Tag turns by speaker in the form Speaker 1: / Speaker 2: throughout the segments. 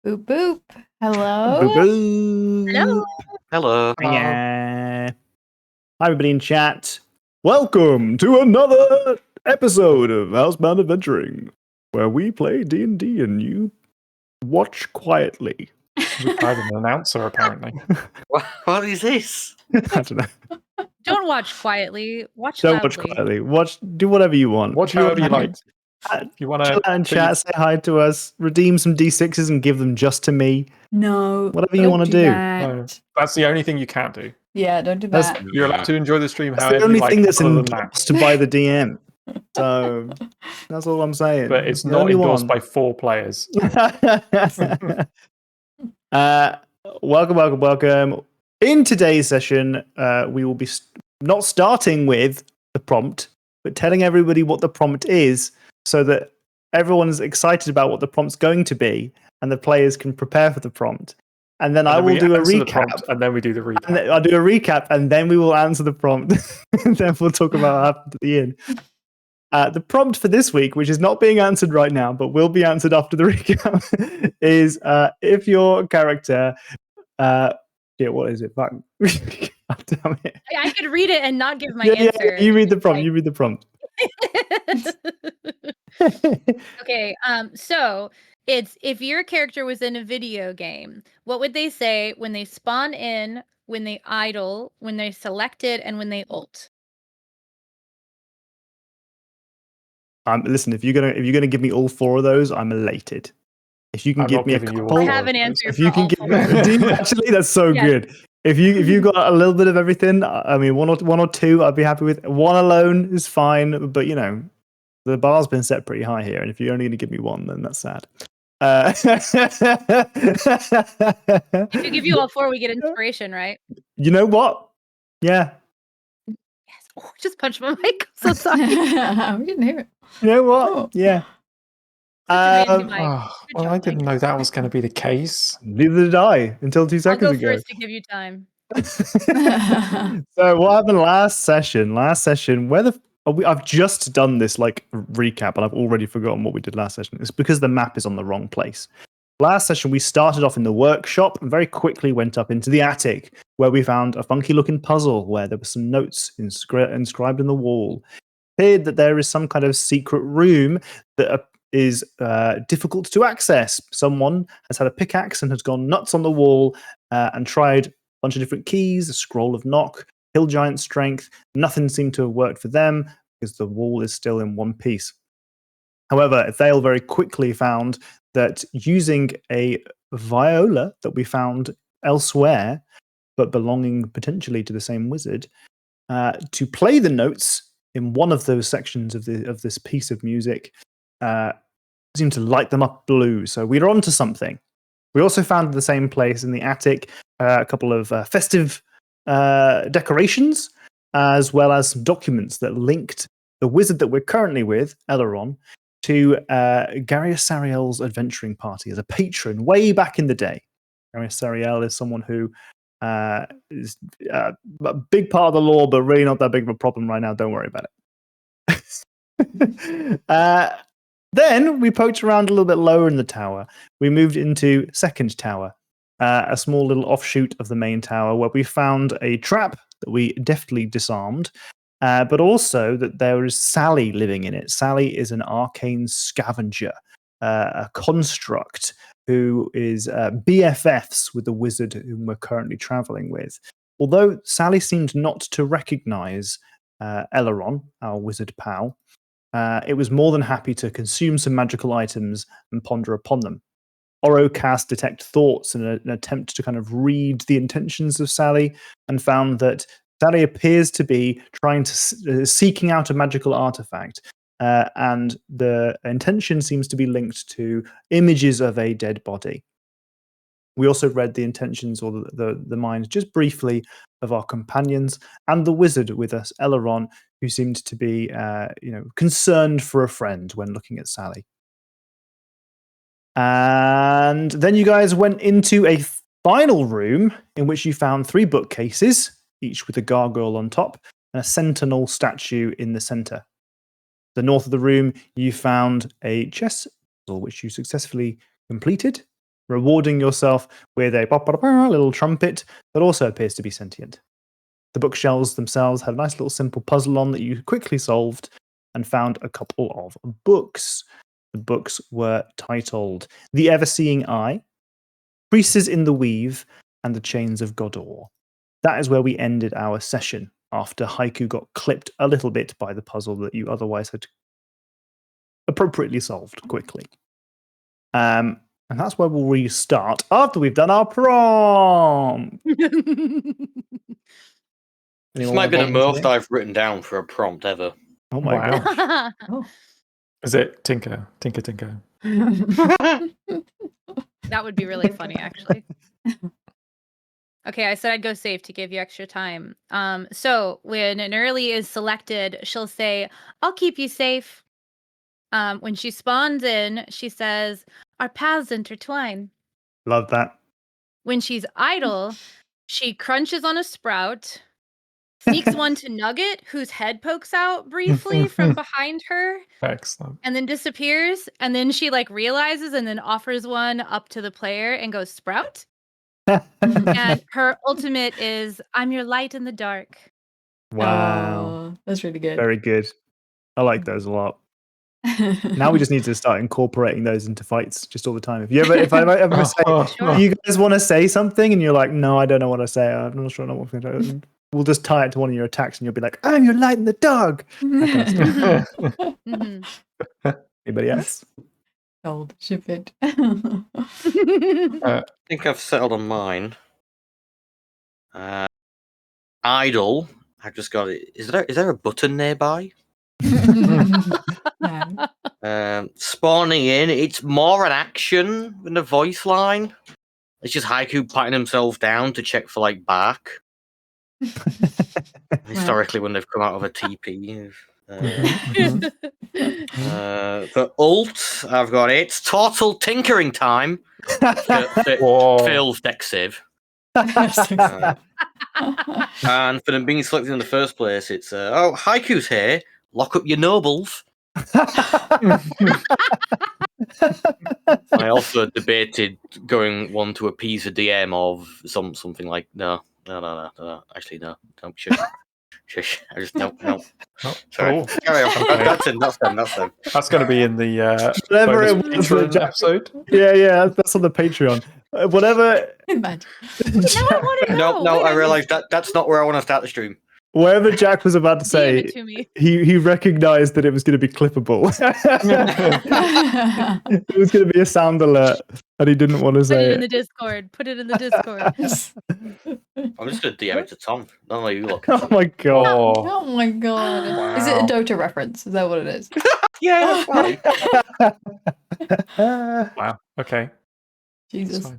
Speaker 1: Boop boop. Hello.
Speaker 2: Boo boo.
Speaker 3: Hello.
Speaker 4: Hello.
Speaker 2: Yeah. Hi, everybody in chat. Welcome to another episode of Housebound Adventuring, where we play D&D and you watch quietly.
Speaker 3: We've hired an announcer, apparently.
Speaker 4: What is this?
Speaker 2: I don't know.
Speaker 5: Don't watch quietly. Watch
Speaker 2: Don't
Speaker 5: loudly.
Speaker 2: watch quietly. Do whatever you want.
Speaker 3: Watch however you like. If you want
Speaker 2: Chill out and chat, say hi to us, redeem some D6s and give them just to me.
Speaker 1: No.
Speaker 2: Whatever you
Speaker 1: don't
Speaker 2: want to do.
Speaker 1: that.
Speaker 3: No, that's the only thing you can't do.
Speaker 1: Yeah, don't do
Speaker 2: That's-
Speaker 1: that.
Speaker 3: You're allowed to enjoy the stream
Speaker 2: That's
Speaker 3: however
Speaker 2: the only
Speaker 3: you like.
Speaker 2: thing that's
Speaker 3: other than that.
Speaker 2: endorsed by the DM. So that's all I'm saying.
Speaker 3: But it's
Speaker 2: The
Speaker 3: not
Speaker 2: only
Speaker 3: endorsed
Speaker 2: one.
Speaker 3: by 4 players.
Speaker 2: Welcome. In today's session, we will be not starting with the prompt, but telling everybody what the prompt is so that everyone's excited about what the prompt's going to be and the players can prepare for the prompt. And then I will do a recap.
Speaker 3: And then we do the recap.
Speaker 2: And I'll do a recap and then we will answer the prompt. And then we'll talk about what happened at the end. The prompt for this week, which is not being answered right now, but will be answered after the recap, is if your character... what is it? Fuck. God damn it.
Speaker 5: I could read it and not give my
Speaker 2: Yeah,
Speaker 5: answer.
Speaker 2: you read the prompt.
Speaker 5: Okay, so it's if your character was in a video game, what would they say when they spawn in, when they idle, when they're selected, and when they ult?
Speaker 2: Listen, if you're gonna give me all 4 of those, I'm elated. If you can
Speaker 3: I'm
Speaker 2: give
Speaker 3: not
Speaker 2: me a
Speaker 3: giving you all
Speaker 2: couple,
Speaker 5: I
Speaker 3: four
Speaker 5: have an
Speaker 3: of those.
Speaker 5: answer.
Speaker 2: if you
Speaker 5: for
Speaker 2: can
Speaker 5: all
Speaker 2: give
Speaker 5: four.
Speaker 2: me, actually, that's so
Speaker 5: Yes.
Speaker 2: good. If you got a little bit of everything, I mean, one or two, I'd be happy with. One alone is fine, but you know, the bar's been set pretty high here, and if you're only going to give me one, then that's sad.
Speaker 5: If we give you all 4, we get inspiration, right?
Speaker 2: You know what? Yeah.
Speaker 5: Yes. Oh, just punched my mic. I'm so sorry.
Speaker 1: We didn't hear it.
Speaker 2: You know what?
Speaker 1: Oh.
Speaker 2: Yeah.
Speaker 5: Such amazing mic.
Speaker 3: Oh,
Speaker 5: Good
Speaker 3: well,
Speaker 5: job,
Speaker 3: I didn't
Speaker 5: Mike.
Speaker 3: know that was going to be the case.
Speaker 2: Neither did I until 2
Speaker 5: I'll
Speaker 2: seconds
Speaker 5: go
Speaker 2: ago.
Speaker 5: first to give you time.
Speaker 2: So what happened last session? I've just done this like recap and I've already forgotten what we did last session. It's because the map is on the wrong place. Last session we started off in the workshop and very quickly went up into the attic where we found a funky looking puzzle where there were some notes inscribed in the wall. It appeared that there is some kind of secret room that is difficult to access. Someone has had a pickaxe and has gone nuts on the wall and tried a bunch of different keys, a scroll of knock, hill giant strength. Nothing seemed to have worked for them because the wall is still in one piece. However, Thale very quickly found that using a viola that we found elsewhere, but belonging potentially to the same wizard, to play the notes in one of those sections of this piece of music, seemed to light them up blue. So we were onto something. We also found at the same place in the attic a couple of festive decorations, as well as some documents that linked the wizard that we're currently with, Eleron, to Garius Sariel's adventuring party as a patron way back in the day. Garius Sariel is someone who is a big part of the lore, but really not that big of a problem right now. Don't worry about it. Then we poked around a little bit lower in the tower. We moved into second tower, a small little offshoot of the main tower where we found a trap that we deftly disarmed, but also that there is Sally living in it. Sally is an arcane scavenger, a construct who is BFFs with the wizard whom we're currently traveling with. Although Sally seemed not to recognize Eleron, our wizard pal, it was more than happy to consume some magical items and ponder upon them. Oro cast Detect Thoughts in an attempt to kind of read the intentions of Sally and found that Sally appears to be trying to seeking out a magical artifact, and the intention seems to be linked to images of a dead body. We also read the intentions or the minds just briefly of our companions and the wizard with us, Eleron, who seemed to be concerned for a friend when looking at Sally. And then you guys went into a final room in which you found 3 bookcases, each with a gargoyle on top, and a sentinel statue in the center. The north of the room, you found a chess puzzle which you successfully completed. rewarding yourself with a little trumpet that also appears to be sentient. The bookshelves themselves had a nice little simple puzzle on that you quickly solved and found a couple of books. The books were titled The Ever-Seeing Eye, Creases in the Weave, and The Chains of Godor. That is where we ended our session after Haiku got clipped a little bit by the puzzle that you otherwise had appropriately solved quickly. And that's where we'll restart after we've done our prompt.
Speaker 4: This might be the most I've written down for a prompt ever.
Speaker 2: Oh my
Speaker 3: Wow.
Speaker 2: god.
Speaker 1: Oh.
Speaker 3: Is it Tinker? Tinker, Tinker.
Speaker 5: That would be really funny, actually. Okay, I said I'd go safe to give you extra time. So when an early is selected, she'll say, "I'll keep you safe." When she spawns in, she says, "Our paths intertwine."
Speaker 2: Love that.
Speaker 5: When she's idle, she crunches on a sprout, sneaks one to Nugget, whose head pokes out briefly from behind her,
Speaker 3: Excellent.
Speaker 5: and then disappears. And then she realizes and then offers one up to the player and goes, "Sprout." And her ultimate is, "I'm your light in the dark."
Speaker 2: Wow.
Speaker 1: Oh, that's really good.
Speaker 2: Very good. I like those a lot. Now we just need to start incorporating those into fights just all the time. If I ever say,
Speaker 5: Sure.
Speaker 2: "Do you guys want to say something?" and you're like, "No, I don't know what to say. I'm not sure what I'm going to do." We'll just tie it to one of your attacks, and you'll be like, "I'm your light in the dark."
Speaker 5: Mhm.
Speaker 2: Anybody else?
Speaker 1: Gold, ship it.
Speaker 4: I think I've settled on mine. Idle. I've just got it. Is there a button nearby?
Speaker 1: No.
Speaker 4: Spawning in. It's more an action than a voice line. It's just Haiku patting himself down to check for bark. Historically, when they've come out of a TP. For ult, I've got it. Total tinkering time. Phil's deck save. And for them being selected in the first place, it's Haiku's here. Lock up your nobles. I also debated going one to appease the DM of something like no. Actually, no. Shush. I just no.
Speaker 3: Oh,
Speaker 4: Sorry.
Speaker 3: cool.
Speaker 4: Carry on.
Speaker 3: Okay.
Speaker 4: That's them.
Speaker 3: That's going to be in the
Speaker 2: Whatever
Speaker 3: bonus
Speaker 2: it was
Speaker 3: Patreon
Speaker 2: that
Speaker 3: episode.
Speaker 2: Yeah, that's on the Patreon. Whatever.
Speaker 1: Imagine.
Speaker 5: Now I want to know.
Speaker 4: No.
Speaker 5: Wait,
Speaker 4: I realised that's not where I want to start the stream.
Speaker 2: Whatever Jack was about to
Speaker 5: DM
Speaker 2: say,
Speaker 5: it to me.
Speaker 2: he recognized that it was going to be clippable. It was going to be a sound alert, and he didn't want to
Speaker 5: Put
Speaker 2: say
Speaker 5: it
Speaker 2: it.
Speaker 5: in the Discord. Put it in the Discord.
Speaker 4: I'm just going to DM it to Tom. None of you look.
Speaker 2: Oh my god!
Speaker 3: Oh,
Speaker 1: Oh my god. Is it a
Speaker 3: Wow.
Speaker 1: Dota reference? Is that what it is?
Speaker 4: Yeah, that's fine.
Speaker 3: wow. Okay.
Speaker 1: Jesus.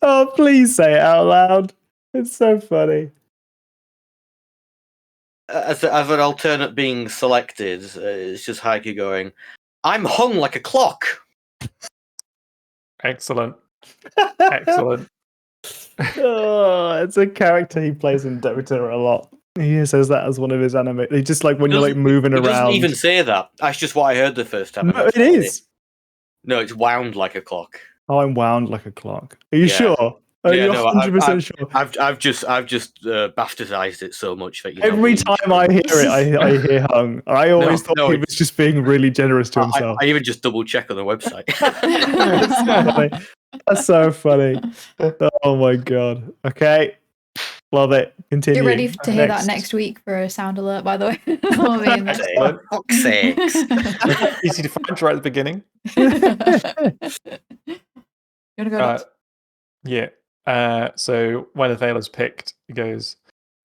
Speaker 2: Oh, please say it out loud. It's so funny.
Speaker 4: As an alternate being selected, it's just Haiku going, "I'm hung like a clock."
Speaker 3: Excellent. Excellent.
Speaker 2: Oh, it's a character he plays in Dota a lot. He says that as one of his anime. He just when you're moving
Speaker 4: It
Speaker 2: around.
Speaker 4: doesn't even say that. That's just what I heard the first time.
Speaker 2: No, it is.
Speaker 4: No, it's wound like a clock.
Speaker 2: Oh, I'm wound like a clock. Are you
Speaker 4: Yeah.
Speaker 2: sure? Are
Speaker 4: Yeah,
Speaker 2: you
Speaker 4: no,
Speaker 2: 100% sure?
Speaker 4: I've just bastardized it so much that
Speaker 2: Every time I hear it, I hear hung. I always thought he was just being really generous to himself.
Speaker 4: I even just double check on the website.
Speaker 2: That's so funny. Oh my god. Okay. Love it. Continue.
Speaker 1: Get ready to hear that next week for a sound alert, by the way. I'll be in there.
Speaker 4: For fuck's sakes.
Speaker 3: Easy to find right at the beginning.
Speaker 1: You want to go next?
Speaker 3: Yeah. So when Athela's picked, he goes,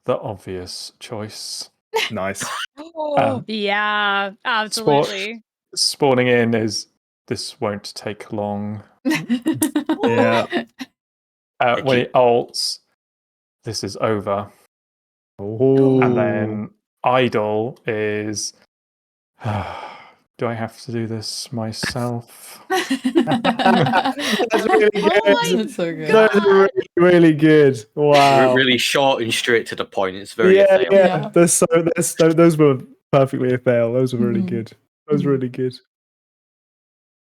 Speaker 3: the obvious choice.
Speaker 2: Nice.
Speaker 5: Yeah, absolutely.
Speaker 3: Spawning in is, this won't take long.
Speaker 2: Yeah.
Speaker 3: When it ults, this is over.
Speaker 2: Oh.
Speaker 3: And then idle is, do I have to do this myself?
Speaker 2: That's really good.
Speaker 1: That's so good.
Speaker 2: Those are really, really good. Wow.
Speaker 4: Really short and straight to the point. It's very
Speaker 2: Yeah.
Speaker 1: Yeah.
Speaker 2: Those were perfectly a fail. Those were really
Speaker 1: Mhm.
Speaker 2: good. Those were really good.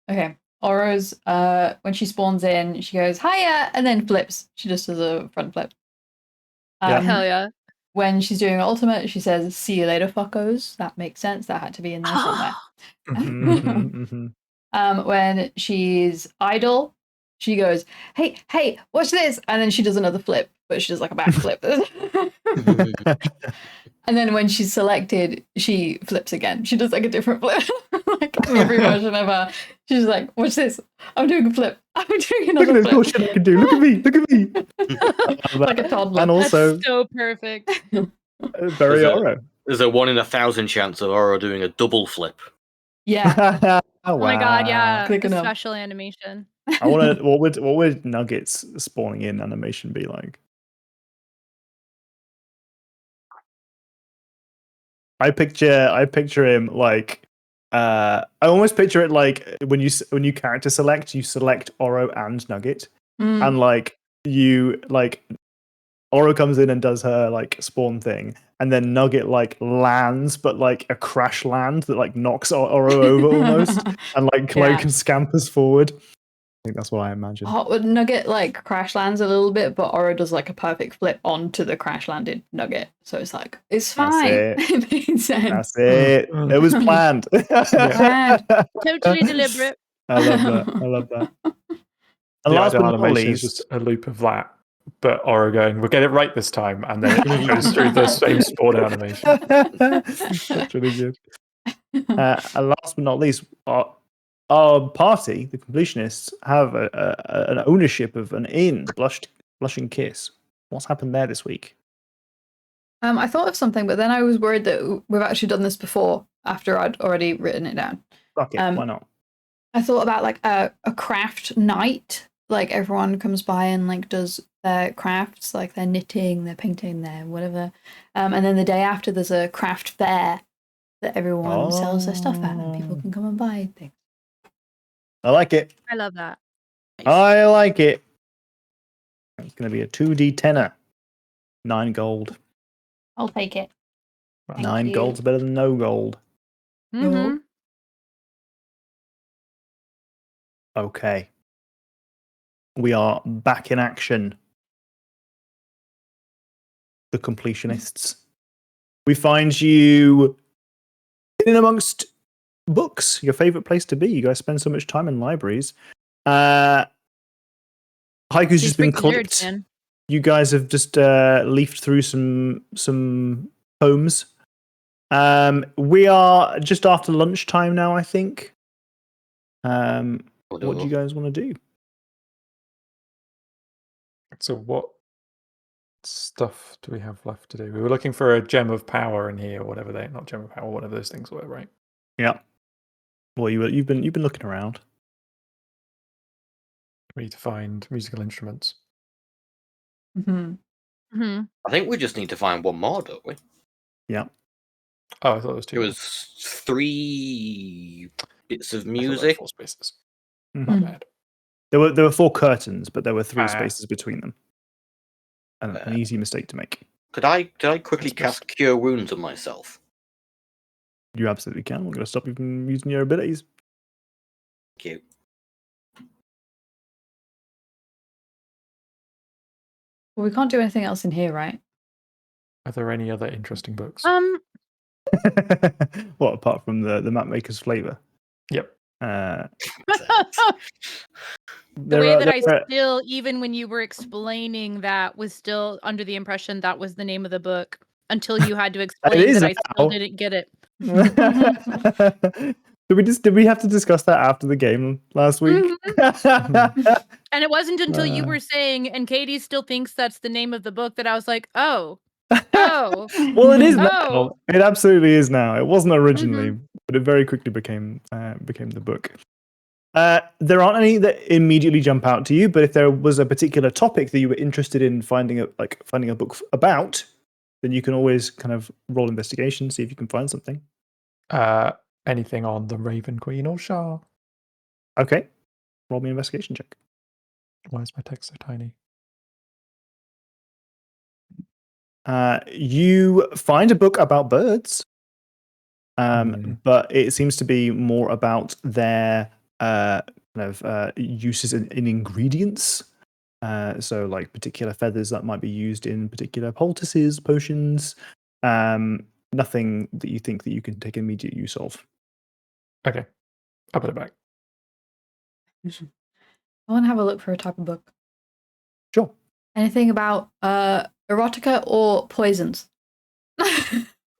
Speaker 1: Okay. Oro's when she spawns in, she goes, hiya, and then flips. She just does a front flip.
Speaker 2: Yeah.
Speaker 5: Hell yeah.
Speaker 1: When she's doing her ultimate, she says, see you later, fuckos. That makes sense. That had to be in there somewhere.
Speaker 2: Mhm.
Speaker 1: When she's idle, she goes, hey, watch this. And then she does another flip, but she does like a backflip. And then when she's selected, she flips again. She does like a different flip. Like every version of her. She's like, watch this. I'm doing a flip. I'm doing
Speaker 2: Look
Speaker 1: another
Speaker 2: at this
Speaker 1: flip.
Speaker 2: bullshit I can do. Look at me. Look at me.
Speaker 1: Like a toddler.
Speaker 2: And also,
Speaker 5: That's so perfect.
Speaker 2: very Oro.
Speaker 4: There's a 1 in 1,000 chance of Oro doing a double flip.
Speaker 1: Yeah.
Speaker 5: Oh my god, yeah.
Speaker 1: Clicking
Speaker 5: A
Speaker 1: up.
Speaker 5: special animation.
Speaker 2: I want to. What would Nuggets spawning in animation be like? I picture him like. I almost picture it like when you character select, you select Oro and Nugget,
Speaker 1: Mm.
Speaker 2: and like you like Oro comes in and does her like spawn thing, and then Nugget like lands, but like a crash land that like knocks Oro over almost, and like Cloak
Speaker 1: Yeah.
Speaker 2: and scampers forward. I think that's what I imagine.
Speaker 1: Hot Nugget like crash lands a little bit, but Oro does like a perfect flip onto the crash landed Nugget. So it's like, it's fine.
Speaker 2: it.
Speaker 1: It made sense.
Speaker 2: That's it. It was planned.
Speaker 1: Planned.
Speaker 5: Totally deliberate.
Speaker 2: I love that. I love that. And
Speaker 3: The
Speaker 2: last but
Speaker 3: ideal
Speaker 2: not
Speaker 3: animation is
Speaker 2: least,
Speaker 3: just a loop of that, but Ora going, we'll get it right this time, and then it goes through the same spawn animation.
Speaker 2: that's really good. And last but not least, our party, the completionists, have an ownership of an inn, Blushing Kiss. What's happened there this week?
Speaker 1: I thought of something, but then I was worried that we've actually done this before after I'd already written it down.
Speaker 2: Fuck it, why not?
Speaker 1: I thought about like a craft night. Like everyone comes by and like does their crafts, like their knitting, their painting, their whatever. And then the day after there's a craft fair that everyone sells their stuff at and people can come and buy things.
Speaker 2: I like it.
Speaker 5: I love that.
Speaker 2: I like it. It's going to be a 2D tenner. 9 gold.
Speaker 1: I'll take it. Thank
Speaker 2: 9
Speaker 1: you.
Speaker 2: gold's better than no gold.
Speaker 5: Mhm.
Speaker 2: Okay. We are back in action. The completionists. We find you in and amongst books, your favorite place to be. You guys spend so much time in libraries. Haiku's
Speaker 5: She's
Speaker 2: just been
Speaker 5: freaking nerd,
Speaker 2: clicked.
Speaker 5: man.
Speaker 2: You guys have just leafed through some poems. We are just after lunchtime now, I think. What do you guys want to do?
Speaker 3: So what stuff do we have left to do? We were looking for a gem of power in here, or whatever not gem of power, whatever those things were, right?
Speaker 2: Yeah. Well, you've been looking around.
Speaker 3: We need to find musical instruments.
Speaker 1: Mm-hmm.
Speaker 5: Mhm.
Speaker 4: I think we just need to find one more, don't we?
Speaker 2: Yeah.
Speaker 3: Oh, I thought it was 2.
Speaker 4: It was 3 bits of
Speaker 3: I thought there were
Speaker 4: music.
Speaker 3: 4 spaces.
Speaker 2: Mhm.
Speaker 3: Not bad.
Speaker 2: There were 4 curtains, but there were 3
Speaker 3: Ah.
Speaker 2: spaces between them. An easy mistake to make.
Speaker 4: Did I quickly
Speaker 3: That's
Speaker 4: cast Cure Wounds on myself?
Speaker 2: You absolutely can. I'm going to stop you from using your abilities.
Speaker 4: Cute.
Speaker 1: Well, we can't do anything else in here, right?
Speaker 3: Are there any other interesting books?
Speaker 2: What, apart from the map maker's flavor?
Speaker 3: Yep.
Speaker 5: The way that I still, even when you were explaining that, was still under the impression that was the name of the book until you had to explain
Speaker 2: is
Speaker 5: that I still
Speaker 2: now.
Speaker 5: didn't get it.
Speaker 2: Did we have to discuss that after the game last week?
Speaker 5: And it wasn't until you were saying, and Katie still thinks that's the name of the book, that I was like, oh.
Speaker 2: Well, it is now.
Speaker 5: Oh.
Speaker 2: It absolutely is now. It wasn't originally, but it very quickly became the book. There aren't any that immediately jump out to you, but if there was a particular topic that you were interested in finding a book about, then you can always kind of roll investigation, see if you can find something.
Speaker 3: Anything on the Raven Queen or Shah?
Speaker 2: Okay. Roll me an investigation check.
Speaker 3: Why is my text so tiny?
Speaker 2: You find a book about birds, but it seems to be more about their uses in ingredients. So like particular feathers that might be used in particular poultices, potions. Nothing that you think that you can take immediate use of.
Speaker 3: Okay, I'll put it back.
Speaker 1: I want to have a look for a type of book.
Speaker 2: Sure.
Speaker 1: Anything about erotica or poisons?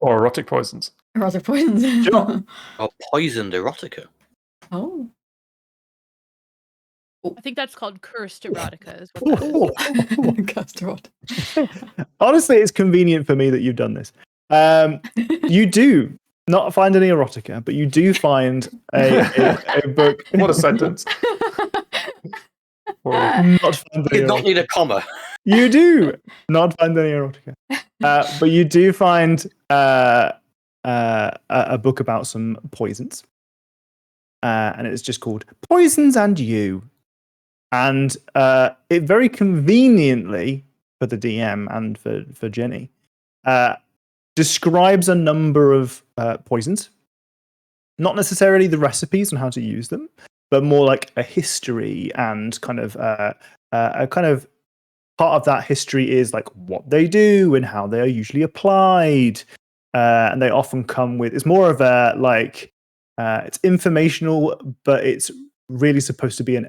Speaker 3: Or erotic poisons.
Speaker 1: Erotic poisons.
Speaker 2: Sure.
Speaker 4: Or poisoned erotica.
Speaker 1: Oh.
Speaker 5: I think that's called cursed erotica. Is what that is.
Speaker 1: Cursed erotic.
Speaker 2: Honestly, it's convenient for me that you've done this. You do not find any erotica, but you do find a book.
Speaker 3: What a sentence.
Speaker 2: Not find
Speaker 4: You
Speaker 2: any
Speaker 4: did not
Speaker 2: erotica.
Speaker 4: need a comma.
Speaker 2: You do not find any erotica, but you do find a book about some poisons, and it's just called "Poisons and You," and it very conveniently for the DM and for Jenny describes a number of poisons, not necessarily the recipes on how to use them, but more like a history and kind of a kind of part of that history is like what they do and how they are usually applied. And they often come with, it's more of a like, it's informational, but it's really supposed to be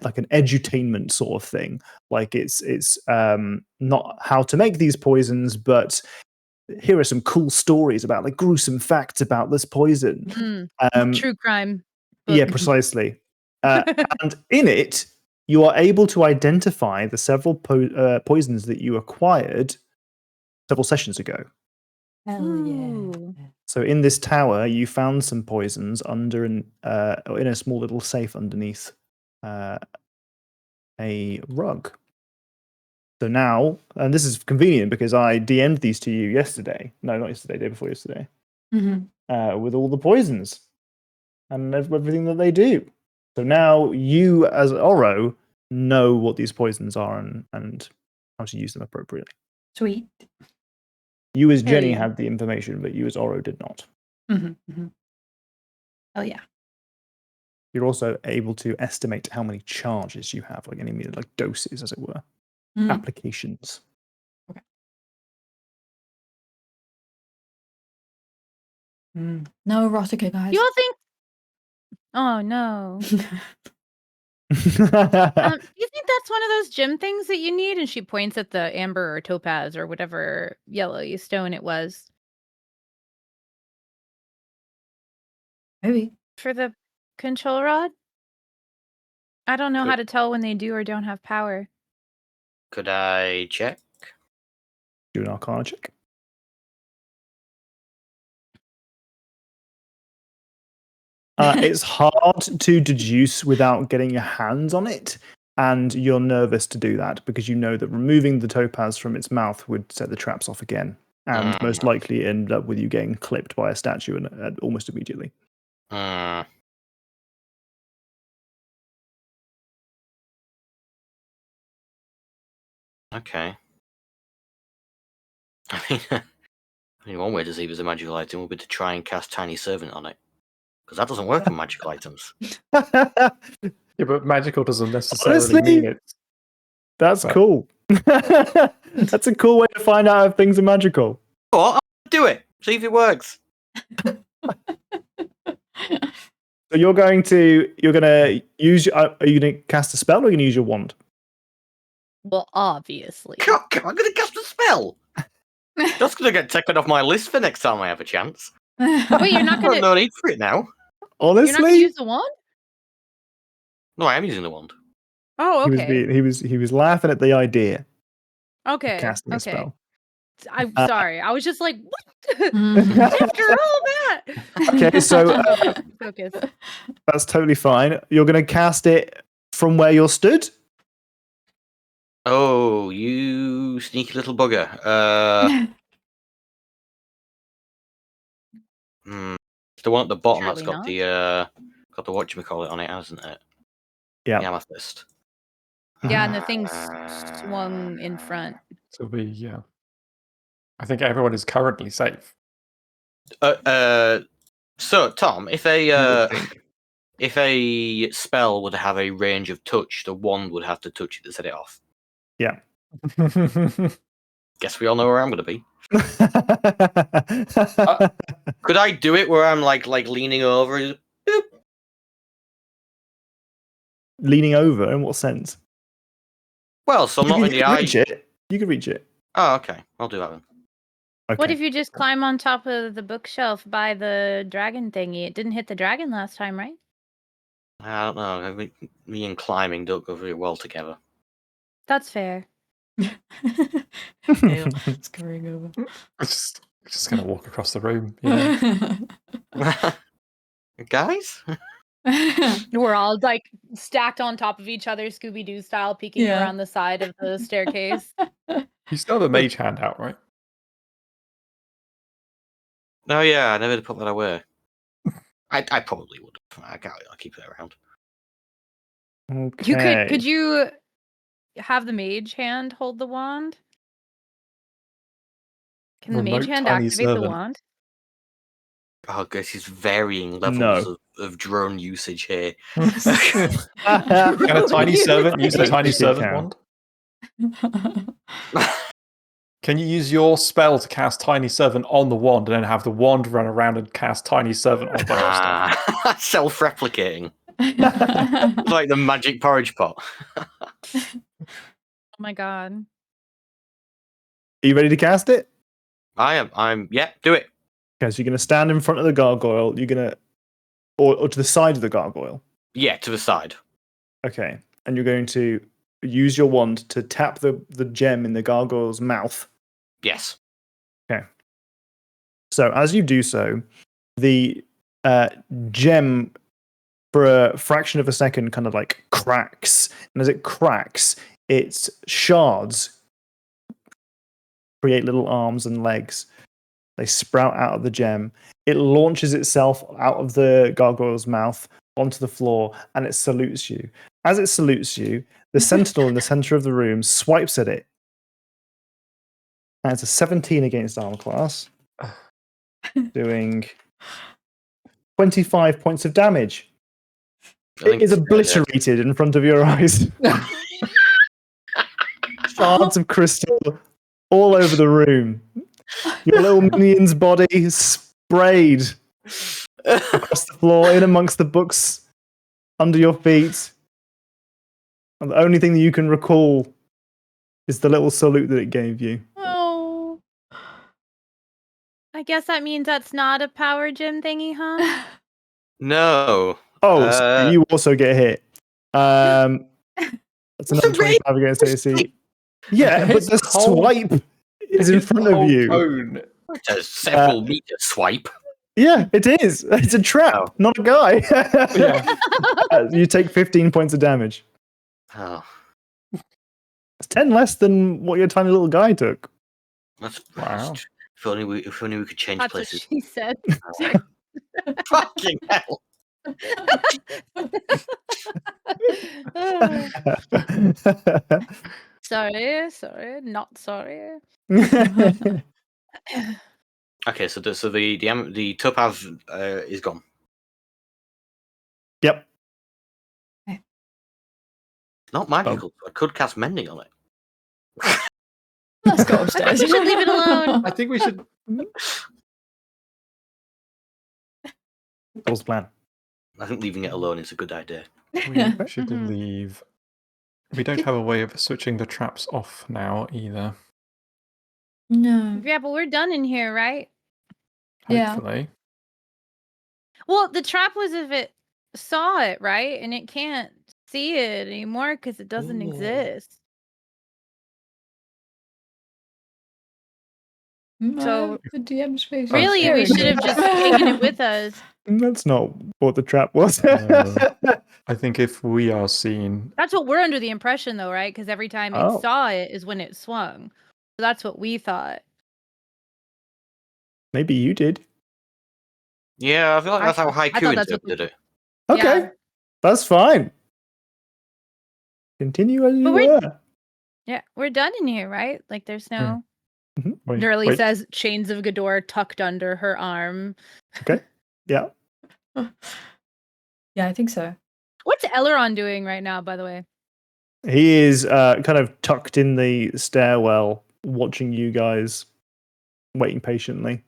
Speaker 2: like an edutainment sort of thing. Like it's not how to make these poisons, but here are some cool stories about like gruesome facts about this poison.
Speaker 5: True crime.
Speaker 2: Yeah,
Speaker 5: book.
Speaker 2: precisely. And in it, you are able to identify the several poisons that you acquired several sessions ago.
Speaker 1: Hell
Speaker 5: Ooh.
Speaker 1: yeah.
Speaker 2: So in this tower, you found some poisons under in a small little safe underneath a rug. So now, and this is convenient because I DM'd these to you yesterday. No, not yesterday, day before yesterday.
Speaker 1: Mm-hmm.
Speaker 2: With all the poisons and everything that they do. So now you, as Oro, know what these poisons are and how to use them appropriately.
Speaker 1: Sweet.
Speaker 2: You, as
Speaker 5: Hell
Speaker 2: Jenny,
Speaker 5: yeah.
Speaker 2: had the information, but you, as Oro, did not.
Speaker 1: Mm-hmm. Mm-hmm. Oh yeah.
Speaker 2: You're also able to estimate how many charges you have, like any like doses, as it were,
Speaker 1: Mm.
Speaker 2: applications.
Speaker 1: No erotica, guys.
Speaker 5: You all think? Oh no. Do you think that's one of those gem things that you need? And she points at the amber or topaz or whatever yellow stone it was
Speaker 1: Maybe.
Speaker 5: for the control rod. I don't know how to tell when they do or don't have power.
Speaker 4: Could I check?
Speaker 2: Do an Arcana check. It's hard to deduce without getting your hands on it, and you're nervous to do that because you know that removing the topaz from its mouth would set the traps off again, and most likely end up with you getting clipped by a statue almost immediately.
Speaker 4: Okay. I mean, one way to see if it's a magical item would be to try and cast Tiny Servant on it. Because that doesn't work on magical items.
Speaker 3: Yeah, but magical doesn't necessarily
Speaker 2: Honestly,
Speaker 3: mean it.
Speaker 2: That's
Speaker 3: But-
Speaker 2: cool. That's a cool way to find out if things are magical.
Speaker 4: What? I'll do it. See if it works.
Speaker 2: So you're going to use. Are you going to cast a spell or are you going to use your wand?
Speaker 5: Well, obviously.
Speaker 4: God, I'm going to cast a spell. That's going to get taken off my list for next time I have a chance.
Speaker 5: Wait, you're not
Speaker 4: I've got
Speaker 5: gonna
Speaker 4: no need for it now.
Speaker 5: you're not gonna
Speaker 2: Honestly,
Speaker 5: use the wand?
Speaker 4: No, I am using the wand.
Speaker 5: Oh, okay.
Speaker 2: he was laughing at the idea of
Speaker 5: Okay.
Speaker 2: casting a
Speaker 5: Okay.
Speaker 2: spell.
Speaker 5: I'm sorry. I was just like, what? After all that.
Speaker 2: Okay, so
Speaker 5: Focus.
Speaker 2: that's totally fine. You're going to cast it from where you're stood.
Speaker 4: Oh, you sneaky little bugger. The one at the bottom
Speaker 5: Surely
Speaker 4: that's got
Speaker 5: not.
Speaker 4: the whatchamacallit on it, hasn't it?
Speaker 2: Yeah.
Speaker 4: The amethyst.
Speaker 5: Yeah, and the thing's swung in front.
Speaker 3: So I think everyone is currently safe.
Speaker 4: So Tom, if a
Speaker 2: You would think.
Speaker 4: If a spell would have a range of touch, the wand would have to touch it to set it off.
Speaker 2: Yeah.
Speaker 4: Guess we all know where I'm going to be. Could I do it where I'm like leaning over? Boop.
Speaker 2: Leaning over, in what sense?
Speaker 4: Well, so I'm not in the eye.
Speaker 2: Reach it. You can reach it.
Speaker 4: Oh, okay. I'll do that then.
Speaker 2: Okay.
Speaker 5: What if you just climb on top of the bookshelf by the dragon thingy? It didn't hit the dragon last time, right?
Speaker 4: I don't know. Me and climbing don't go very well together.
Speaker 5: That's fair.
Speaker 1: Dale, scurrying over.
Speaker 3: It's just gonna walk across the room. You know?
Speaker 4: Guys?
Speaker 5: We're all like stacked on top of each other, Scooby-Doo style, peeking
Speaker 1: Yeah.
Speaker 5: around the side of the staircase.
Speaker 3: You still have a mage hand out, right?
Speaker 4: Oh yeah, I never put that away. I probably would. I'll keep it around.
Speaker 2: Okay.
Speaker 5: Could you have the mage hand hold the wand? Can the mage
Speaker 3: Remote
Speaker 5: hand
Speaker 3: tiny
Speaker 5: activate the
Speaker 3: servant.
Speaker 5: wand?
Speaker 4: Oh, I guess it's varying levels
Speaker 2: No.
Speaker 4: of drone usage here.
Speaker 3: Can a tiny servant use a tiny
Speaker 2: It
Speaker 3: servant
Speaker 2: can.
Speaker 3: wand? Can you use your spell to cast tiny servant on the wand and then have the wand run around and cast tiny servant on a bunch of stuff?
Speaker 4: Self-replicating. Like the magic porridge pot.
Speaker 5: Oh my god.
Speaker 2: Are you ready to cast it?
Speaker 4: I'm yeah, do it.
Speaker 2: Okay, so you're going to stand in front of the gargoyle. You're going to, or to the side of the gargoyle.
Speaker 4: Yeah, to the side.
Speaker 2: Okay, and you're going to use your wand to tap the gem in the gargoyle's mouth.
Speaker 4: Yes.
Speaker 2: Okay. So as you do so, the gem, for a fraction of a second, kind of like cracks, and as it cracks, its shards create little arms and legs. They sprout out of the gem. It launches itself out of the gargoyle's mouth onto the floor, and it salutes you. As it salutes you, the sentinel in the center of the room swipes at it. And it's a 17 against armor class, doing 25 points of damage. It is obliterated in front of your eyes. Shards of crystal all over the room. Your little minion's body sprayed across the floor, in amongst the books under your feet. And the only thing that you can recall is the little salute that it gave you.
Speaker 5: Oh. I guess that means that's not a power gem thingy, huh?
Speaker 4: No.
Speaker 2: Oh, so you also get hit. That's another 25 against AC. Yeah, but the swipe is in front of you.
Speaker 4: It's a several meter swipe.
Speaker 2: Yeah, it is. It's a trap, not a guy. You take 15 points of damage.
Speaker 4: Oh.
Speaker 2: It's 10 less than what your tiny little guy took.
Speaker 4: That's
Speaker 3: Wow.
Speaker 4: If only we could change
Speaker 5: That's
Speaker 4: places.
Speaker 5: what she said.
Speaker 4: Fucking hell.
Speaker 5: Sorry, not sorry.
Speaker 4: Okay, so the topaz is gone.
Speaker 2: Yep.
Speaker 4: Not magical. I could cast mending on it.
Speaker 1: Let's go upstairs.
Speaker 5: We should leave it alone.
Speaker 3: I think we should.
Speaker 2: That was the plan.
Speaker 4: I think leaving it alone is a good idea.
Speaker 3: We should leave. We don't have a way of switching the traps off now either.
Speaker 1: No.
Speaker 5: Yeah, but we're done in here, right?
Speaker 1: Yeah.
Speaker 3: Hopefully.
Speaker 5: Well, the trap was if it saw it, right? And it can't see it anymore because it doesn't exist. So
Speaker 1: the DM's face.
Speaker 5: really, we should have just taken it with us.
Speaker 2: That's not what the trap was.
Speaker 3: I think if we are seen,
Speaker 5: That's what we're under the impression, though, right? Because every time it
Speaker 2: Oh.
Speaker 5: saw it is when it swung. So that's what we thought.
Speaker 2: Maybe you did.
Speaker 4: Yeah, I feel like that's how
Speaker 5: I
Speaker 4: Haiku
Speaker 5: thought that's what
Speaker 4: interpreted it.
Speaker 2: Okay,
Speaker 5: Yeah.
Speaker 2: that's fine. Continue as you
Speaker 5: But we're-
Speaker 2: were.
Speaker 5: Yeah, we're done in here, right? Like, there's no.
Speaker 3: wait,
Speaker 5: Nerly
Speaker 3: wait,
Speaker 5: says chains of Gador tucked under her arm.
Speaker 2: Okay. Yeah.
Speaker 1: Yeah, I think so.
Speaker 5: What's Elrond doing right now, by the way?
Speaker 2: He is kind of tucked in the stairwell, watching you guys, waiting patiently.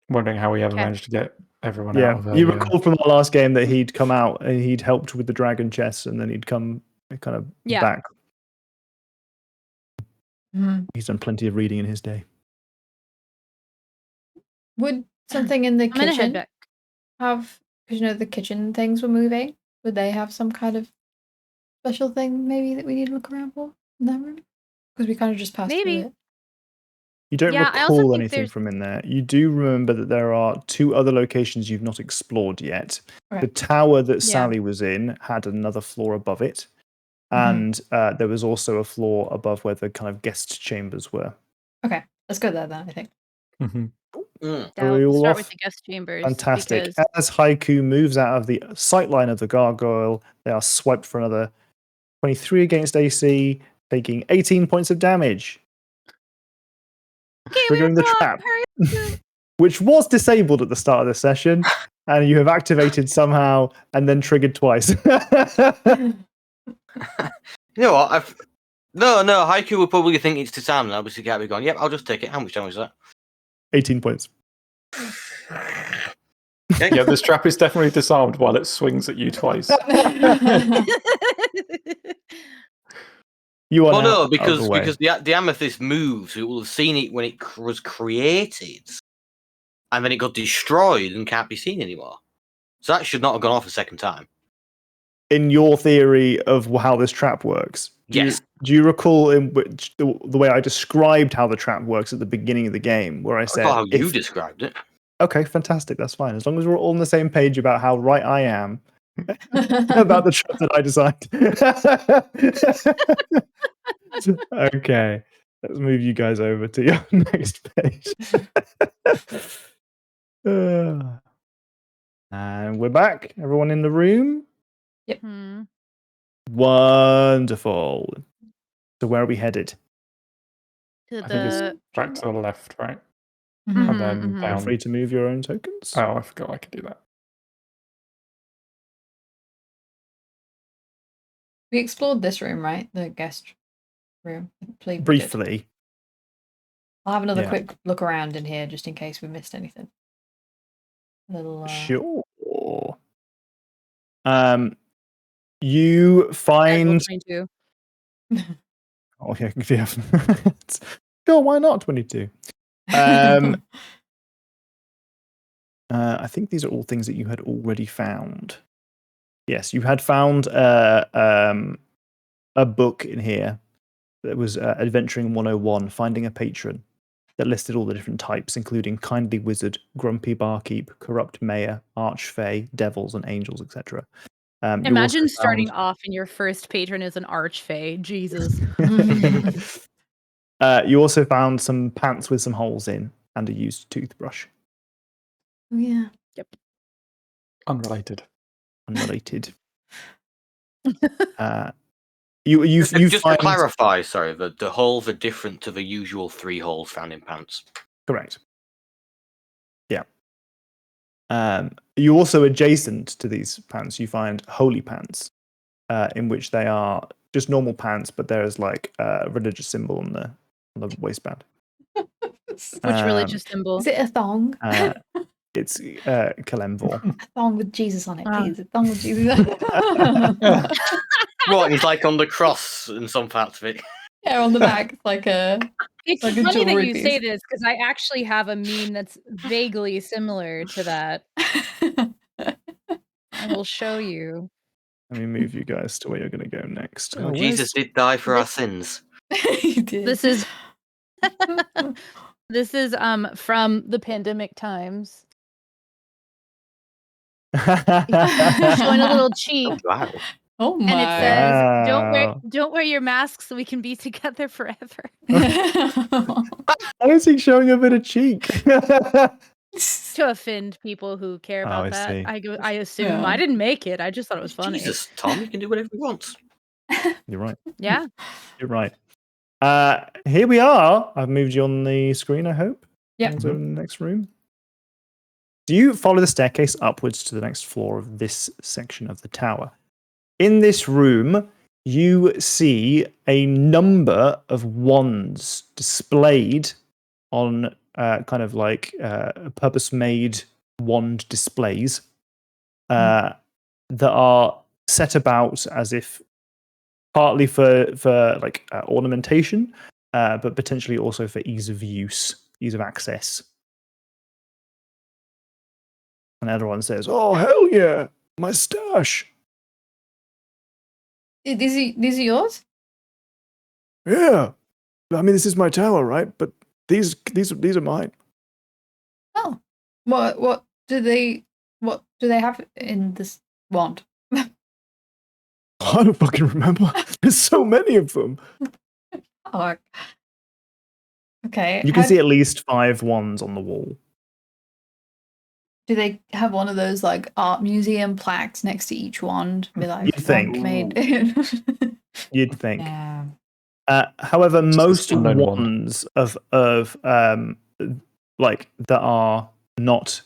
Speaker 3: Wondering how we ever
Speaker 5: Okay.
Speaker 3: managed to get everyone
Speaker 2: Yeah,
Speaker 3: out of
Speaker 2: you recall from our last game that he'd come out and he'd helped with the dragon chest, and then he'd come kind of
Speaker 5: Yeah.
Speaker 2: back.
Speaker 1: Mhm.
Speaker 2: He's done plenty of reading in his day.
Speaker 1: Would something in the
Speaker 5: I'm gonna head
Speaker 1: kitchen
Speaker 5: back.
Speaker 1: have, because you know the kitchen things were moving, would they have some kind of special thing maybe that we need to look around for in that room? Because we kind of just passed
Speaker 5: Maybe.
Speaker 1: through it.
Speaker 2: You don't
Speaker 5: Yeah, I also
Speaker 2: recall
Speaker 5: think
Speaker 2: anything
Speaker 5: there's-
Speaker 2: from in there. You do remember that there are 2 other locations you've not explored yet.
Speaker 1: Okay.
Speaker 2: The tower that
Speaker 5: Yeah.
Speaker 2: Sally was in had another floor above it,
Speaker 1: Mhm.
Speaker 2: and there was also a floor above where the kind of guest chambers were.
Speaker 1: Okay, let's go there then, I think.
Speaker 3: Mhm.
Speaker 4: Mm.
Speaker 2: Are we
Speaker 5: We'll
Speaker 2: all
Speaker 5: start
Speaker 2: off?
Speaker 5: with the guest chambers.
Speaker 2: Fantastic.
Speaker 5: Because
Speaker 2: As Haiku moves out of the sightline of the gargoyle, they are swiped for another 23 against AC, taking 18 points of damage, triggering the trap, which was disabled at the start of the session, and you have activated somehow and then triggered twice.
Speaker 4: You know what? No, Haiku will probably think it's Titan, and obviously can't be gone. Yep, I'll just take it. How much damage is that?
Speaker 2: 18 points.
Speaker 4: Okay.
Speaker 3: Yeah, this trap is definitely disarmed while it swings at you twice.
Speaker 2: You are
Speaker 4: Well,
Speaker 2: now
Speaker 4: no,
Speaker 2: out of
Speaker 4: because
Speaker 2: the way.
Speaker 4: the amethyst moves. We will have seen it when it was created, and then it got destroyed and can't be seen anymore. So that should not have gone off a second time.
Speaker 2: In your theory of how this trap works,
Speaker 4: Yes.
Speaker 2: Do you recall in which the way I described how the trap works at the beginning of the game, where I said,
Speaker 4: That's not how you described it.
Speaker 2: "Okay, fantastic, that's fine. As long as we're all on the same page about how right I am about the trap that I designed." Okay, let's move you guys over to your next page. And we're back. Everyone in the room?
Speaker 5: Hmm.
Speaker 2: Wonderful. So where are we headed?
Speaker 5: To
Speaker 3: I think it's
Speaker 5: the
Speaker 3: back to the left, right?
Speaker 1: Mhm.
Speaker 3: And then
Speaker 5: mhm.
Speaker 2: Feel
Speaker 3: down.
Speaker 2: free to move your own tokens.
Speaker 3: Oh, I forgot I could do that.
Speaker 1: We explored this room, right? The guest room. I believe we did.
Speaker 2: Briefly.
Speaker 1: I'll have another
Speaker 2: Yeah.
Speaker 1: quick look around in here just in case we missed anything. Little.
Speaker 2: Sure. You
Speaker 5: Casual
Speaker 2: find
Speaker 5: 22.
Speaker 2: Oh yeah, yeah. Sure, why not 22? I think these are all things that you had already found. Yes, you had found a book in here that was Adventuring 101, Finding a Patron, that listed all the different types, including Kindly Wizard, Grumpy Barkeep, Corrupt Mayor, Archfey, Devils, and Angels, etc.
Speaker 5: Imagine starting off and your first patron is an archfey. Jesus.
Speaker 2: You also found some pants with some holes in and a used toothbrush.
Speaker 1: Oh, yeah.
Speaker 5: Yep.
Speaker 3: Unrelated.
Speaker 2: Unrelated. You
Speaker 4: Just
Speaker 2: find...
Speaker 4: to clarify, sorry, the holes are different to the usual 3 holes found in pants.
Speaker 2: Correct. Yeah. You also, adjacent to these pants, you find holy pants, in which they are just normal pants, but there is like a religious symbol on the waistband.
Speaker 5: Which religious symbol?
Speaker 1: Is it a thong?
Speaker 2: It's Kalemvor.
Speaker 1: A thong with Jesus on it,
Speaker 5: Ah.
Speaker 1: please. A thong with Jesus on it.
Speaker 4: What? He's like on the cross in some parts of it.
Speaker 1: Yeah, on the back. It's like a.
Speaker 5: It's
Speaker 1: Like a
Speaker 5: funny that
Speaker 1: jewelry
Speaker 5: you say
Speaker 1: piece.
Speaker 5: this because I actually have a meme that's vaguely similar to that. I will show you.
Speaker 2: Let me move you guys to where you're going to go next.
Speaker 4: Oh, Jesus did die for our sins.
Speaker 1: You did.
Speaker 5: This is from the pandemic times. Showing a little cheek.
Speaker 4: Oh, wow.
Speaker 1: Oh my.
Speaker 5: And it says,
Speaker 2: Wow.
Speaker 5: don't wear your masks so we can be together forever.
Speaker 2: How is he showing a bit of cheek?
Speaker 5: To offend people who care
Speaker 2: Oh,
Speaker 5: about
Speaker 2: I
Speaker 5: that.
Speaker 2: see.
Speaker 5: I assume.
Speaker 1: Yeah.
Speaker 5: I didn't make it. I just thought it was funny.
Speaker 4: Jesus, Tom, you can do whatever you want.
Speaker 2: You're right.
Speaker 5: Yeah.
Speaker 2: You're right. Here we are. I've moved you on the screen, I hope.
Speaker 1: Yep.
Speaker 2: Also in the next room. Do you follow the staircase upwards to the next floor of this section of the tower? In this room, you see a number of wands displayed on kind of like purpose-made wand displays that are set about as if partly for like ornamentation, but potentially also for ease of use, ease of access. And everyone says, "Oh hell yeah, my stash!"
Speaker 1: These are yours?
Speaker 2: Yeah, I mean this is my tower, right? But these are mine.
Speaker 1: Oh, what do they have in this wand?
Speaker 2: I don't fucking remember. There's so many of them.
Speaker 1: Oh, okay.
Speaker 2: You can see at least 5 wands on the wall.
Speaker 1: Do they have one of those like art museum plaques next to each wand? Be like,
Speaker 2: You'd think.
Speaker 1: wand made.
Speaker 2: You'd think.
Speaker 1: Yeah.
Speaker 2: However, most
Speaker 3: unknown wand.
Speaker 2: wands of like that are not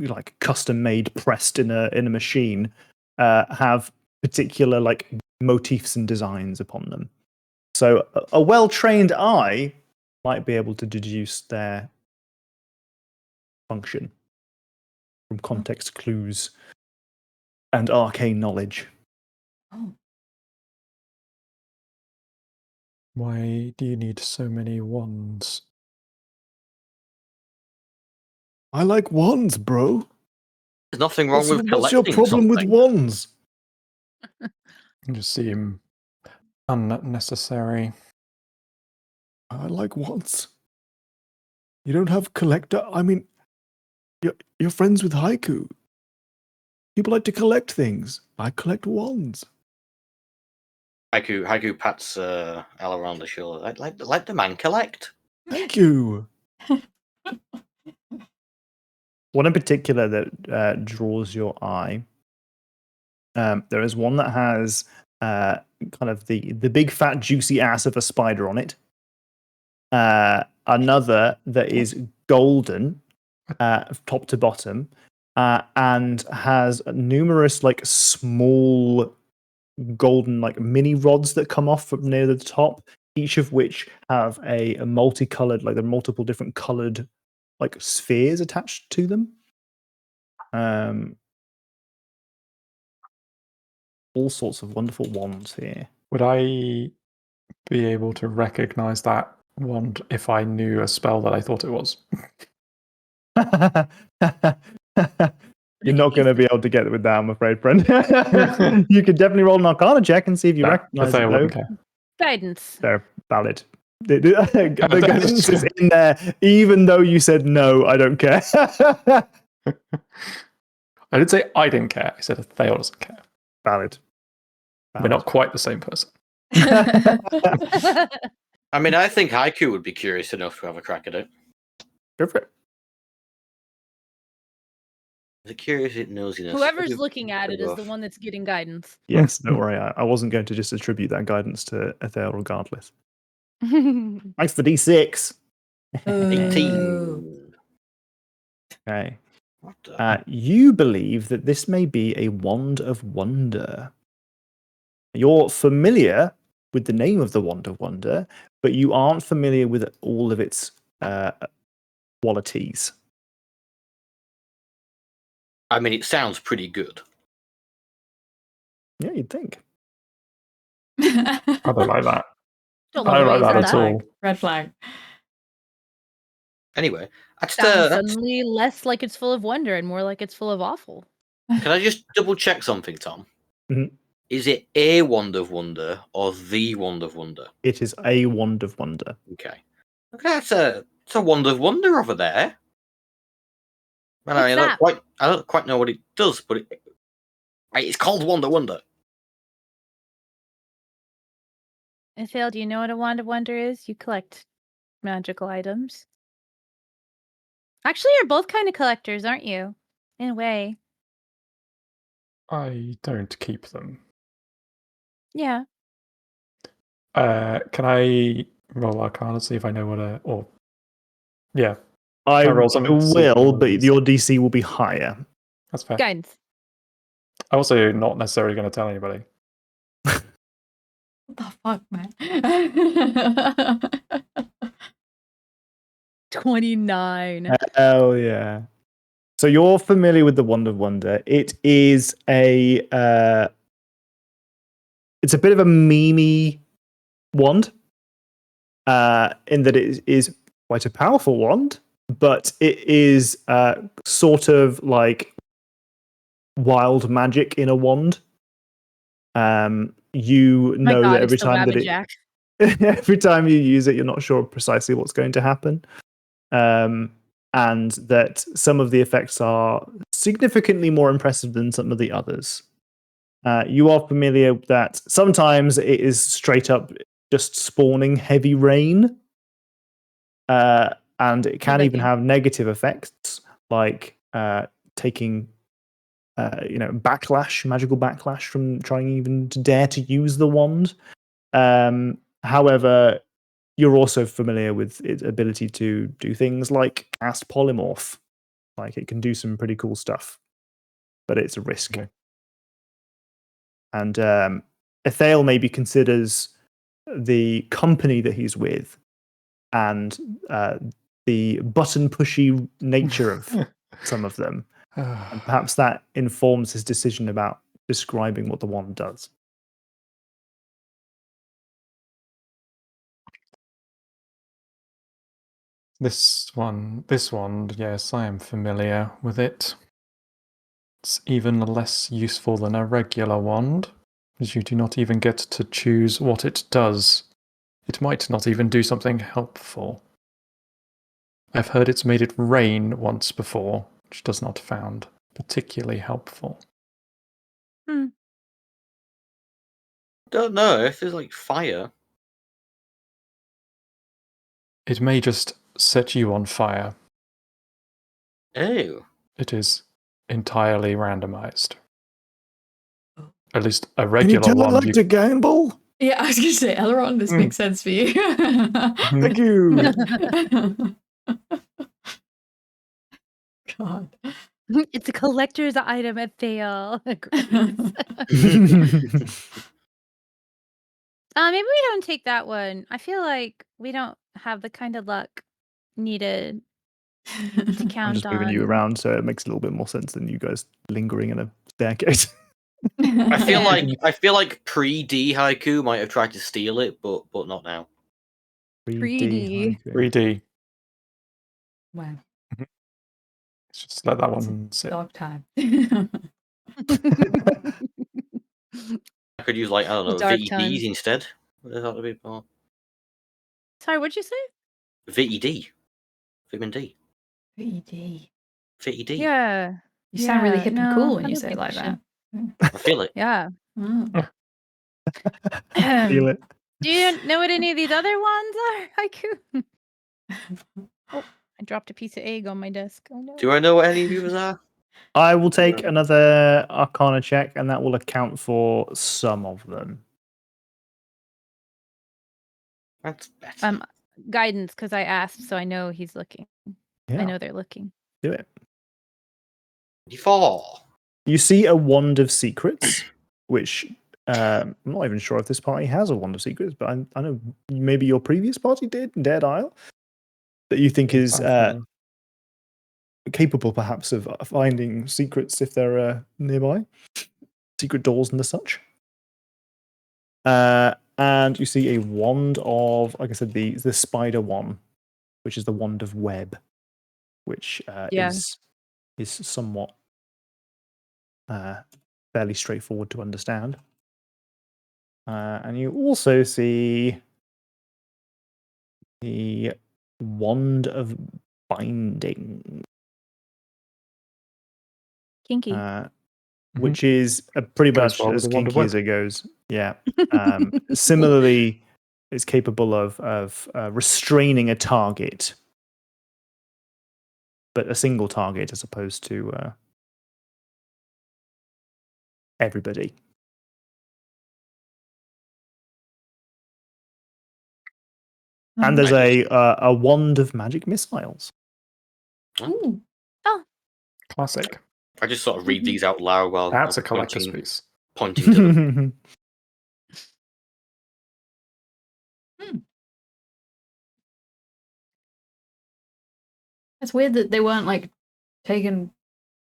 Speaker 2: like custom made pressed in a machine have particular like motifs and designs upon them. So a well trained eye might be able to deduce their function from context clues and arcane knowledge.
Speaker 1: Oh.
Speaker 3: Why do you need so many wands?
Speaker 2: I like wands, bro.
Speaker 4: There's nothing wrong with collecting
Speaker 2: What's your problem with
Speaker 4: something.
Speaker 2: wands?
Speaker 3: They just seem unnecessary.
Speaker 2: I like wands. You don't have collector. I mean, you're friends with Haiku. People like to collect things. I collect wands.
Speaker 4: Haiku pats Ella around the shoulder. Let the man collect.
Speaker 2: Thank you. One in particular that draws your eye. There is one that has kind of the big fat juicy ass of a spider on it. Another that is golden, top to bottom, and has numerous like small golden like mini rods that come off from near the top, each of which have a multicolored, like there are multiple different colored like spheres attached to them. All sorts of wonderful wands here.
Speaker 3: Would I be able to recognize that wand if I knew a spell that I thought it was?
Speaker 2: You're not going to be able to get it with that, I'm afraid, friend. You could definitely roll an Arcana check and see if you recognize it.
Speaker 3: wouldn't care.
Speaker 5: Guidance.
Speaker 2: They're valid. The guidance is in there, even though you said no, I don't care.
Speaker 3: I didn't say I didn't care. I said Thale doesn't care.
Speaker 2: Valid.
Speaker 3: We're not quite the same person.
Speaker 4: I mean, I think Haiku would be curious enough to have a crack at it.
Speaker 2: Go for it.
Speaker 4: The curious nosiness.
Speaker 5: Whoever's looking at it is the one that's getting guidance.
Speaker 2: Yes, don't worry. I wasn't going to just attribute that guidance to Ethel regardless. Thanks for D6.
Speaker 4: 18.
Speaker 2: Okay.
Speaker 4: What the?
Speaker 2: You believe that this may be a wand of wonder. You're familiar with the name of the wand of wonder, but you aren't familiar with all of its qualities.
Speaker 4: I mean, it sounds pretty good.
Speaker 2: Yeah, you'd think.
Speaker 3: I don't like that.
Speaker 5: Don't
Speaker 3: I don't like
Speaker 5: raise
Speaker 3: that at all.
Speaker 1: Red flag.
Speaker 4: Anyway, that's
Speaker 5: Sounds suddenly less like it's full of wonder and more like it's full of awful.
Speaker 4: Can I just double check something, Tom?
Speaker 2: Mhm.
Speaker 4: Is it a wand of wonder or the wand of wonder?
Speaker 2: It is a wand of wonder.
Speaker 4: Okay, it's a wand of wonder over there. Well, I don't quite know what it does, but it's called Wand of Wonder.
Speaker 5: Ithil, do you know what a wand of wonder is? You collect magical items. Actually, you're both kind of collectors, aren't you? In a way.
Speaker 3: I don't keep them.
Speaker 5: Yeah.
Speaker 3: Can I roll Arcana to see if I know what yeah.
Speaker 2: I
Speaker 3: roll something to see if
Speaker 2: will,
Speaker 3: it
Speaker 2: but
Speaker 3: is.
Speaker 2: your DC will be higher.
Speaker 3: That's fair.
Speaker 5: Guidance.
Speaker 3: I'm also not necessarily going to tell anybody.
Speaker 1: What the fuck, man?
Speaker 5: 29.
Speaker 2: Hell yeah. So you're familiar with the Wand of Wonder. It is it's a bit of a memey wand, in that it is quite a powerful wand, but it is sort of like wild magic in a wand. You
Speaker 5: My
Speaker 2: know
Speaker 5: God,
Speaker 2: that every
Speaker 5: it's the
Speaker 2: time that
Speaker 5: Rabbit
Speaker 2: it
Speaker 5: Jack.
Speaker 2: every time you use it, you're not sure precisely what's going to happen. And that some of the effects are significantly more impressive than some of the others. You are familiar that sometimes it is straight up just spawning heavy rain, and it can
Speaker 5: like
Speaker 2: even
Speaker 5: you.
Speaker 2: have negative effects, like taking backlash, magical backlash from trying even to dare to use the wand. However, you're also familiar with its ability to do things like cast polymorph. Like it can do some pretty cool stuff, but it's a risk.
Speaker 3: Okay.
Speaker 2: And Ethel maybe considers the company that he's with and the button pushy nature of some of them. And perhaps that informs his decision about describing what the wand does.
Speaker 3: This wand, yes, I am familiar with it. It's even less useful than a regular wand, as you do not even get to choose what it does. It might not even do something helpful. I've heard it's made it rain once before, which does not found particularly helpful.
Speaker 4: Don't know if there's like fire.
Speaker 3: It may just set you on fire.
Speaker 4: Oh.
Speaker 3: It is entirely randomized. At least a regular wand.
Speaker 2: to gamble?
Speaker 1: Yeah, I was gonna say, Elrond, this makes sense for you.
Speaker 2: Thank you.
Speaker 1: God.
Speaker 5: It's a collector's item at fail. Maybe we don't take that one. I feel like we don't have the kind of luck needed to
Speaker 2: I'm
Speaker 5: count
Speaker 2: just moving you
Speaker 5: on.
Speaker 2: around, so it makes a little bit more sense than you guys lingering in a staircase.
Speaker 4: I feel
Speaker 5: Yeah.
Speaker 4: like pre-D haiku might have tried to steal it, but not now.
Speaker 5: 3D.
Speaker 3: 3D.
Speaker 1: Wow.
Speaker 3: Let's just let that one sit.
Speaker 1: Dark time.
Speaker 4: I could use like I don't know
Speaker 5: Dark
Speaker 4: VEDs
Speaker 5: times.
Speaker 4: instead. That would be more
Speaker 5: Sorry, what'd you say?
Speaker 4: VED, vitamin D,
Speaker 1: VD.
Speaker 4: VED.
Speaker 5: Yeah.
Speaker 1: You sound really
Speaker 5: Yeah,
Speaker 1: hip and
Speaker 5: no,
Speaker 1: cool when
Speaker 5: I
Speaker 1: you
Speaker 5: don't
Speaker 1: say it
Speaker 5: think
Speaker 1: like
Speaker 5: we
Speaker 1: that.
Speaker 4: I feel it.
Speaker 5: Yeah.
Speaker 1: Oh.
Speaker 2: Feel it.
Speaker 5: Do you know what any of these other ones are, Haiku? Oh, I dropped a piece of egg on my desk. Oh no.
Speaker 4: Do I know what any of you are?
Speaker 2: I will take another Arcana check, and that will account for some of them.
Speaker 4: That's better.
Speaker 5: Guidance, because I asked, so I know he's looking.
Speaker 2: Yeah,
Speaker 5: I know they're looking.
Speaker 2: do it.
Speaker 4: 24.
Speaker 2: You see a wand of secrets, which I'm not even sure if this party has a wand of secrets, but I know maybe your previous party did, Dead Isle, that you think is capable perhaps of finding secrets if they're nearby, secret doors and the such. And you see a wand of, like I said, the spider one, which is the wand of web, which
Speaker 5: Yeah.
Speaker 2: is somewhat fairly straightforward to understand. And you also see the wand of binding,
Speaker 5: Kinky.
Speaker 2: which is pretty
Speaker 3: Goes
Speaker 2: much
Speaker 3: well with
Speaker 2: as
Speaker 3: the wand of
Speaker 2: kinky as
Speaker 3: web.
Speaker 2: it goes. Yeah. Similarly, it's capable of restraining a target, but a single target as opposed to everybody. And there's a wand of magic missiles.
Speaker 1: Ooh.
Speaker 3: Classic.
Speaker 4: I just sort of read these out loud while
Speaker 3: That's a collector's
Speaker 4: pointing,
Speaker 3: piece.
Speaker 4: pointing to them.
Speaker 1: It's weird that they weren't like taken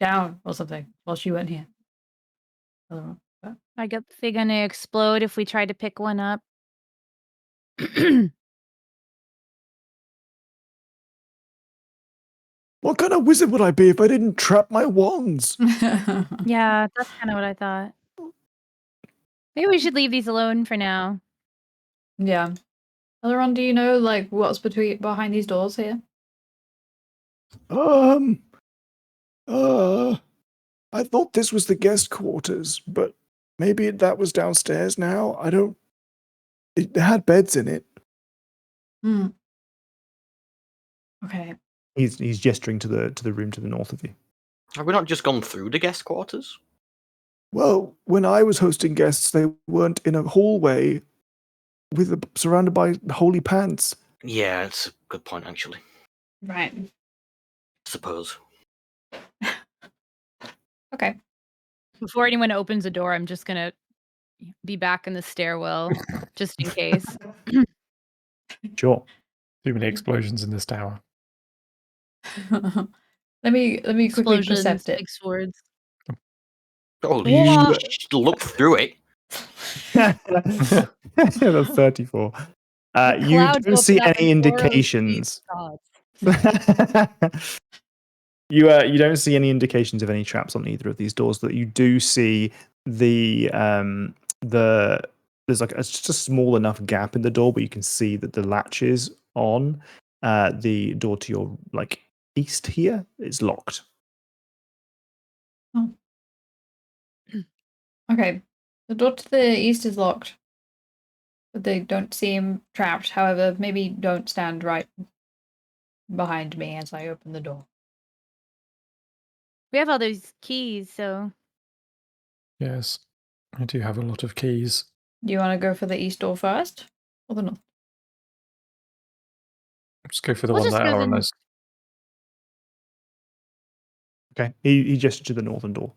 Speaker 1: down or something whilst you weren't here. I don't know. But...
Speaker 5: I guess they're gonna explode if we try to pick one up.
Speaker 2: What kind of wizard would I be if I didn't trap my wands?
Speaker 5: Yeah, that's kind of what I thought. Maybe we should leave these alone for now.
Speaker 1: Yeah. Elrond, do you know like what's behind these doors here?
Speaker 2: I thought this was the guest quarters, but maybe that was downstairs now. It had beds in it.
Speaker 1: Hmm. Okay.
Speaker 2: He's gesturing to the room to the north of you.
Speaker 4: Have we not just gone through the guest quarters?
Speaker 2: Well, when I was hosting guests, they weren't in a hallway surrounded by holy pants.
Speaker 4: Yeah, it's a good point, actually.
Speaker 1: Right.
Speaker 4: I suppose.
Speaker 1: Okay.
Speaker 5: Before anyone opens the door, I'm just gonna be back in the stairwell, just in case.
Speaker 2: Sure.
Speaker 3: Too many explosions in this tower.
Speaker 1: let me quickly
Speaker 5: Explosions,
Speaker 1: percept it.
Speaker 5: big swords.
Speaker 4: Oh,
Speaker 1: What?
Speaker 4: look through it.
Speaker 2: That's 34. You
Speaker 5: Clouds
Speaker 2: don't see
Speaker 5: open up
Speaker 2: any
Speaker 5: and Boros
Speaker 2: indications.
Speaker 5: gods.
Speaker 2: You don't see any indications of any traps on either of these doors. That you do see there's like it's just a small enough gap in the door, but you can see that the latches on the door to your like east here is locked.
Speaker 1: Oh. Okay. The door to the east is locked. But they don't seem trapped. However, maybe don't stand right behind me as I open the door.
Speaker 5: We have all those keys, so
Speaker 3: Yes, I do have a lot of keys.
Speaker 1: Do you want to go for the east door first? Or the north?
Speaker 3: Just go for the
Speaker 5: We'll
Speaker 3: one
Speaker 5: just
Speaker 3: that
Speaker 5: go
Speaker 3: Aaron
Speaker 5: the-
Speaker 3: has.
Speaker 2: Okay. He gestured to the northern door.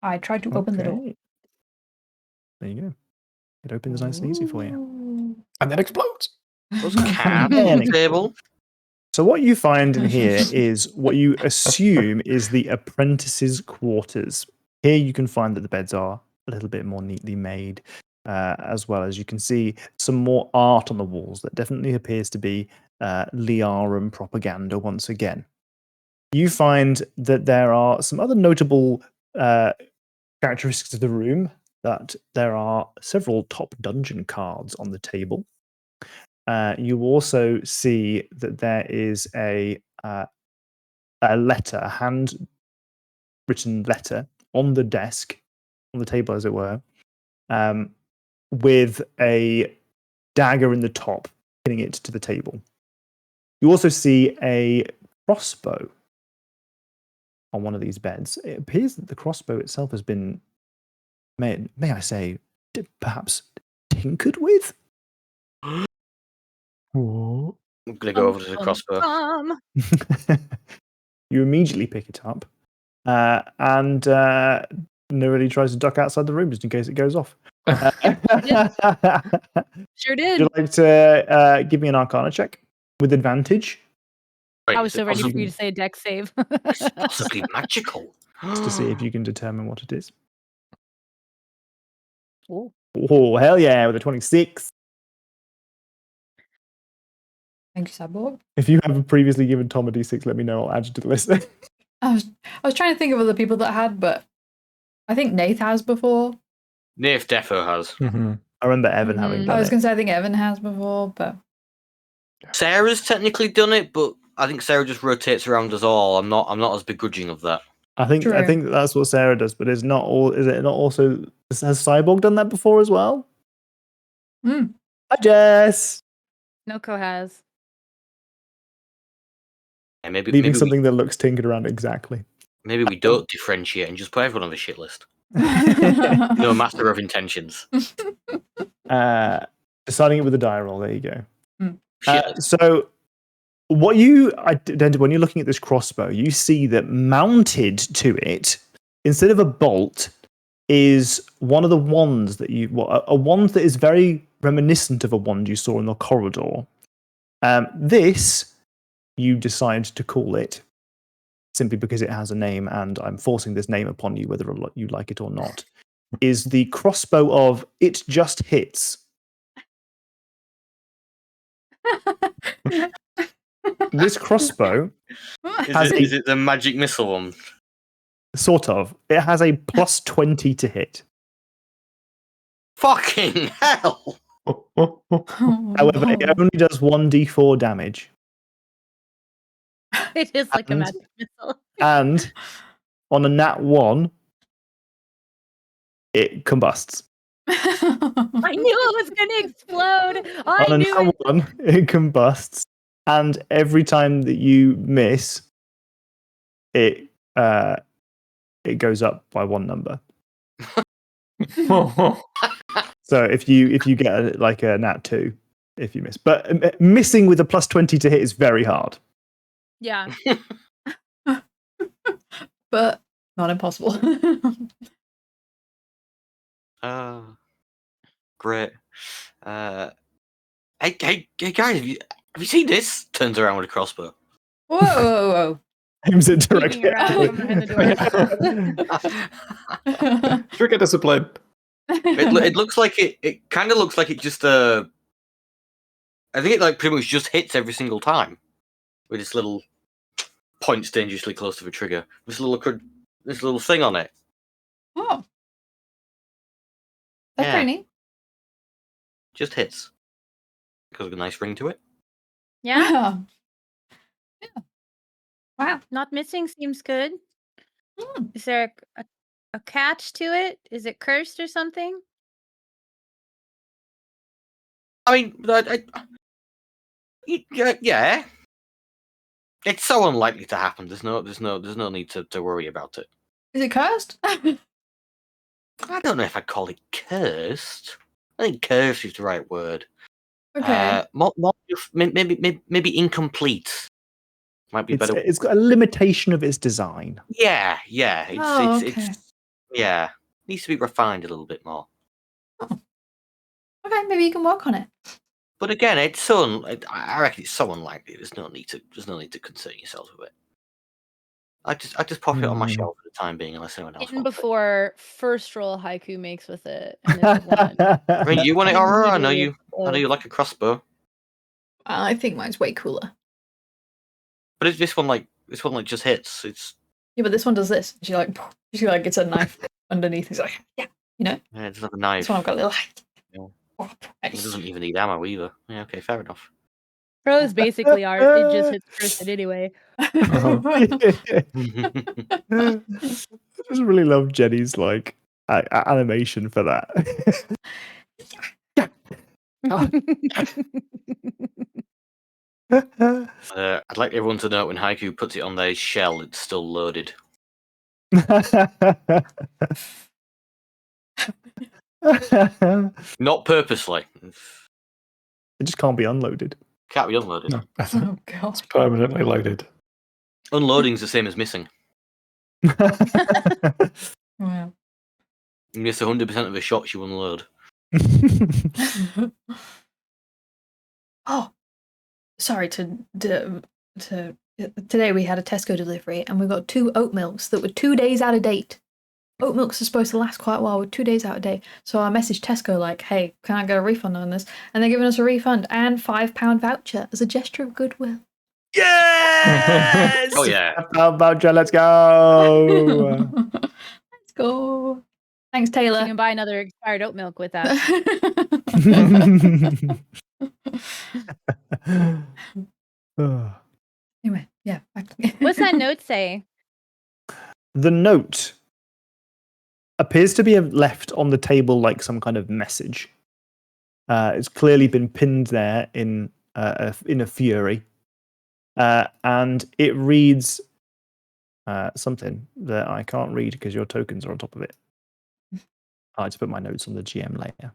Speaker 1: I tried to open the door.
Speaker 2: Okay. There you go. It opens nice and easy for you.
Speaker 1: Ooh.
Speaker 3: And then explodes.
Speaker 4: Those cabs on the table.
Speaker 2: So what you find in here is what you assume is the apprentices' quarters. Here you can find that the beds are a little bit more neatly made, as well as you can see some more art on the walls that definitely appears to be Liarum propaganda once again. You find that there are some other notable characteristics of the room, that there are several top dungeon cards on the table. You also see that there is a letter, a handwritten letter on the desk, on the table as it were, with a dagger in the top, pinning it to the table. You also see a crossbow on one of these beds. It appears that the crossbow itself has been, may I say, perhaps tinkered with?
Speaker 3: Whoa.
Speaker 4: I'm going to go over to the crossbow.
Speaker 2: You immediately pick it up, and Nerily tries to duck outside the room just in case it goes off.
Speaker 5: Sure
Speaker 2: Would
Speaker 5: did.
Speaker 2: you like to give me an Arcana check with advantage?
Speaker 4: Wait,
Speaker 5: I was
Speaker 4: is it
Speaker 5: so ready for
Speaker 4: possibly-
Speaker 5: you to say a deck save.
Speaker 4: Is it possibly magical?
Speaker 2: Just to see if you can determine what it is.
Speaker 5: Ooh.
Speaker 2: Oh, hell yeah, with a 26.
Speaker 1: Thank you, Cyborg.
Speaker 2: If you have previously given Tom a d6, let me know. I'll add you to the list.
Speaker 1: I was trying to think of other people that had, but I think Nath has before.
Speaker 4: Nath defo has.
Speaker 3: Mm-hmm.
Speaker 2: I remember Evan having
Speaker 5: Mhm.
Speaker 2: done
Speaker 1: I was
Speaker 2: it.
Speaker 1: going to say I think Evan has before, but
Speaker 4: Sarah's technically done it, but I think Sarah just rotates around us all. I'm not as begrudging of that.
Speaker 2: I think
Speaker 1: True.
Speaker 2: that's what Sarah does, but it's not all. Is it not also? Has Cyborg done that before as well?
Speaker 1: Mm.
Speaker 2: Hi, Jess.
Speaker 5: Noko has.
Speaker 4: Yeah, maybe
Speaker 2: Leaving
Speaker 4: maybe
Speaker 2: something that looks tinkered around exactly.
Speaker 4: we don't differentiate and just put everyone on the shit list. No master of intentions.
Speaker 2: Deciding it with a die roll. There you go.
Speaker 4: Shit.
Speaker 2: So when you're looking at this crossbow, you see that mounted to it, instead of a bolt, is one of the wands that a wand that is very reminiscent of a wand you saw in the corridor. This, you decide to call it, simply because it has a name, and I'm forcing this name upon you whether you like it or not, is the crossbow of It Just Hits. This crossbow
Speaker 4: Is it the magic missile one?
Speaker 2: sort of. It has a plus 20 to hit.
Speaker 4: Fucking hell!
Speaker 2: However, it only does 1d4 damage.
Speaker 5: It is like a
Speaker 2: And-
Speaker 5: magic missile.
Speaker 2: And on a nat 1, it combusts.
Speaker 5: I knew it was going to explode. I
Speaker 2: On a
Speaker 5: knew
Speaker 2: nat
Speaker 5: it.
Speaker 2: 1, it combusts. And every time that you miss, it goes up by 1 number. So if you get a nat 2, if you miss, but missing with a plus 20 to hit is very hard.
Speaker 5: Yeah.
Speaker 1: But not impossible.
Speaker 4: Great. Hey guys, have you seen this? Turns around with a crossbow.
Speaker 1: Whoa, whoa, whoa.
Speaker 2: Aims it
Speaker 5: Peeking
Speaker 2: directly
Speaker 5: around
Speaker 2: at
Speaker 5: from behind the door.
Speaker 3: Trigger discipline.
Speaker 4: It looks like it kind of looks like it just I think it like pretty much just hits every single time with this little points dangerously close to the trigger. This little thing on it.
Speaker 1: Oh. That's
Speaker 4: Yeah.
Speaker 1: pretty neat.
Speaker 4: Just hits. Because of a nice ring to it.
Speaker 5: Yeah.
Speaker 1: Yeah. Wow.
Speaker 5: Not missing seems good.
Speaker 1: Hmm.
Speaker 5: Is there a catch to it? Is it cursed or something?
Speaker 4: I mean, yeah. It's so unlikely to happen. There's no need to worry about it.
Speaker 1: Is it cursed?
Speaker 4: I don't know if I'd call it cursed. I think cursed is the right word.
Speaker 1: Okay.
Speaker 4: Maybe incomplete might be better.
Speaker 2: It's got a limitation of its design.
Speaker 4: Yeah.
Speaker 1: Oh, okay.
Speaker 4: It's yeah. Needs to be refined a little bit more.
Speaker 1: Okay, maybe you can work on it.
Speaker 4: But again, I reckon it's so unlikely. There's no need to concern yourselves with it. I just pop it on my shelf for the time being, unless anyone else
Speaker 5: In
Speaker 4: wants it.
Speaker 5: before first roll Haiku makes with it. And it's a 1.
Speaker 4: I mean, you want it, Aurora? I know you
Speaker 5: Immediately
Speaker 4: like a crossbow.
Speaker 1: I think mine's way cooler.
Speaker 4: But it's this one just hits. It's
Speaker 1: Yeah, but this one does this. She like gets a knife underneath. It's like, yeah,
Speaker 4: yeah, it's not a knife.
Speaker 1: This one I've got a little.
Speaker 4: Yeah. It doesn't even need ammo either. Yeah, okay, fair enough.
Speaker 5: Pros basically are it just hits cursed anyway.
Speaker 2: I just really love Jenny's like animation for that.
Speaker 4: I'd like everyone to know when Haiku puts it on their shell, it's still loaded. Not purposely.
Speaker 2: It just can't be unloaded.
Speaker 4: Can't be unloaded.
Speaker 3: No, I think
Speaker 1: Oh god.
Speaker 3: it's permanently loaded.
Speaker 4: Unloading's the same as missing.
Speaker 1: Wow.
Speaker 4: You miss 100% of the shots you unload.
Speaker 1: Oh, sorry today we had a Tesco delivery and we got 2 oat milks that were 2 days out of date. Oat milks are supposed to last quite a while. We're 2 days out of date. So I messaged Tesco like, hey, can I get a refund on this? And they're giving us a refund and £5 voucher as a gesture of goodwill.
Speaker 2: Yes!
Speaker 4: Oh yeah.
Speaker 2: Voucher, let's go!
Speaker 1: Let's go. Thanks,
Speaker 5: You
Speaker 1: Taylor.
Speaker 5: can buy another expired oat milk with that.
Speaker 1: Anyway, yeah.
Speaker 5: What's that note say?
Speaker 2: The note appears to be left on the table like some kind of message. It's clearly been pinned there in a fury, and it reads something that I can't read because your tokens are on top of it. I just put my notes on the GM layer.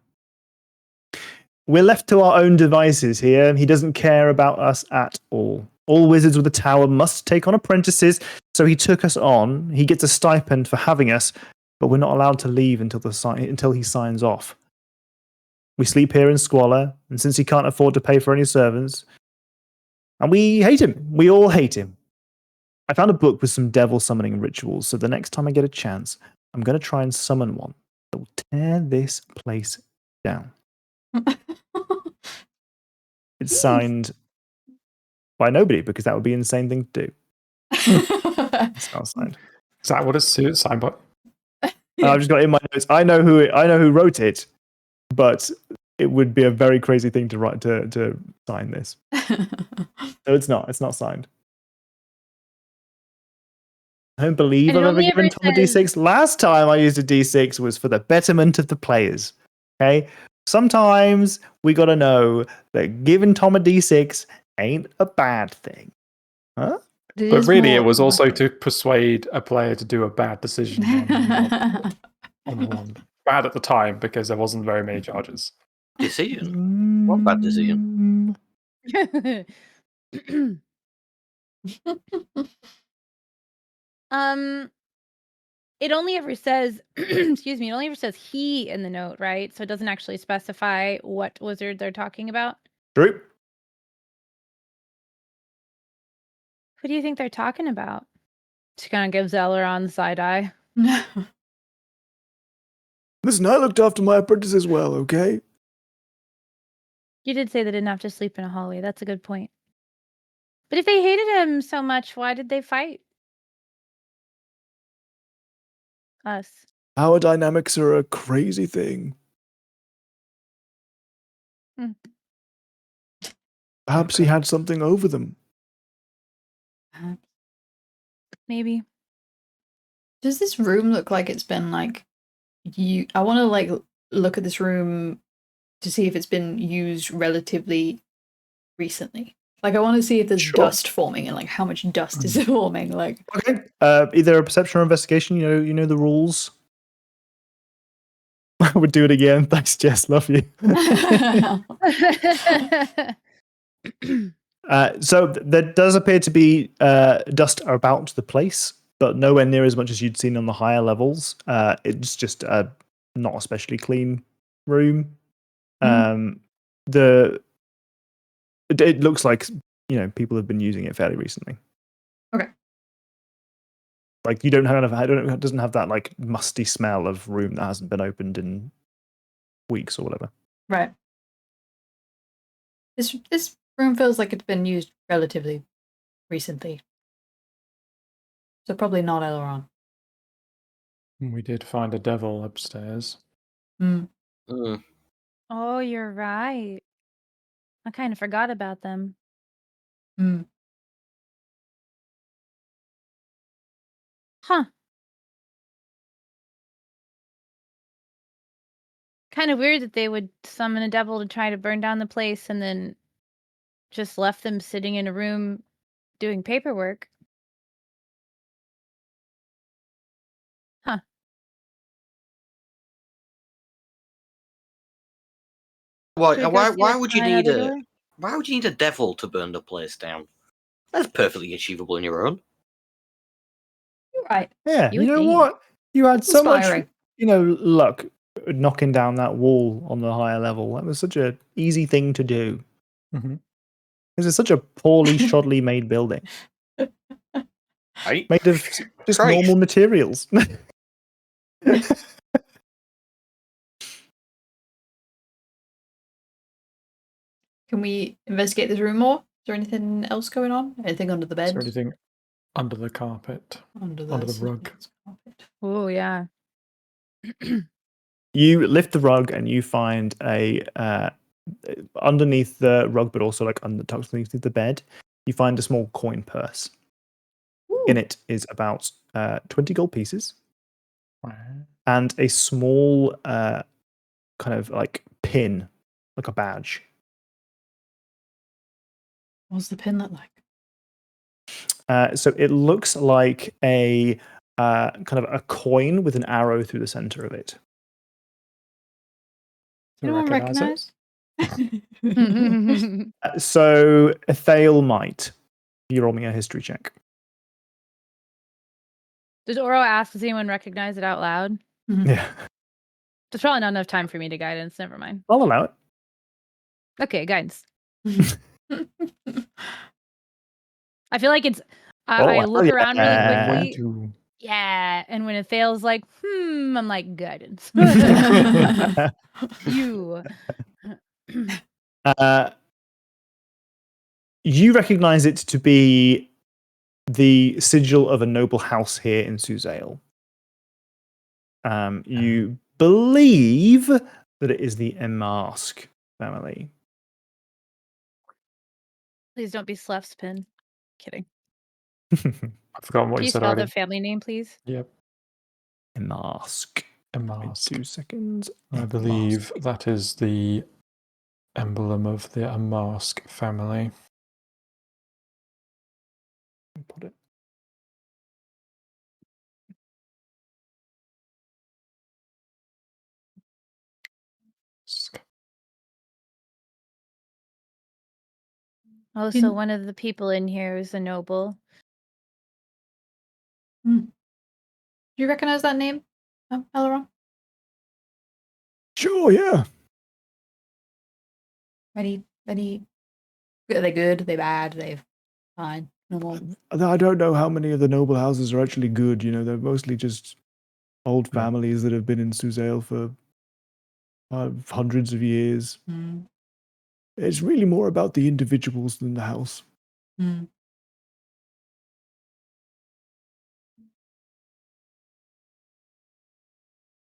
Speaker 2: we're left to our own devices here. He doesn't care about us at all. All wizards with the tower must take on apprentices, so he took us on. He gets a stipend for having us, but we're not allowed to leave until he signs off. We sleep here in squalor, and since he can't afford to pay for any servants, and we hate him. We all hate him. I found a book with some devil summoning rituals, so the next time I get a chance, I'm going to try and summon one that will tear this place down. It's signed by nobody, because that would be an insane thing to do. It's not signed.
Speaker 3: Is that what it's signed by?
Speaker 2: I've just got in my notes. I know who wrote it, but it would be a very crazy thing to write to sign this. So it's not signed. I don't believe
Speaker 5: And it
Speaker 2: I've ever
Speaker 5: only
Speaker 2: given
Speaker 5: ever
Speaker 2: Tom a
Speaker 5: says-
Speaker 2: D6. Last time I used a D6 was for the betterment of the players. Okay? Sometimes we gotta know that giving Tom a D6 ain't a bad thing. Huh?
Speaker 3: But really, it was also to persuade a player to do a bad decision on the wand. Bad at the time, because there wasn't very many charges.
Speaker 4: Decision. What bad decision?
Speaker 5: It only ever says, excuse me, it only ever says he in the note, right? So it doesn't actually specify what wizard they're talking about.
Speaker 2: True.
Speaker 5: Who do you think they're talking about? She kind of gives Elleron the side eye.
Speaker 2: Listen, I looked after my apprentice as well, okay?
Speaker 5: You did say they didn't have to sleep in a hallway. That's a good point. But if they hated him so much, why did they fight us?
Speaker 2: Power dynamics are a crazy thing.
Speaker 5: Hmm.
Speaker 2: Perhaps he had something over them.
Speaker 5: Maybe.
Speaker 1: Does this room look like it's been like I want to like look at this room to see if it's been used relatively recently. Like I want to see if there's
Speaker 2: Sure.
Speaker 1: dust forming and like how much dust is forming. Like
Speaker 2: Okay. Either a perception or investigation. You know the rules. I would do it again. Thanks, Jess. Love you. So there does appear to be dust about the place, but nowhere near as much as you'd seen on the higher levels. It's just a not especially clean room. It looks like people have been using it fairly recently.
Speaker 1: Okay.
Speaker 2: Like you don't have it doesn't have that like musty smell of room that hasn't been opened in weeks or whatever.
Speaker 1: right. This room feels like it's been used relatively recently. So probably not Elleron.
Speaker 3: We did find a devil upstairs.
Speaker 1: Mm.
Speaker 5: Oh, you're right. I kind of forgot about them.
Speaker 1: Mm.
Speaker 5: Huh. Kind of weird that they would summon a devil to try to burn down the place and then just left them sitting in a room doing paperwork. Huh. Should we go
Speaker 4: Why
Speaker 5: see
Speaker 4: why
Speaker 5: what's
Speaker 4: would you
Speaker 5: behind
Speaker 4: need
Speaker 5: the
Speaker 4: a
Speaker 5: door?
Speaker 4: why would you need a devil to burn the place down? That's perfectly achievable on your own.
Speaker 1: You're right.
Speaker 2: Yeah,
Speaker 5: You
Speaker 2: you
Speaker 5: would
Speaker 2: know
Speaker 5: think.
Speaker 2: what? You had so much,
Speaker 1: Inspiring.
Speaker 2: luck knocking down that wall on the higher level. That was such an easy thing to do.
Speaker 3: Mm-hmm.
Speaker 2: This is such a poorly, shoddily made building,
Speaker 4: Right?
Speaker 2: made of just
Speaker 4: Christ.
Speaker 2: normal materials.
Speaker 1: Can we investigate this room more? Is there anything else going on? Anything under the
Speaker 3: Is
Speaker 1: bed?
Speaker 3: there anything under the carpet?
Speaker 1: Under
Speaker 3: under the rug?
Speaker 1: carpet.
Speaker 5: Oh, yeah.
Speaker 2: You lift the rug and you find underneath the rug, but also like tucked underneath the bed, you find a small coin purse.
Speaker 1: Ooh.
Speaker 2: In it is about 20 gold pieces
Speaker 3: Wow.
Speaker 2: and a small kind of like pin, like a badge.
Speaker 1: What does the pin look like?
Speaker 2: So it looks like a kind of a coin with an arrow through the center of it.
Speaker 3: Do you
Speaker 1: Anyone
Speaker 3: recognize it?
Speaker 1: recognize?
Speaker 2: So Athale might. You roll me a history check.
Speaker 5: Does Oro ask, does anyone recognize it out loud?
Speaker 2: Yeah,
Speaker 5: There's probably not enough time for me to guidance. Never mind.
Speaker 2: I'll allow it.
Speaker 5: Okay, guidance. I feel like it's. I
Speaker 2: Oh,
Speaker 5: look around really
Speaker 2: yeah.
Speaker 5: quickly.
Speaker 3: 22.
Speaker 5: Yeah, and when it fails, like, I'm like, guidance. You.
Speaker 2: You recognize it to be the sigil of a noble house here in Suzale. You believe that it is the Emask family.
Speaker 5: Please don't be Slefspin. Kidding.
Speaker 3: I've forgotten what
Speaker 5: Can
Speaker 3: you
Speaker 5: you
Speaker 3: said
Speaker 5: spell
Speaker 3: already.
Speaker 5: the family name, please?
Speaker 3: Yep,
Speaker 2: Emask.
Speaker 3: a
Speaker 2: Give me
Speaker 3: mask.
Speaker 2: 2 seconds.
Speaker 3: I believe that is the emblem of the Amask family.
Speaker 2: Put it.
Speaker 5: Oh, so one of the people in here is a noble.
Speaker 1: Do you recognize that name, Elrond?
Speaker 2: Sure, yeah.
Speaker 1: Are they good? Are they bad? Are they fine? Normal?
Speaker 2: I don't know how many of the noble houses are actually good. You know, they're mostly just old
Speaker 3: Yeah.
Speaker 2: families that have been in Suzale for hundreds of years.
Speaker 1: Mm.
Speaker 2: It's really more about the individuals than the house.
Speaker 1: Mm.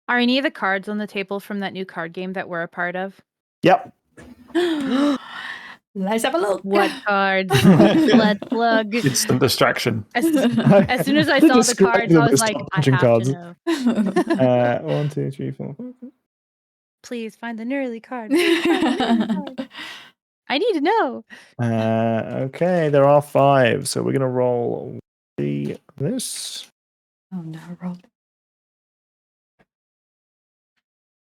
Speaker 5: Are any of the cards on the table from that new card game that we're a part of?
Speaker 2: Yep.
Speaker 1: Let's have a look.
Speaker 5: What cards? Let's plug.
Speaker 3: Instant distraction.
Speaker 5: As soon as I saw the cards, I was like, I have to know.
Speaker 2: 1, 2, 3, 4, 5.
Speaker 5: Please find the Nearly card. Please find the Nearly card. I need to know.
Speaker 2: Okay, there are 5, so we're gonna roll this.
Speaker 1: Oh no, roll.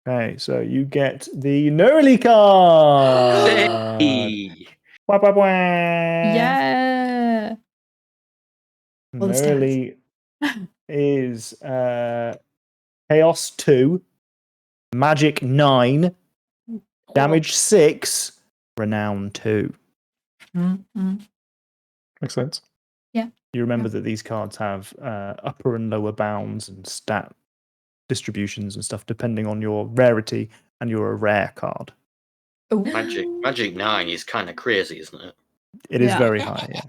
Speaker 2: Okay, so you get the Nerly card.
Speaker 4: Hey.
Speaker 2: Wah, wah, wah.
Speaker 1: Yeah. Well, the stats.
Speaker 2: Nerly is Chaos 2, Magic 9, Damage 6, Renown 2.
Speaker 3: Makes sense.
Speaker 2: You remember that these cards have upper and lower bounds and stat distributions and stuff depending on your rarity, and you're a rare card.
Speaker 1: Ooh.
Speaker 4: Magic 9 is kind of crazy, isn't it?
Speaker 2: It is
Speaker 1: Yeah.
Speaker 2: very high,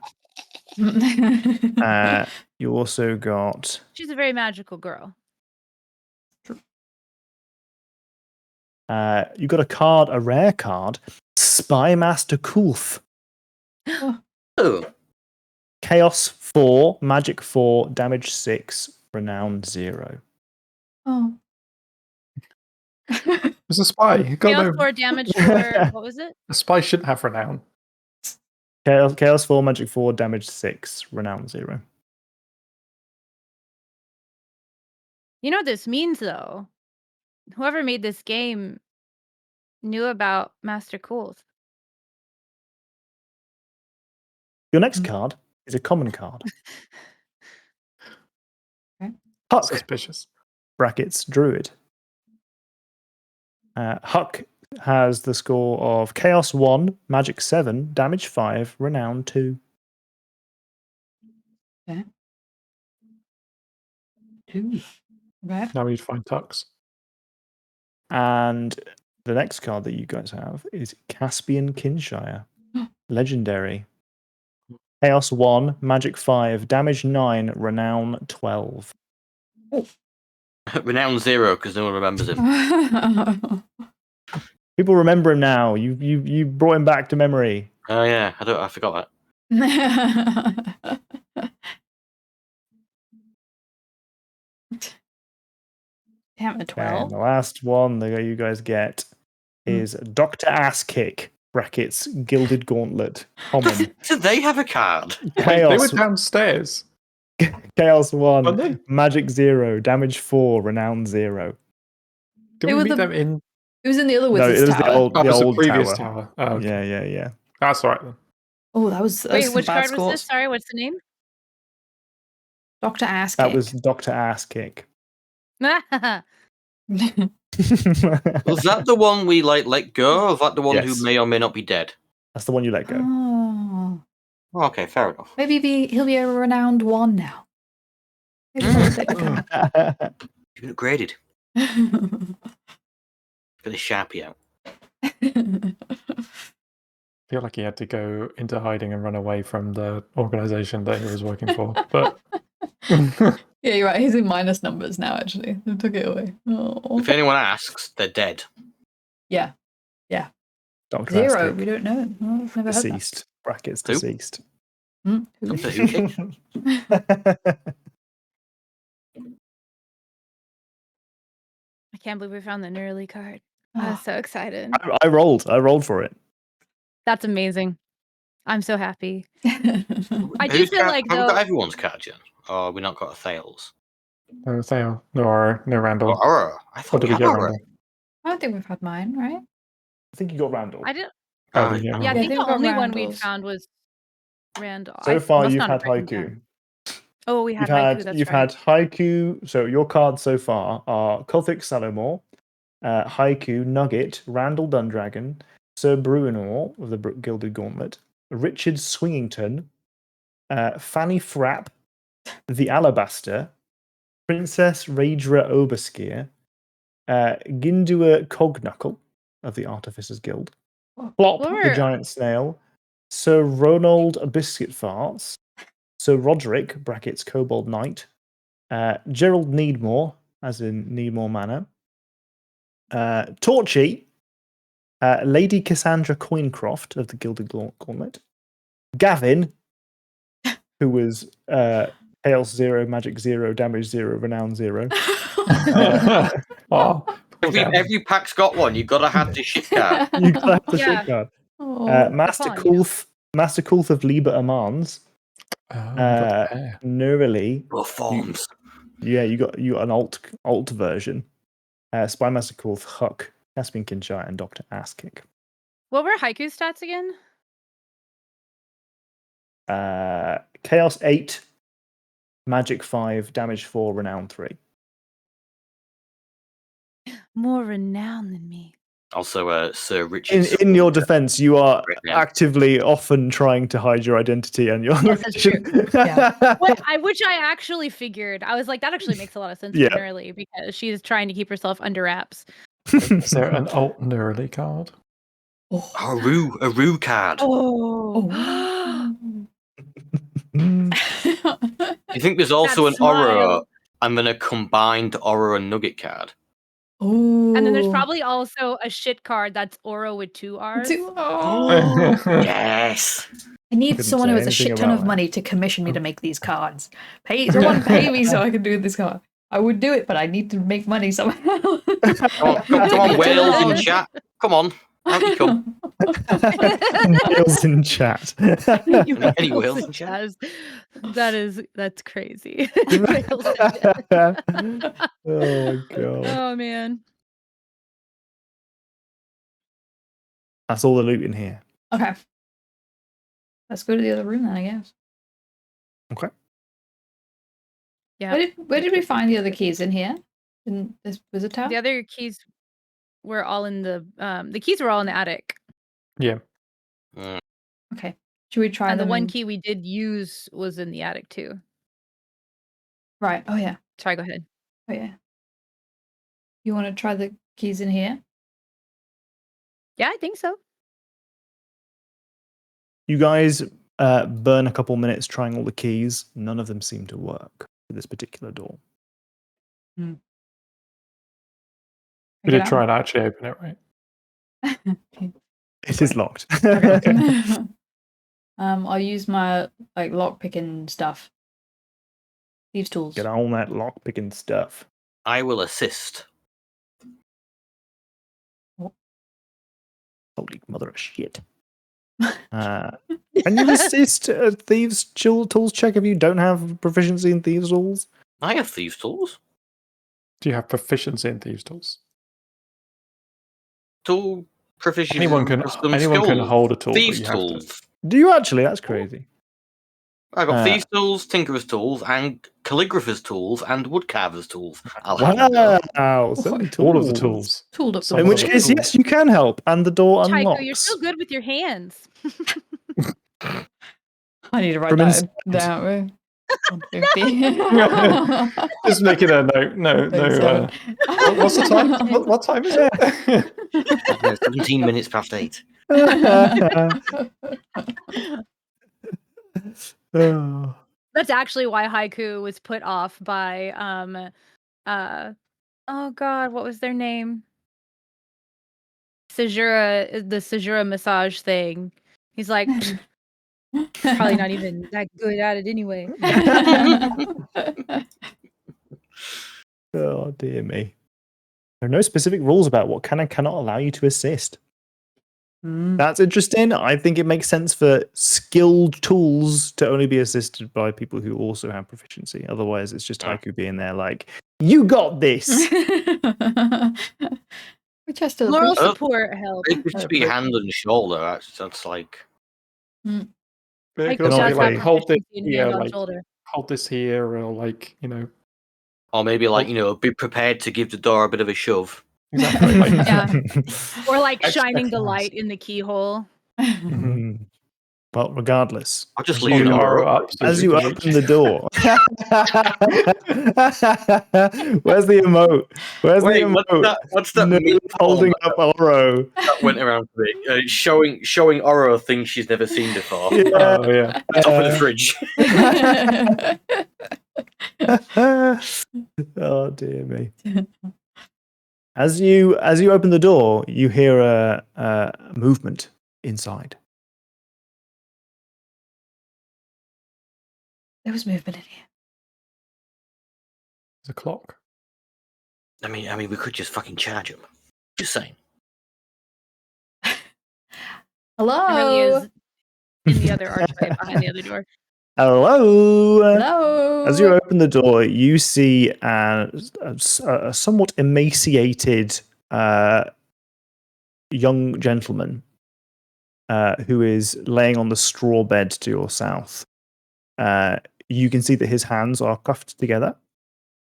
Speaker 2: yeah. You also got
Speaker 5: She's a very magical girl.
Speaker 2: you got a rare card, Spy Master Kulf.
Speaker 4: Oh,
Speaker 2: Chaos 4, Magic 4, Damage 6, Renown 0.
Speaker 1: Oh.
Speaker 3: It's a spy. You got
Speaker 5: Chaos
Speaker 3: no.
Speaker 5: 4 damage for, what was it?
Speaker 3: A spy shouldn't have renown.
Speaker 2: Chaos 4, Magic 4, Damage 6, Renown 0.
Speaker 5: You know what this means, though? Whoever made this game knew about Master Cools.
Speaker 2: Your next card is a common card.
Speaker 1: Okay.
Speaker 2: Huck,
Speaker 3: Suspicious.
Speaker 2: brackets, Druid. Huck has the score of Chaos 1, Magic 7, Damage 5, Renown 2.
Speaker 1: Okay. 2. Okay.
Speaker 3: Now we need to find Tux.
Speaker 2: And the next card that you guys have is Caspian Kinshire. Legendary. Chaos 1, Magic 5, Damage 9, Renown 12.
Speaker 4: Renown 0 because no one remembers him.
Speaker 2: People remember him now. You brought him back to memory.
Speaker 4: Oh yeah, I forgot that.
Speaker 1: Damn, a
Speaker 2: And
Speaker 1: 12.
Speaker 2: the last one that you guys get is Dr. Ass Kick, brackets, Gilded Gauntlet, common.
Speaker 4: Do they have a card?
Speaker 3: Wait, they were
Speaker 2: Chaos,
Speaker 3: downstairs.
Speaker 2: Chaos 1,
Speaker 3: Weren't they?
Speaker 2: Magic 0, Damage 4, Renown 0.
Speaker 3: Did
Speaker 1: They
Speaker 3: we
Speaker 1: were
Speaker 3: meet
Speaker 1: the-
Speaker 3: them in
Speaker 1: It was in the other
Speaker 2: No,
Speaker 1: wizard's
Speaker 2: it was
Speaker 1: tower.
Speaker 2: the old,
Speaker 3: That
Speaker 2: the
Speaker 3: was the
Speaker 2: old
Speaker 3: previous
Speaker 2: tower.
Speaker 3: tower. Oh, okay.
Speaker 2: Yeah.
Speaker 3: That's all right then.
Speaker 1: Oh, that was
Speaker 5: Wait,
Speaker 1: some
Speaker 5: which
Speaker 1: bad
Speaker 5: card was this?
Speaker 1: scores.
Speaker 5: Sorry, what's the name?
Speaker 1: Dr. Ass
Speaker 2: That was Dr. Ass Kick.
Speaker 4: Was that the one we let go? Or was that the one
Speaker 2: Yes.
Speaker 4: who may or may not be dead?
Speaker 2: That's the one you let go.
Speaker 1: Oh.
Speaker 4: Oh, okay, fair enough.
Speaker 1: Maybe he'll be a renowned one now. Maybe he'll take the card.
Speaker 4: You've been upgraded. Got a Sharpie out.
Speaker 3: I feel like he had to go into hiding and run away from the organization that he was working for. But
Speaker 1: Yeah, you're right. He's in minus numbers now, actually. They took it away. Oh.
Speaker 4: If anyone asks, they're dead.
Speaker 1: Yeah.
Speaker 2: Dr.
Speaker 1: Zero.
Speaker 2: Ass Kick.
Speaker 1: We don't know. Oh, I've never heard
Speaker 2: Deceased. Brackets
Speaker 4: Who?
Speaker 2: deceased.
Speaker 1: that.
Speaker 4: Doctor Who kick?
Speaker 5: I can't believe we found the Neurally card. I was
Speaker 1: Oh.
Speaker 5: so excited.
Speaker 2: I rolled for it.
Speaker 5: That's amazing. I'm so happy. I do
Speaker 4: Whose
Speaker 5: feel
Speaker 4: card-
Speaker 5: like
Speaker 4: have we got
Speaker 5: though.
Speaker 4: everyone's card, Jen? Or have we not got a Thales?
Speaker 3: no Theo, no Randall.
Speaker 4: Oh, Aurora. I
Speaker 3: Or
Speaker 4: thought
Speaker 3: did
Speaker 4: we
Speaker 3: we
Speaker 4: had
Speaker 3: get
Speaker 4: Aurora.
Speaker 3: Randall?
Speaker 1: I don't think we've had mine, right?
Speaker 2: I think you got Randall.
Speaker 5: I didn't.
Speaker 3: Oh,
Speaker 4: Oh,
Speaker 3: did we get
Speaker 5: Yeah, I
Speaker 3: Randall?
Speaker 5: think
Speaker 1: we've
Speaker 5: the
Speaker 1: got
Speaker 5: only one we
Speaker 1: Randall's.
Speaker 5: found was Randall.
Speaker 2: So
Speaker 5: I
Speaker 2: far,
Speaker 5: must
Speaker 2: you've
Speaker 5: not
Speaker 2: had
Speaker 5: have written
Speaker 2: Haiku.
Speaker 5: down. Oh, we had
Speaker 2: You've
Speaker 5: haiku.
Speaker 2: had
Speaker 5: That's
Speaker 2: you've
Speaker 5: right.
Speaker 2: had Haiku. So your cards so far are Kulthik Salomore, Haiku, Nugget, Randall Dundragon, Sir Bruinor of the Gilded Gauntlet, Richard Swingington, Fanny Frapp, the Alabaster, Princess Raedra Oberskier, Gindua Cogknuckle of the Artificers Guild, Plop the
Speaker 5: Lord.
Speaker 2: Giant Snail, Sir Ronald Biscuit Farts, Sir Roderick (brackets Kobold Knight), Gerald Needmore, as in Needmore Manor, Torchy, Lady Cassandra Coincroft of the Gilded Gauntlet, Gavin, who was Chaos 0, Magic 0, Damage 0, Renown 0.
Speaker 3: Oh,
Speaker 4: Every pack's got one. You've got to have the shit card.
Speaker 2: You gotta have the
Speaker 5: Yeah.
Speaker 2: shit card.
Speaker 1: Oh.
Speaker 2: Master
Speaker 5: fun, you know.
Speaker 2: Kulth, Master Kulth of Liber Amans,
Speaker 3: we got the pair.
Speaker 2: Neurally.
Speaker 4: Both forms.
Speaker 2: Yeah, you got an alt version. Spymaster Kulth, Huck, Caspian Kinshire, and Dr. Asskick.
Speaker 5: What were Haiku's stats again?
Speaker 2: Chaos 8, Magic 5, Damage 4, Renown 3.
Speaker 5: More renown than me.
Speaker 4: Also, Sir Richard.
Speaker 2: In your defense, you are
Speaker 4: Right now.
Speaker 2: actively often trying to hide your identity and your
Speaker 5: Yes, that's true.
Speaker 2: Yeah.
Speaker 5: Which I actually figured. I was like, that actually makes a lot of sense
Speaker 2: Yeah.
Speaker 5: for Neurally because she's trying to keep herself under wraps.
Speaker 3: Is there an alt Neurally card?
Speaker 4: A Rue card.
Speaker 1: Oh.
Speaker 4: You think there's also
Speaker 5: That
Speaker 4: an Aurora
Speaker 5: smile.
Speaker 4: and then a combined Aurora Nugget card?
Speaker 1: Oh.
Speaker 5: And then there's probably also a shit card that's Oro with 2 R's.
Speaker 1: Oh.
Speaker 4: Yes.
Speaker 1: I need
Speaker 2: Couldn't
Speaker 1: someone
Speaker 2: say
Speaker 1: who has a
Speaker 2: anything
Speaker 1: shit ton
Speaker 2: about
Speaker 1: of
Speaker 2: that.
Speaker 1: money to commission me to make these cards. Someone pay me so I can do this card. I would do it, but I need to make money somehow.
Speaker 4: Come on, whales in chat. Come on. Out you come.
Speaker 2: Whales in chat.
Speaker 4: Any whales in chat?
Speaker 5: That's crazy.
Speaker 2: Oh my god.
Speaker 5: Oh man.
Speaker 2: That's all the loot in here.
Speaker 1: Okay. Let's go to the other room then, I guess.
Speaker 2: Okay.
Speaker 5: Yeah.
Speaker 1: Where did we find the other keys? In here? In this wizard tower?
Speaker 5: The other keys were all in the keys were all in the attic.
Speaker 3: Yeah.
Speaker 1: Okay. Should we try
Speaker 5: And the
Speaker 1: them?
Speaker 5: one key we did use was in the attic too.
Speaker 1: Right. Oh yeah.
Speaker 5: Sorry, go ahead.
Speaker 1: Oh yeah. You want to try the keys in here?
Speaker 5: Yeah, I think so.
Speaker 2: You guys burn a couple minutes trying all the keys. None of them seem to work for this particular door.
Speaker 3: We did try and actually open it, right?
Speaker 2: It is locked.
Speaker 1: I'll use my lock picking stuff. Thieves' tools.
Speaker 2: Get on that lock picking stuff.
Speaker 4: I will assist.
Speaker 2: Holy mother of shit. Can you assist a thieves' tools check if you don't have proficiency in thieves' tools?
Speaker 4: I have thieves' tools.
Speaker 3: Do you have proficiency in thieves' tools?
Speaker 4: tool proficiency.
Speaker 3: Anyone can
Speaker 4: skills.
Speaker 3: hold a tool,
Speaker 4: Thieves
Speaker 3: but you have to.
Speaker 4: tools.
Speaker 2: Do you actually? That's crazy.
Speaker 4: I got thieves tools, tinkerer's tools, and calligrapher's tools, and woodcarver's tools. I'll have
Speaker 2: Wow, so many
Speaker 3: All of the
Speaker 2: tools.
Speaker 3: tools.
Speaker 1: Tooled up.
Speaker 3: Some
Speaker 2: In
Speaker 3: of
Speaker 2: which
Speaker 3: the
Speaker 2: case,
Speaker 3: tools.
Speaker 2: yes, you can help, and the door
Speaker 5: Tycho,
Speaker 2: unlocks.
Speaker 5: you're so good with your hands.
Speaker 1: I need to write
Speaker 2: From
Speaker 1: that down. 150.
Speaker 3: Just making a note. No. What's the time? What time is it?
Speaker 4: 17 minutes past 8.
Speaker 2: Oh.
Speaker 5: That's actually why haiku was put off by oh god, what was their name? Sejura, the Sejura massage thing. He's like probably not even that good at it anyway.
Speaker 2: Oh dear me. There are no specific rules about what can and cannot allow you to assist. That's interesting. I think it makes sense for skilled tools to only be assisted by people who also have proficiency. Otherwise, it's just Haiku being there like, you got this.
Speaker 1: Which I still
Speaker 5: Moral
Speaker 1: appreciate.
Speaker 5: support help.
Speaker 4: It could just be hand and shoulder. That's like.
Speaker 3: It
Speaker 5: Haiku
Speaker 3: could also be
Speaker 5: does
Speaker 3: like
Speaker 5: have
Speaker 3: hold this
Speaker 5: proficiency in
Speaker 3: here,
Speaker 5: hand on
Speaker 3: like
Speaker 5: shoulder.
Speaker 3: hold this here, or like
Speaker 4: Or maybe like, be prepared to give the door a bit of a shove.
Speaker 3: exactly. Like,
Speaker 5: Yeah. Or like
Speaker 3: Extra
Speaker 5: shining the
Speaker 3: hands.
Speaker 5: light in the keyhole.
Speaker 2: Mhm. Well, regardless,
Speaker 4: I'll just
Speaker 2: as
Speaker 4: leave
Speaker 2: you-
Speaker 4: an
Speaker 3: hold your
Speaker 4: arrow
Speaker 3: arrow
Speaker 4: up.
Speaker 3: up so
Speaker 2: as
Speaker 3: you
Speaker 2: you
Speaker 3: can
Speaker 2: open
Speaker 3: reach.
Speaker 2: the door. Where's the emote? Where's
Speaker 4: Wait,
Speaker 2: the emote?
Speaker 4: what's that
Speaker 2: No,
Speaker 4: meme
Speaker 2: holding up Oro.
Speaker 4: that went around for it? Showing Oro things she's never seen before.
Speaker 2: Yeah.
Speaker 3: Oh yeah.
Speaker 4: Top of the fridge.
Speaker 2: Oh dear me. As you open the door, you hear a movement inside.
Speaker 1: There was movement in here.
Speaker 3: There's a clock.
Speaker 4: I mean, we could just fucking charge him. Just saying.
Speaker 1: Hello.
Speaker 5: Aurelia's in the other archway behind the other door.
Speaker 2: Hello.
Speaker 1: Hello.
Speaker 2: As you open the door, you see a somewhat emaciated young gentleman who is laying on the straw bed to your south. You can see that his hands are cuffed together,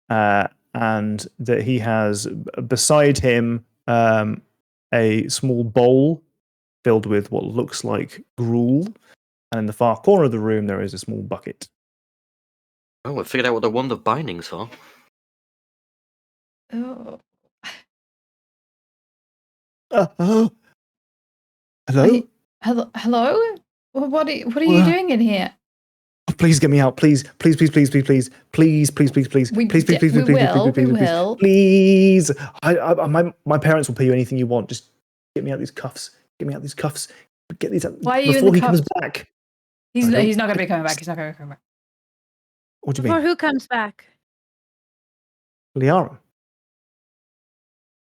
Speaker 2: and that he has beside him a small bowl filled with what looks like gruel, and in the far corner of the room there is a small bucket.
Speaker 4: Oh, I figured out what the wand of bindings are.
Speaker 1: Oh.
Speaker 2: Hello?
Speaker 1: Hello. What are you doing in here?
Speaker 2: Oh, please get me out, please, please, please, please, please, please, please, please, please, please,
Speaker 1: We
Speaker 2: please, please, please,
Speaker 1: we
Speaker 2: please,
Speaker 1: will,
Speaker 2: please,
Speaker 1: we
Speaker 2: please,
Speaker 1: will.
Speaker 2: please. My parents will pay you anything you want. Just get me out these cuffs. Get me out these cuffs. Get these out
Speaker 1: Why are you in
Speaker 2: before
Speaker 1: the
Speaker 2: he comes
Speaker 1: cuffs?
Speaker 2: back.
Speaker 1: He's
Speaker 2: I don't-
Speaker 1: not going to be coming back. He's not going to be coming back.
Speaker 2: What do you
Speaker 5: Before
Speaker 2: mean?
Speaker 5: who comes back?
Speaker 2: Liara.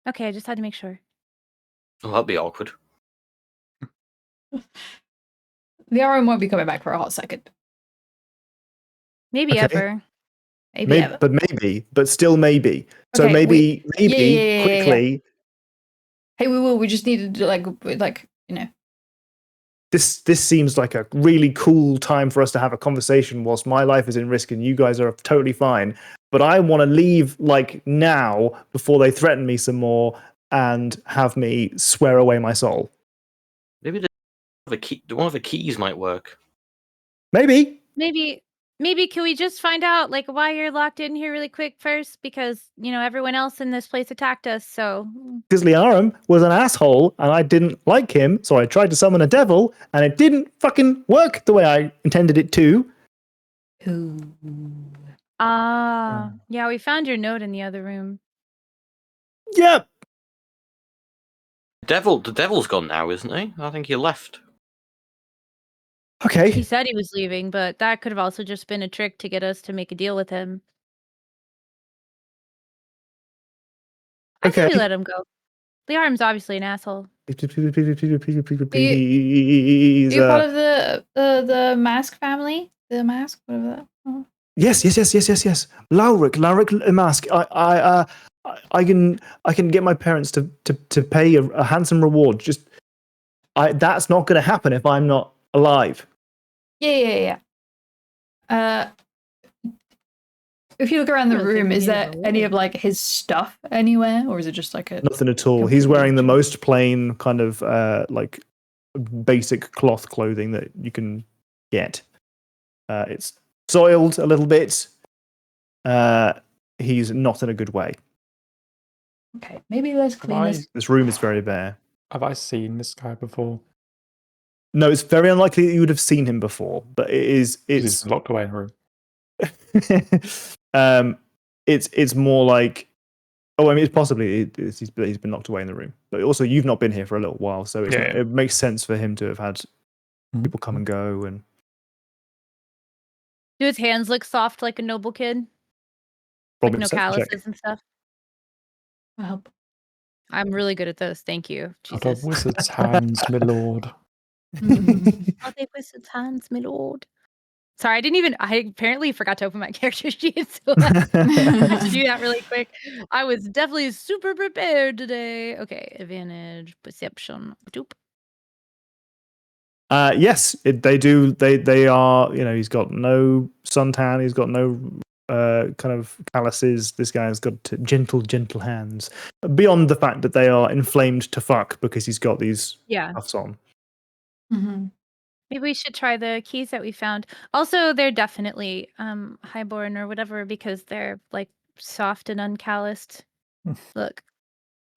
Speaker 5: Okay, I just had to make sure.
Speaker 4: Oh, that'd be awkward.
Speaker 1: The RM won't be coming back for a hot second.
Speaker 5: Maybe
Speaker 2: Okay.
Speaker 5: ever.
Speaker 1: Maybe ever.
Speaker 2: But still maybe. So
Speaker 1: Okay,
Speaker 2: maybe
Speaker 1: yeah.
Speaker 2: quickly.
Speaker 1: Hey, we will. We just need to like
Speaker 2: This seems like a really cool time for us to have a conversation whilst my life is in risk and you guys are totally fine. But I want to leave like now before they threaten me some more and have me swear away my soul.
Speaker 4: Maybe one of the keys might work.
Speaker 2: Maybe.
Speaker 5: Maybe can we just find out like why you're locked in here really quick first? Because everyone else in this place attacked us, so
Speaker 2: Because Liarum was an asshole and I didn't like him, so I tried to summon a devil and it didn't fucking work the way I intended it to.
Speaker 5: yeah, we found your note in the other room.
Speaker 2: Yep.
Speaker 4: The devil's gone now, isn't he? I think he left.
Speaker 5: He
Speaker 2: Okay.
Speaker 5: said he was leaving, but that could have also just been a trick to get us to make a deal with him. I think we
Speaker 2: Okay.
Speaker 5: let him go. Liarm's obviously an asshole.
Speaker 2: Please.
Speaker 1: You're part of the mask family. The mask, whatever that. Oh.
Speaker 2: Yes. Lauric Mask. I can get my parents to pay a handsome reward. Just that's not going to happen if I'm not alive.
Speaker 1: Yeah. If you look around the
Speaker 5: Well, if
Speaker 1: room,
Speaker 5: you
Speaker 1: is
Speaker 5: need a
Speaker 1: there any of
Speaker 5: reward.
Speaker 1: like his stuff anywhere, or is it just like a?
Speaker 2: Nothing at all. He's wearing the
Speaker 1: Completely
Speaker 2: most plain kind of like basic cloth clothing that you can get. It's soiled a little bit. He's not in a good way.
Speaker 1: Okay, maybe let's clean this.
Speaker 2: This room is very bare.
Speaker 3: Have I seen this guy before?
Speaker 2: No, it's very unlikely that you would have seen him before, but
Speaker 3: He's
Speaker 2: it's
Speaker 3: locked away in a room.
Speaker 2: it's more like, oh, I mean, it's possibly he's been locked away in the room, but also you've not been here for a little while, so it makes sense for him to have had people come and go. And
Speaker 5: Do his hands look soft like a noble kid?
Speaker 2: Robin,
Speaker 5: Like no
Speaker 2: perception check.
Speaker 5: calluses and stuff?
Speaker 1: I'll help.
Speaker 5: I'm really good at those. Thank you.
Speaker 3: Got a
Speaker 5: Jesus.
Speaker 3: wizard's hands, my lord.
Speaker 5: Are they wizard's hands, my lord? Sorry, I apparently forgot to open my character sheet, so I have to do that really quick. I was definitely super prepared today. Okay, advantage, perception. Doop.
Speaker 2: Yes, they do. They are. You know, he's got no suntan. He's got no kind of calluses. This guy's got gentle hands. Beyond the fact that they are inflamed to fuck because he's got these
Speaker 5: Yeah.
Speaker 2: cuffs on.
Speaker 1: Mm-hmm.
Speaker 5: Maybe we should try the keys that we found. Also, they're definitely highborn or whatever because they're like soft and uncalloused. Look.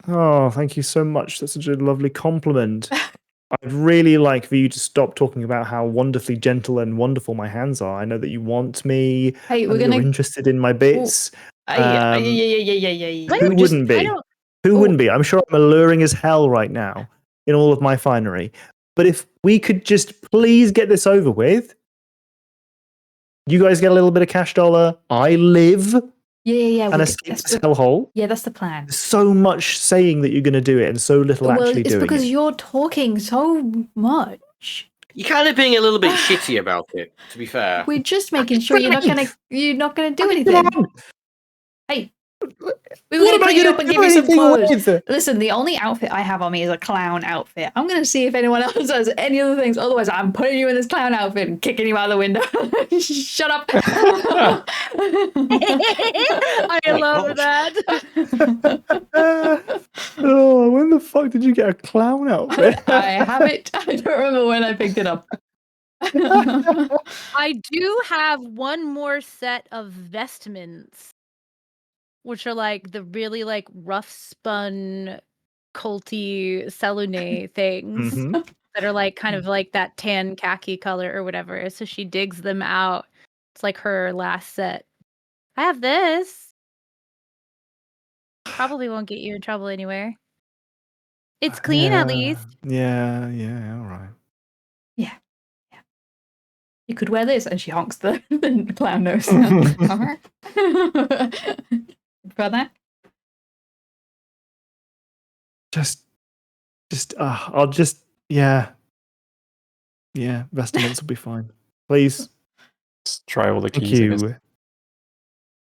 Speaker 2: Oh, thank you so much. That's such a lovely compliment. I'd really like for you to stop talking about how wonderfully gentle and wonderful my hands are. I know that you want me.
Speaker 1: Hey, we're
Speaker 2: and that you're
Speaker 1: gonna.
Speaker 2: interested in my bits.
Speaker 1: Yeah.
Speaker 2: Who wouldn't be? Who wouldn't be? I'm sure I'm alluring as hell right now in all of my finery. But if we could just please get this over with, you guys get a little bit of cash dollar. I live
Speaker 1: Yeah.
Speaker 2: and escape this hellhole.
Speaker 1: Yeah, that's the plan.
Speaker 2: So much saying that you're going to do it and so little actually doing it.
Speaker 1: It's because you're talking so much.
Speaker 4: You're kind of being a little bit shitty about it, to be fair.
Speaker 1: We're just making sure you're not gonna do anything. Hey, we were
Speaker 2: What am I
Speaker 1: gonna
Speaker 2: going to do anything with?
Speaker 1: Listen, the only outfit I have on me is a clown outfit. I'm gonna see if anyone else has any other things. Otherwise, I'm putting you in this clown outfit and kicking you out the window. Shut up.
Speaker 5: I love that.
Speaker 2: Oh, when the fuck did you get a clown outfit?
Speaker 1: I have it. I don't remember when I picked it up.
Speaker 5: I do have one more set of vestments, which are like the really like rough spun culty Selune things that are like kind of like that tan khaki color or whatever. So she digs them out. It's like her last set. I have this. Probably won't get you in trouble anywhere. It's clean at least.
Speaker 2: Yeah, all right.
Speaker 1: Yeah. You could wear this, and she honks the clown nose. For that?
Speaker 2: I'll just vestments will be fine. Please.
Speaker 3: Just try all the
Speaker 2: Thank
Speaker 3: keys.
Speaker 2: you.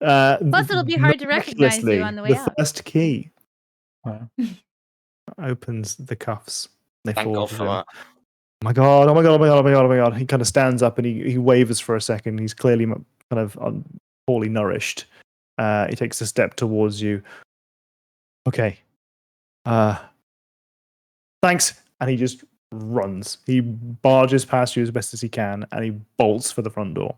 Speaker 5: Plus, it'll be hard to recognize you on the way
Speaker 2: The
Speaker 5: out.
Speaker 2: first key
Speaker 3: Wow.
Speaker 2: opens the cuffs. They
Speaker 4: Thank
Speaker 2: fall
Speaker 4: God
Speaker 2: off
Speaker 4: for
Speaker 2: of him.
Speaker 4: that.
Speaker 2: Oh my god. He kind of stands up and he wavers for a second. He's clearly kind of poorly nourished. He takes a step towards you. Okay. Thanks. And he just runs. He barges past you as best as he can and he bolts for the front door.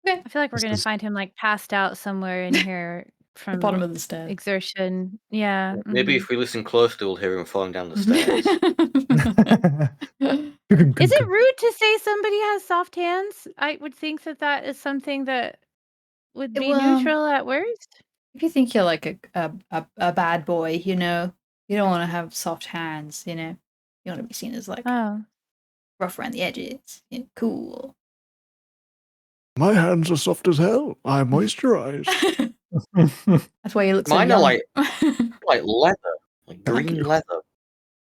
Speaker 5: I feel like we're
Speaker 2: This
Speaker 5: gonna
Speaker 2: is-
Speaker 5: find him like passed out somewhere in here from
Speaker 1: The bottom of the stairs.
Speaker 5: exertion. Yeah.
Speaker 4: Maybe if we listen closely, we'll hear him falling down the stairs.
Speaker 5: Is it rude to say somebody has soft hands? I would think that is something that would be
Speaker 1: Well,
Speaker 5: neutral at worst.
Speaker 1: If you think you're like a bad boy, you know, you don't want to have soft hands, you know. You want to be seen as like
Speaker 5: Oh.
Speaker 1: rough around the edges, you know, cool.
Speaker 2: My hands are soft as hell. I'm moisturized.
Speaker 1: That's why you look so
Speaker 4: Mine
Speaker 1: young.
Speaker 4: are like leather, like
Speaker 2: Thank
Speaker 4: green
Speaker 2: you.
Speaker 4: leather.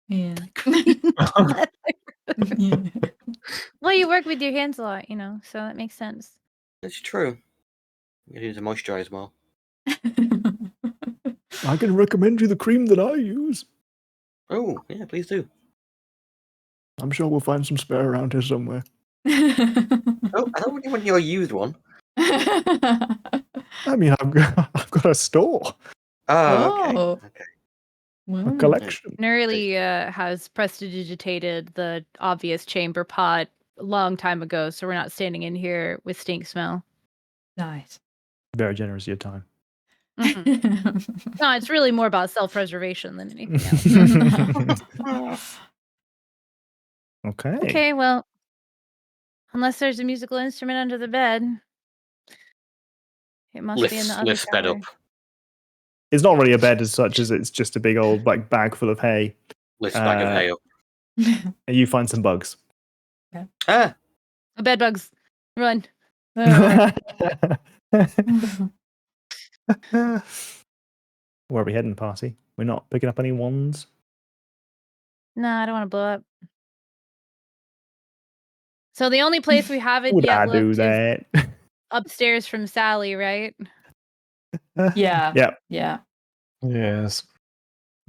Speaker 1: Yeah.
Speaker 5: Well, you work with your hands a lot, you know, so that makes sense.
Speaker 4: It's true. You need to moisturize more.
Speaker 2: I can recommend you the cream that I use.
Speaker 4: Oh, yeah, please do.
Speaker 2: I'm sure we'll find some spare around here somewhere.
Speaker 4: Oh, I don't really want your used one.
Speaker 2: I mean, I've got a store,
Speaker 4: Oh, okay.
Speaker 1: Oh.
Speaker 4: Okay.
Speaker 2: a collection.
Speaker 5: Nerly has prestidigitated the obvious chamber pot a long time ago, so we're not standing in here with stink smell.
Speaker 1: Nice.
Speaker 2: Very generous of your time.
Speaker 5: No, it's really more about self-preservation than anything else.
Speaker 2: Okay.
Speaker 5: Okay, well, unless there's a musical instrument under the bed, it must be in the other
Speaker 4: Lift bed
Speaker 5: tower.
Speaker 4: up.
Speaker 2: It's not really a bed as such as it's just a big old like bag full of hay.
Speaker 4: Lift bag of hay up.
Speaker 2: And you find some bugs.
Speaker 4: Ah,
Speaker 5: Bed bugs, run.
Speaker 2: Where are we heading, party? We're not picking up any wands.
Speaker 5: No, I don't want to blow up. So the only place we haven't
Speaker 2: Would I
Speaker 5: yet
Speaker 2: do
Speaker 5: looked is
Speaker 2: that?
Speaker 5: upstairs from Sally, right?
Speaker 1: Yeah.
Speaker 2: Yep.
Speaker 1: Yeah.
Speaker 3: Yes.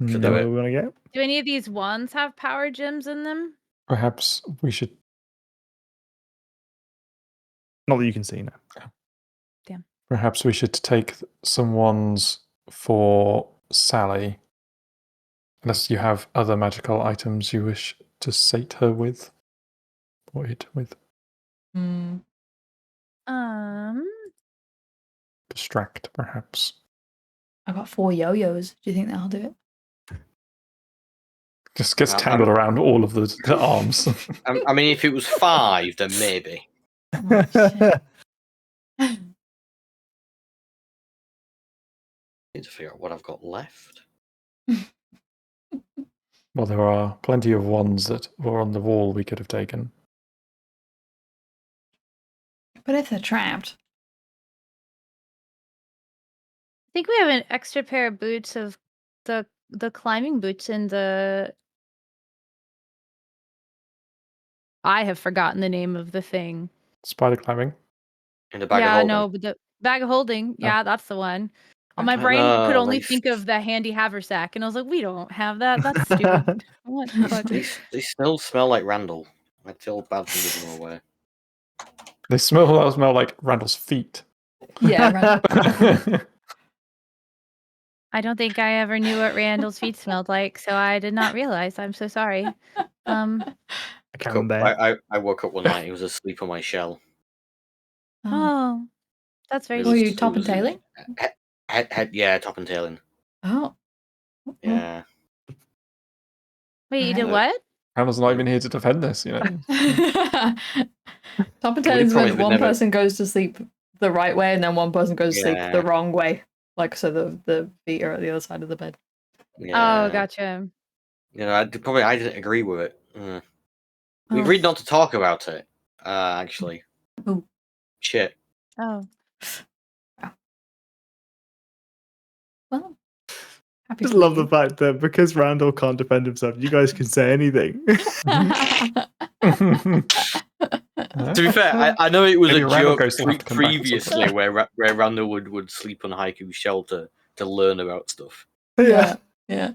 Speaker 4: Should
Speaker 2: Know
Speaker 4: do
Speaker 2: where
Speaker 4: it.
Speaker 2: we're gonna go?
Speaker 5: Do any of these wands have power gems in them?
Speaker 3: Perhaps we should.
Speaker 2: Not that you can see now.
Speaker 3: Perhaps we should take some wands for Sally. Unless you have other magical items you wish to sate her with. Or it with.
Speaker 1: Mm.
Speaker 3: Distract, perhaps.
Speaker 1: I got 4 yo-yos. Do you think that'll do it?
Speaker 3: Just gets tangled around all of the arms.
Speaker 4: I mean, if it was 5, then maybe.
Speaker 1: Oh, shit.
Speaker 4: Need to figure out what I've got left.
Speaker 3: Well, there are plenty of wands that were on the wall we could have taken.
Speaker 1: But if they're trapped.
Speaker 5: I think we have an extra pair of boots of the climbing boots in the. I have forgotten the name of the thing.
Speaker 3: Spider climbing.
Speaker 4: In the bag of
Speaker 5: Yeah,
Speaker 4: holding.
Speaker 5: no, but the bag of holding. Yeah, that's the one. My
Speaker 1: Okay.
Speaker 5: brain could only
Speaker 4: like-
Speaker 5: think of the handy haversack, and I was like, we don't have that. That's stupid. What the fuck?
Speaker 4: They still smell like Randall. I feel bad for giving them away.
Speaker 3: They smell like Randall's feet.
Speaker 1: Yeah, right.
Speaker 5: I don't think I ever knew what Randall's feet smelled like, so I did not realize. I'm so sorry.
Speaker 2: A camembert.
Speaker 4: I woke up one night. He was asleep on my shell.
Speaker 5: Oh, that's very.
Speaker 1: Were
Speaker 4: Really?
Speaker 1: you
Speaker 5: sweet.
Speaker 1: top and tailing?
Speaker 4: Yeah, top and tailing.
Speaker 1: Oh.
Speaker 4: Yeah.
Speaker 5: Wait, you did
Speaker 1: Alright.
Speaker 5: what?
Speaker 3: Randall's not even here to defend this, you know.
Speaker 1: Top and
Speaker 4: Would you
Speaker 1: tailing's
Speaker 4: promise
Speaker 1: when
Speaker 4: we'd
Speaker 1: one
Speaker 4: never-
Speaker 1: person goes to sleep the right way and then one person goes to sleep
Speaker 4: Yeah.
Speaker 1: the wrong way. Like, so the feet are at the other side of the bed.
Speaker 4: Yeah.
Speaker 5: Oh, gotcha.
Speaker 4: You know, I didn't agree with it. We
Speaker 1: Oh.
Speaker 4: agreed not to talk about it. Actually.
Speaker 1: Ooh.
Speaker 4: Shit.
Speaker 5: Oh,
Speaker 1: Well, happy
Speaker 2: Just
Speaker 1: for
Speaker 2: love the
Speaker 1: you.
Speaker 2: fact that because Randall can't defend himself, you guys can say anything.
Speaker 4: To be fair, I know it was
Speaker 3: Maybe
Speaker 4: a
Speaker 3: Randall
Speaker 4: joke
Speaker 3: goes to have to come back or
Speaker 4: previously where Randall would sleep on Haiku's shelter to learn about stuff.
Speaker 1: Yeah. Yeah.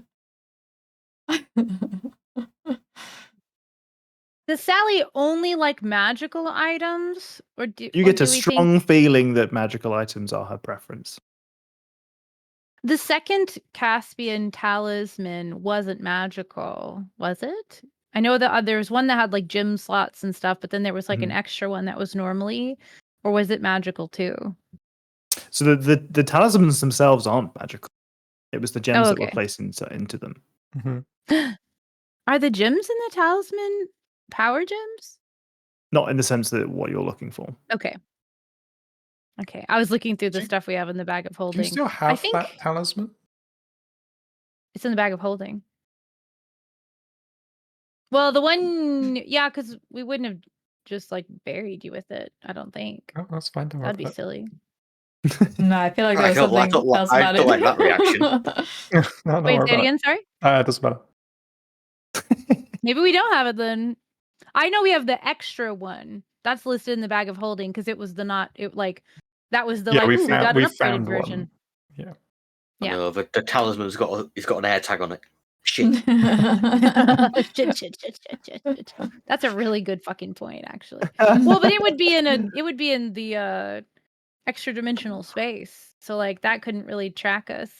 Speaker 5: does Sally only like magical items, or do
Speaker 2: You
Speaker 5: or
Speaker 2: get a
Speaker 5: do we think
Speaker 2: strong feeling that magical items are her preference.
Speaker 5: the second Caspian talisman wasn't magical? Was it? I know that there was one that had like gem slots and stuff, but then there was like an extra one that was normally, or was it magical too?
Speaker 2: So the talismans themselves aren't magical. It was the gems that were
Speaker 5: okay.
Speaker 2: placed into them.
Speaker 5: Are the gems in the talisman power gems?
Speaker 2: Not in the sense that what you're looking for.
Speaker 5: Okay. Okay. I was looking through the
Speaker 3: Do you-
Speaker 5: stuff we have in the bag of
Speaker 3: Do you
Speaker 5: holding.
Speaker 3: still have
Speaker 5: think
Speaker 3: that talisman?
Speaker 5: it's in the bag of holding. Well, the one, yeah, because we wouldn't have just like buried you with it. I don't think
Speaker 3: Oh, that's fine. Don't worry
Speaker 5: that'd be
Speaker 3: about
Speaker 5: silly.
Speaker 1: No, I feel like
Speaker 4: I
Speaker 1: there's
Speaker 4: don't
Speaker 1: something
Speaker 4: like-
Speaker 1: else
Speaker 4: I
Speaker 1: about
Speaker 4: don't
Speaker 1: it.
Speaker 4: like that reaction.
Speaker 3: it. No, don't
Speaker 5: Wait,
Speaker 3: worry
Speaker 5: say it
Speaker 3: about
Speaker 5: again. Sorry.
Speaker 3: it. It doesn't matter.
Speaker 5: Maybe we don't have it then. I know we have the extra one that's listed in the bag of holding because it was the not it like that was the
Speaker 3: Yeah,
Speaker 5: like
Speaker 3: we
Speaker 5: ooh, we got
Speaker 3: found
Speaker 5: an
Speaker 3: we
Speaker 5: upgraded
Speaker 3: found
Speaker 5: version.
Speaker 3: one. Yeah.
Speaker 5: Yeah.
Speaker 4: No, the talisman's got an air tag on it. Shit.
Speaker 5: Shit. That's a really good fucking point, actually. Well, but it would be in the extra dimensional space, so like that couldn't really track us,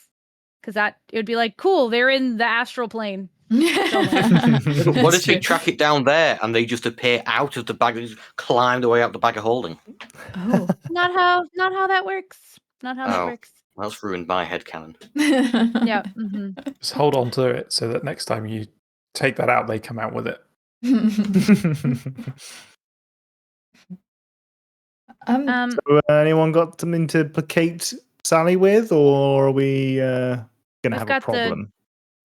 Speaker 5: because it would be like, cool, they're in the astral plane.
Speaker 4: What if they track it down there and they just appear out of the bag and just climb their way out the bag of holding?
Speaker 1: Oh.
Speaker 5: Not how that works. Not how that
Speaker 4: Oh.
Speaker 5: works.
Speaker 4: That's ruined my headcanon.
Speaker 5: Yeah.
Speaker 3: Just hold on to it so that next time you take that out, they come out with it.
Speaker 2: So, anyone got something to placate Sally with, or are we gonna
Speaker 5: I've
Speaker 2: have a
Speaker 5: got
Speaker 2: problem?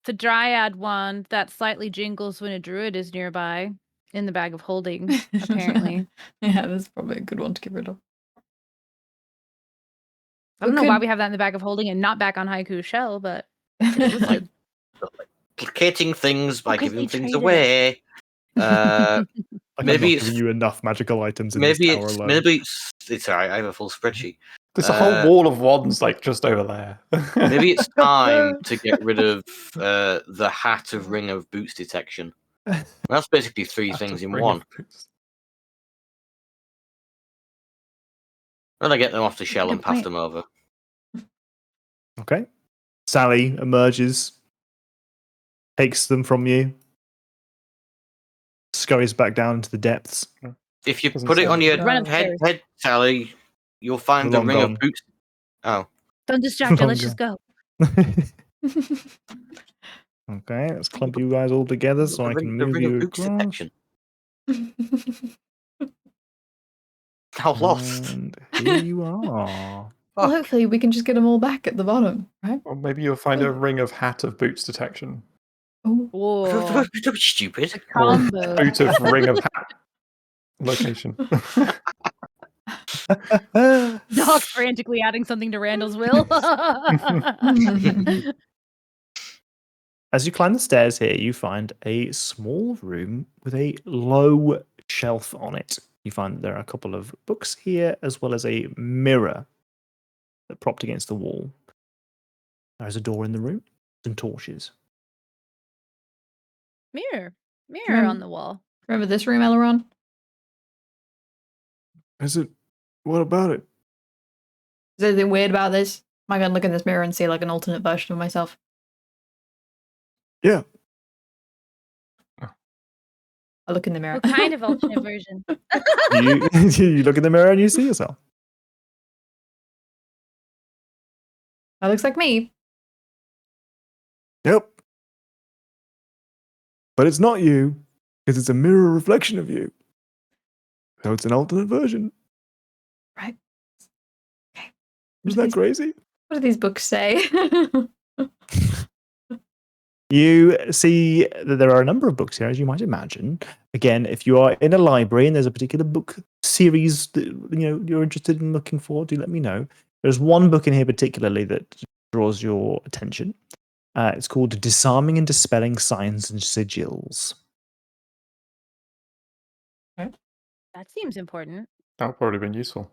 Speaker 5: the dryad wand that slightly jingles when a druid is nearby in the bag of holding, apparently.
Speaker 1: Yeah, that's probably a good one to get rid of.
Speaker 5: I don't know why we have that in the bag of holding and not back on Haiku's shell, but it's listed.
Speaker 4: Placating things by
Speaker 5: Because
Speaker 4: giving
Speaker 5: they
Speaker 4: things
Speaker 5: traded.
Speaker 4: away.
Speaker 2: Like
Speaker 4: maybe
Speaker 2: I'm not
Speaker 4: it's
Speaker 2: giving you enough magical items in this
Speaker 4: maybe
Speaker 2: tower
Speaker 4: it's
Speaker 2: alone.
Speaker 4: maybe it's alright. I have a full spreadsheet.
Speaker 3: There's a whole wall of wands like just over there.
Speaker 4: Maybe it's time to get rid of the hat of ring of boots detection. That's basically three things in one. Then I get them off the shell and pass them over.
Speaker 2: Okay. Sally emerges, takes them from you, scurries back down into the depths.
Speaker 4: If you
Speaker 3: Doesn't
Speaker 4: put it on
Speaker 3: sound
Speaker 4: your
Speaker 5: Run
Speaker 4: head,
Speaker 5: upstairs.
Speaker 4: Sally, you'll find
Speaker 2: They're
Speaker 4: the
Speaker 2: long
Speaker 4: ring
Speaker 2: gone.
Speaker 4: of boots. Oh,
Speaker 5: Don't distract her.
Speaker 2: Long
Speaker 5: Let's just go.
Speaker 2: Okay, let's clump you guys all together so I can
Speaker 4: the
Speaker 2: move
Speaker 4: ring of
Speaker 2: you
Speaker 4: boots
Speaker 2: across.
Speaker 4: detection. How lost?
Speaker 2: And here you are.
Speaker 1: Well, hopefully we can just get them all back at the bottom, right?
Speaker 3: Or maybe you'll find a ring of hat of boots detection.
Speaker 1: Oh.
Speaker 5: Whoa.
Speaker 4: Don't be stupid.
Speaker 3: Or a
Speaker 5: Combo.
Speaker 3: boot of ring of hat location.
Speaker 5: Dog frantically adding something to Randall's will.
Speaker 2: As you climb the stairs here, you find a small room with a low shelf on it. You find that there are a couple of books here, as well as a mirror that propped against the wall. There's a door in the room, some torches.
Speaker 5: Mirror
Speaker 1: Remember-
Speaker 5: on the wall.
Speaker 1: Remember this room, Elrond?
Speaker 2: Is it? What about it?
Speaker 1: Is there anything weird about this? Am I going to look in this mirror and see like an alternate version of myself?
Speaker 2: Yeah.
Speaker 1: I look in the mirror.
Speaker 5: What kind of alternate version?
Speaker 2: You look in the mirror and you see yourself.
Speaker 1: That looks like me.
Speaker 2: Yep. But it's not you, because it's a mirror reflection of you. So it's an alternate version.
Speaker 1: Right. Okay.
Speaker 2: Isn't that crazy?
Speaker 1: What do these books say?
Speaker 2: You see that there are a number of books here, as you might imagine. Again, if you are in a library and there's a particular book series that you're interested in looking for, do let me know. There's one book in here particularly that draws your attention. It's called Disarming and Dispelling Signs and Sigils.
Speaker 5: That seems important.
Speaker 3: That would probably been useful.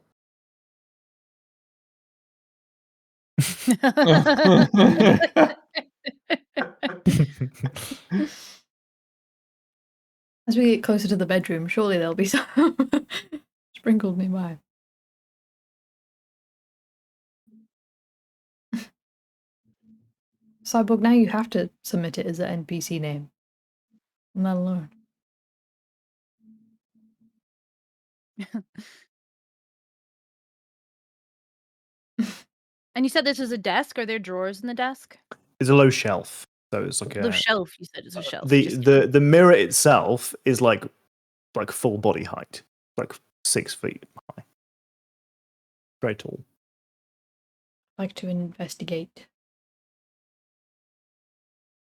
Speaker 1: As we get closer to the bedroom, surely there'll be some sprinkled nearby. Cyborg, now you have to submit it as an NPC name. Not alone.
Speaker 5: And you said this is a desk? Are there drawers in the desk?
Speaker 2: It's a low shelf. So it's like
Speaker 5: The
Speaker 2: a
Speaker 5: shelf, you said it's a shelf.
Speaker 2: the mirror itself is like full body height, like 6 feet high. Very tall.
Speaker 1: Like to investigate.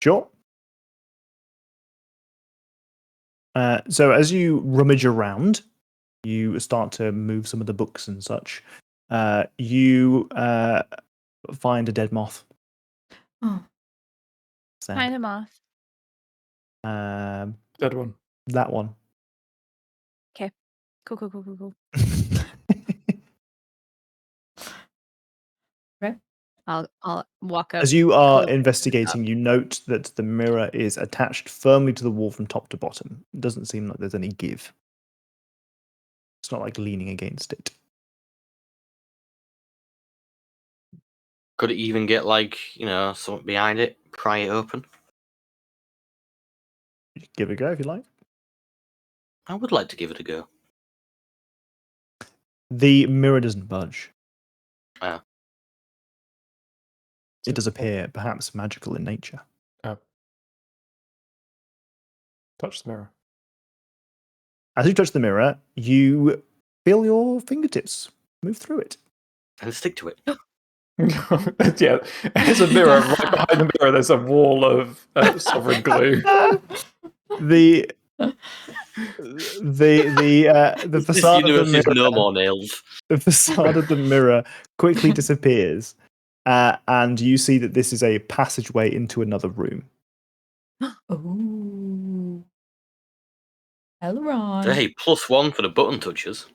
Speaker 2: Sure. So as you rummage around, you start to move some of the books and such. You find a dead moth.
Speaker 1: Oh.
Speaker 2: So,
Speaker 5: Kind of moth.
Speaker 3: Dead one.
Speaker 2: that one.
Speaker 5: Cool.
Speaker 1: Right.
Speaker 5: I'll walk up.
Speaker 2: As you are
Speaker 5: closer to the
Speaker 2: investigating, you note that the mirror is attached firmly to the wall from top to bottom. It doesn't seem like there's any give. It's not like leaning against it.
Speaker 4: Could it even get something behind it, pry it open?
Speaker 2: You can give it a go if you like.
Speaker 4: I would like to give it a go.
Speaker 2: The mirror doesn't budge.
Speaker 4: Ah.
Speaker 2: It does appear perhaps magical in nature.
Speaker 3: Touch the mirror.
Speaker 2: As you touch the mirror, you feel your fingertips move through it.
Speaker 4: And stick to it.
Speaker 3: Yeah, there's a mirror right behind the mirror. There's a wall of sovereign glue.
Speaker 2: The facade of the
Speaker 4: This universe is no
Speaker 2: mirror,
Speaker 4: more nails.
Speaker 2: the facade of the mirror quickly disappears, and you see that this is a passageway into another room.
Speaker 1: Ooh. Elrond.
Speaker 4: Hey, +1 for the button touchers.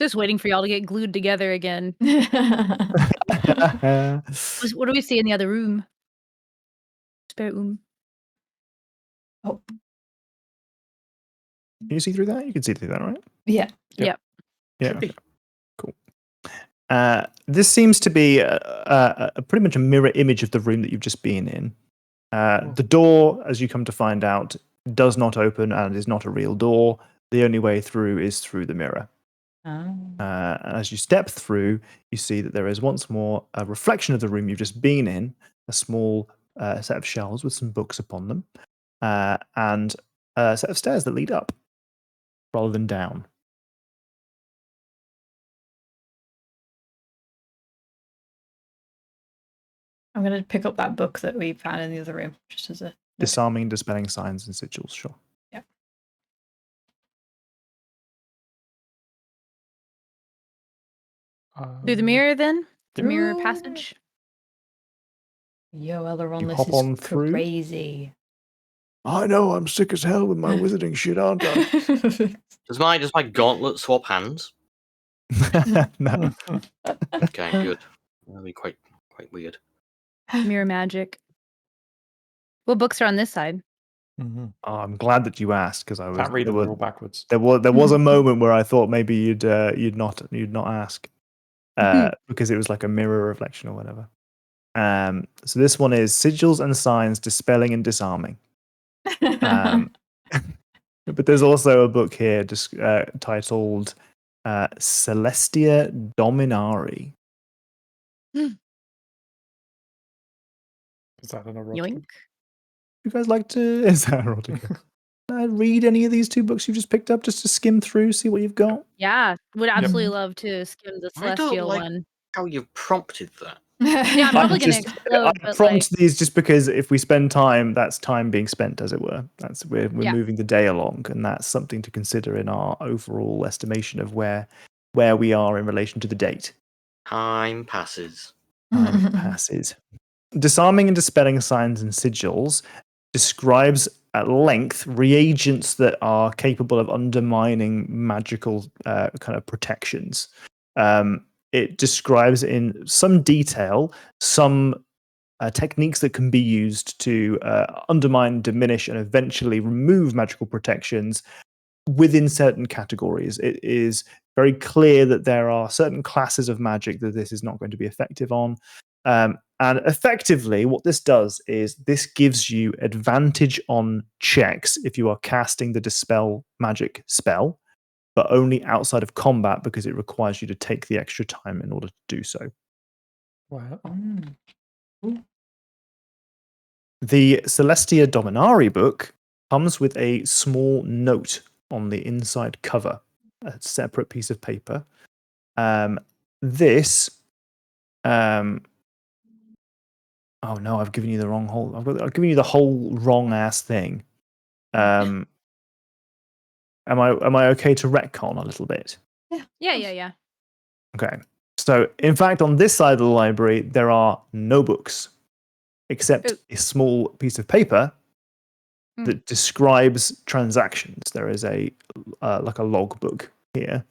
Speaker 5: Just waiting for y'all to get glued together again. What do we see in the other room? Spare room.
Speaker 1: Oh,
Speaker 2: Can you see through that? You can see through that, right?
Speaker 1: yeah.
Speaker 2: Yeah.
Speaker 4: Should be.
Speaker 2: Okay. Cool. This seems to be a pretty much a mirror image of the room that you've just been in. The door, as you come to find out, does not open and is not a real door. The only way through is through the mirror. And as you step through, you see that there is once more a reflection of the room you've just been in, a small set of shelves with some books upon them, and a set of stairs that lead up rather than down.
Speaker 1: I'm going to pick up that book that we found in the other room, just as a...
Speaker 2: Disarming and dispelling signs and sigils, sure.
Speaker 1: Yeah.
Speaker 5: Through the mirror, then? The
Speaker 2: Yep.
Speaker 5: mirror passage?
Speaker 1: Yo, Elrond,
Speaker 2: You
Speaker 1: this
Speaker 2: hop
Speaker 1: is
Speaker 2: on through?
Speaker 1: crazy.
Speaker 2: I know, I'm sick as hell with my wizarding shit, aren't I?
Speaker 4: Does my gauntlet swap hands?
Speaker 2: No.
Speaker 4: Okay, good. That'll be quite weird.
Speaker 5: Mirror magic. What books are on this side?
Speaker 3: Mm-hmm.
Speaker 2: Oh, I'm glad that you asked because I was
Speaker 3: Can't read them,
Speaker 2: there
Speaker 3: they're all
Speaker 2: was,
Speaker 3: backwards.
Speaker 2: there was a moment where I thought maybe you'd not ask because it was like a mirror reflection or whatever. So this one is sigils and signs, dispelling and disarming. But there's also a book here just titled Celestia Dominari.
Speaker 3: Is that an erotica?
Speaker 5: Yoink.
Speaker 2: You guys like to? Is that erotica? Read any of these two books you've just picked up just to skim through, see what you've got?
Speaker 5: Yeah, would absolutely love to skim the
Speaker 4: I don't
Speaker 5: celestial
Speaker 4: like-
Speaker 5: one.
Speaker 4: How you prompted that?
Speaker 5: Yeah, I'm probably going to
Speaker 2: I
Speaker 5: explode, but
Speaker 2: prompt
Speaker 5: like,
Speaker 2: these just because if we spend time, that's time being spent, as it were. That's we're
Speaker 5: Yeah.
Speaker 2: moving the day along, and that's something to consider in our overall estimation of where we are in relation to the date.
Speaker 4: Time passes.
Speaker 2: Time passes. Disarming and dispelling signs and sigils describes at length reagents that are capable of undermining magical kind of protections. It describes in some detail some techniques that can be used to undermine, diminish, and eventually remove magical protections within certain categories. It is very clear that there are certain classes of magic that this is not going to be effective on. And effectively, what this does is this gives you advantage on checks if you are casting the Dispel magic spell, but only outside of combat because it requires you to take the extra time in order to do so.
Speaker 3: Wow.
Speaker 2: The Celestia Dominari book comes with a small note on the inside cover, a separate piece of paper. Oh no, I've given you the wrong whole. I've given you the whole wrong ass thing. Am I okay to retcon a little bit?
Speaker 5: yeah.
Speaker 2: Okay. So, in fact, on this side of the library, there are no books except
Speaker 5: Ooh.
Speaker 2: a small piece of paper
Speaker 5: Mm.
Speaker 2: that describes transactions. There is a like a logbook here,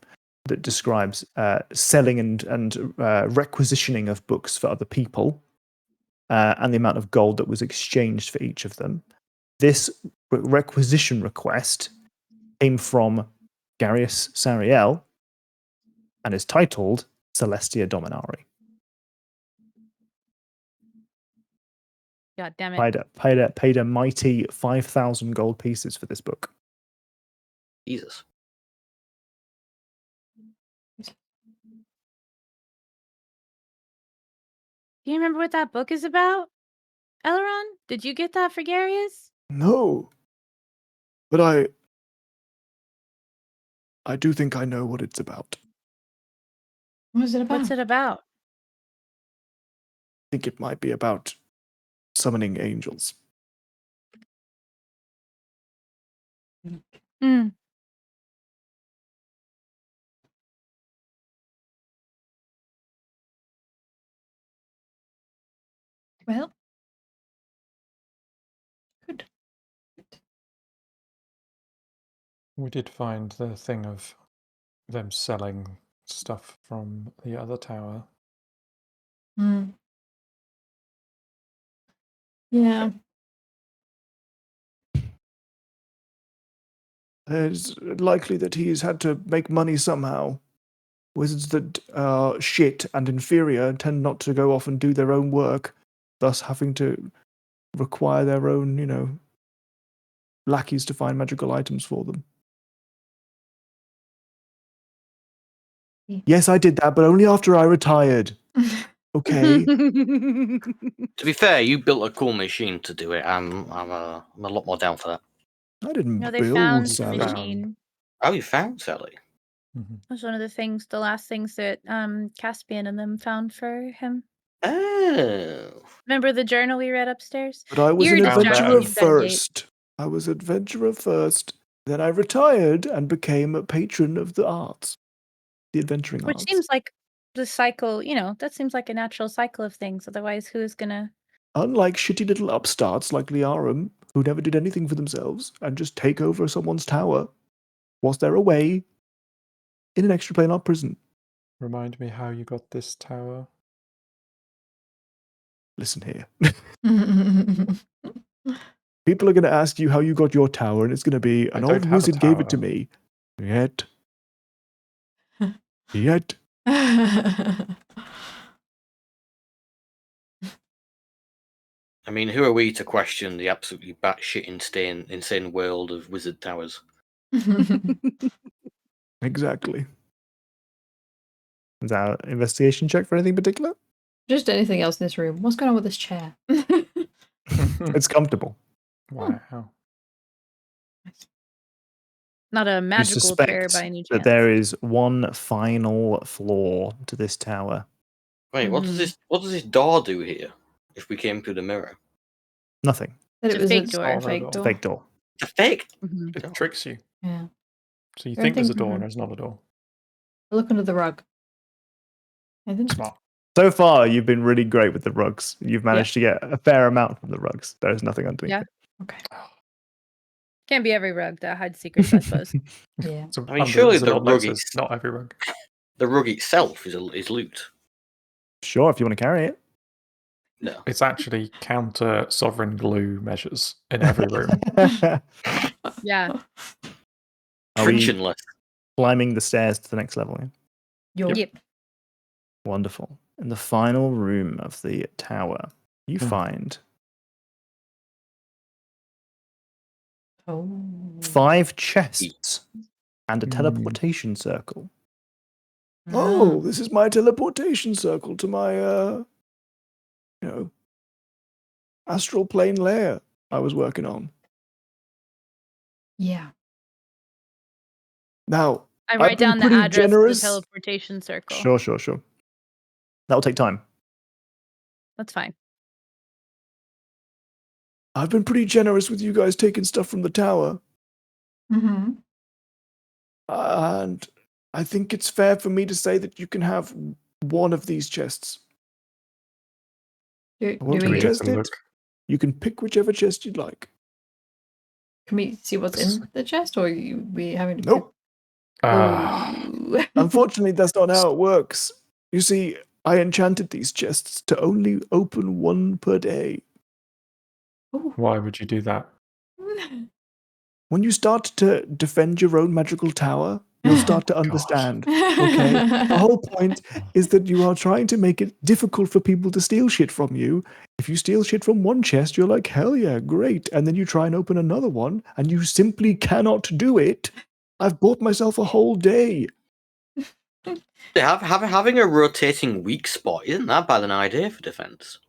Speaker 2: that describes selling and requisitioning of books for other people, and the amount of gold that was exchanged for each of them. This requisition request came from Garius Sariel and is titled Celestia Dominari.
Speaker 5: God damn it.
Speaker 2: Paid a mighty 5,000 gold pieces for this book.
Speaker 4: Jesus.
Speaker 5: Do you remember what that book is about? Elrond? Did you get that for Garius?
Speaker 2: No. But I do think I know what it's about.
Speaker 1: What is it about?
Speaker 5: What's it about?
Speaker 2: I think it might be about summoning angels.
Speaker 5: Hmm.
Speaker 1: Well, good.
Speaker 3: We did find the thing of them selling stuff from the other tower.
Speaker 1: Hmm. Yeah.
Speaker 2: It's likely that he's had to make money somehow. Wizards that are shit and inferior tend not to go off and do their own work, thus having to require their own, lackeys to find magical items for them. Yes, I did that, but only after I retired. Okay.
Speaker 4: To be fair, you built a cool machine to do it. I'm a lot more down for that.
Speaker 2: I didn't
Speaker 5: No, they
Speaker 2: build
Speaker 5: found the
Speaker 2: Sally.
Speaker 5: machine.
Speaker 4: Oh, you found Sally.
Speaker 3: Mm-hmm.
Speaker 5: That was one of the last things that Caspian and them found for him.
Speaker 4: Oh.
Speaker 5: Remember the journal we read upstairs?
Speaker 2: But I was
Speaker 5: You're
Speaker 2: an
Speaker 5: distracted,
Speaker 2: adventurer
Speaker 5: you've got a gate.
Speaker 2: first. I was an adventurer first. Then I retired and became a patron of the arts. The adventuring
Speaker 5: Which
Speaker 2: arts.
Speaker 5: seems like the cycle, that seems like a natural cycle of things. Otherwise, who's gonna...
Speaker 2: Unlike shitty little upstarts like Liarum, who never did anything for themselves and just take over someone's tower, was there away in an extraplanar prison?
Speaker 3: Remind me how you got this tower.
Speaker 2: Listen here. People are going to ask you how you got your tower, and it's going to be, an old wizard gave it to me. Yet.
Speaker 4: I mean, who are we to question the absolutely batshit insane world of wizard towers?
Speaker 2: Exactly. Is that an investigation check for anything particular?
Speaker 1: Just anything else in this room. What's going on with this chair?
Speaker 2: It's comfortable.
Speaker 3: Wow.
Speaker 5: Not a
Speaker 2: You
Speaker 5: magical chair
Speaker 2: suspect
Speaker 5: by any chance.
Speaker 2: that there is one final flaw to this tower.
Speaker 4: Wait, what does this door do here? If we came through the mirror,
Speaker 2: Nothing.
Speaker 1: That
Speaker 5: It's
Speaker 1: it
Speaker 5: a
Speaker 1: was
Speaker 5: fake
Speaker 1: a
Speaker 5: door.
Speaker 1: fake
Speaker 2: It's a
Speaker 1: door.
Speaker 2: fake door.
Speaker 4: it's a fake.
Speaker 5: Mhm.
Speaker 3: It tricks you.
Speaker 1: Yeah.
Speaker 3: So you
Speaker 1: Don't
Speaker 3: think there's a
Speaker 1: think-
Speaker 3: door
Speaker 1: mhm.
Speaker 3: and there's not a door.
Speaker 1: Look under the rug. I think
Speaker 3: Smart.
Speaker 2: So far, you've been really great with the rugs. You've managed to get a fair amount from the rugs. There is nothing underneath.
Speaker 5: Yeah.
Speaker 2: it.
Speaker 1: Okay.
Speaker 5: Can't be every rug that hides secrets, I suppose.
Speaker 1: Yeah.
Speaker 3: So
Speaker 4: I mean,
Speaker 3: under
Speaker 4: surely
Speaker 3: there's a
Speaker 4: the
Speaker 3: little note
Speaker 4: rug
Speaker 3: says,
Speaker 4: is-
Speaker 3: not every rug.
Speaker 4: The rug itself is loot.
Speaker 2: Sure, if you want to carry it.
Speaker 4: No.
Speaker 3: It's actually counter sovereign glue measures in every room.
Speaker 5: Yeah.
Speaker 2: Are we
Speaker 4: Frictionless.
Speaker 2: climbing the stairs to the next level? Yeah?
Speaker 1: Yo.
Speaker 5: Yep.
Speaker 2: Wonderful. In the final room of the tower, you find
Speaker 1: Oh.
Speaker 2: 5 chests and a
Speaker 3: Hmm.
Speaker 2: teleportation circle.
Speaker 1: Ah.
Speaker 2: Oh, this is my teleportation circle to my, astral plane lair I was working on.
Speaker 1: Yeah.
Speaker 2: Now,
Speaker 5: I
Speaker 2: I've
Speaker 5: write
Speaker 2: been
Speaker 5: down the
Speaker 2: pretty
Speaker 5: address
Speaker 2: generous.
Speaker 5: of the teleportation circle.
Speaker 2: Sure. That'll take time.
Speaker 5: That's fine.
Speaker 2: I've been pretty generous with you guys taking stuff from the tower.
Speaker 1: Mm-hmm.
Speaker 2: And I think it's fair for me to say that you can have one of these chests.
Speaker 1: Do
Speaker 2: I want
Speaker 1: we
Speaker 2: to
Speaker 3: Take
Speaker 2: test
Speaker 3: a
Speaker 2: it.
Speaker 3: look.
Speaker 2: You can pick whichever chest you'd like.
Speaker 1: Can we see what's in the chest, or are we having to?
Speaker 2: Nope.
Speaker 1: Ooh.
Speaker 2: Unfortunately, that's not how it works. You see, I enchanted these chests to only open one per day.
Speaker 3: Why would you do that?
Speaker 2: When you start to defend your own magical tower, you'll start to understand. Okay? The whole point is that you are trying to make it difficult for people to steal shit from you. If you steal shit from one chest, you're like, hell yeah, great. And then you try and open another one, and you simply cannot do it. I've bought myself a whole day.
Speaker 4: Having a rotating weak spot isn't that bad an idea for defense.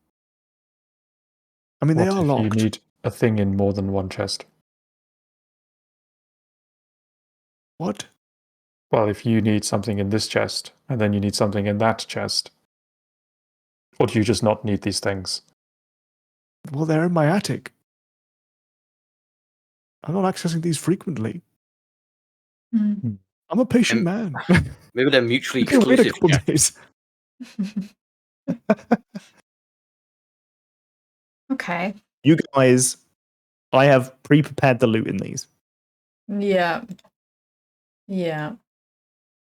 Speaker 2: I mean, they
Speaker 3: What
Speaker 2: are
Speaker 3: if you
Speaker 2: locked.
Speaker 3: need a thing in more than one chest?
Speaker 2: What?
Speaker 3: Well, if you need something in this chest, and then you need something in that chest, or do you just not need these things?
Speaker 2: Well, they're in my attic. I'm not accessing these frequently.
Speaker 1: Mm.
Speaker 2: I'm a patient man.
Speaker 4: Maybe they're mutually
Speaker 2: You can wait a
Speaker 4: exclusive.
Speaker 2: couple
Speaker 4: Yeah.
Speaker 2: days.
Speaker 1: Okay.
Speaker 2: You guys, I have pre-prepared the loot in these.
Speaker 1: Yeah. Yeah.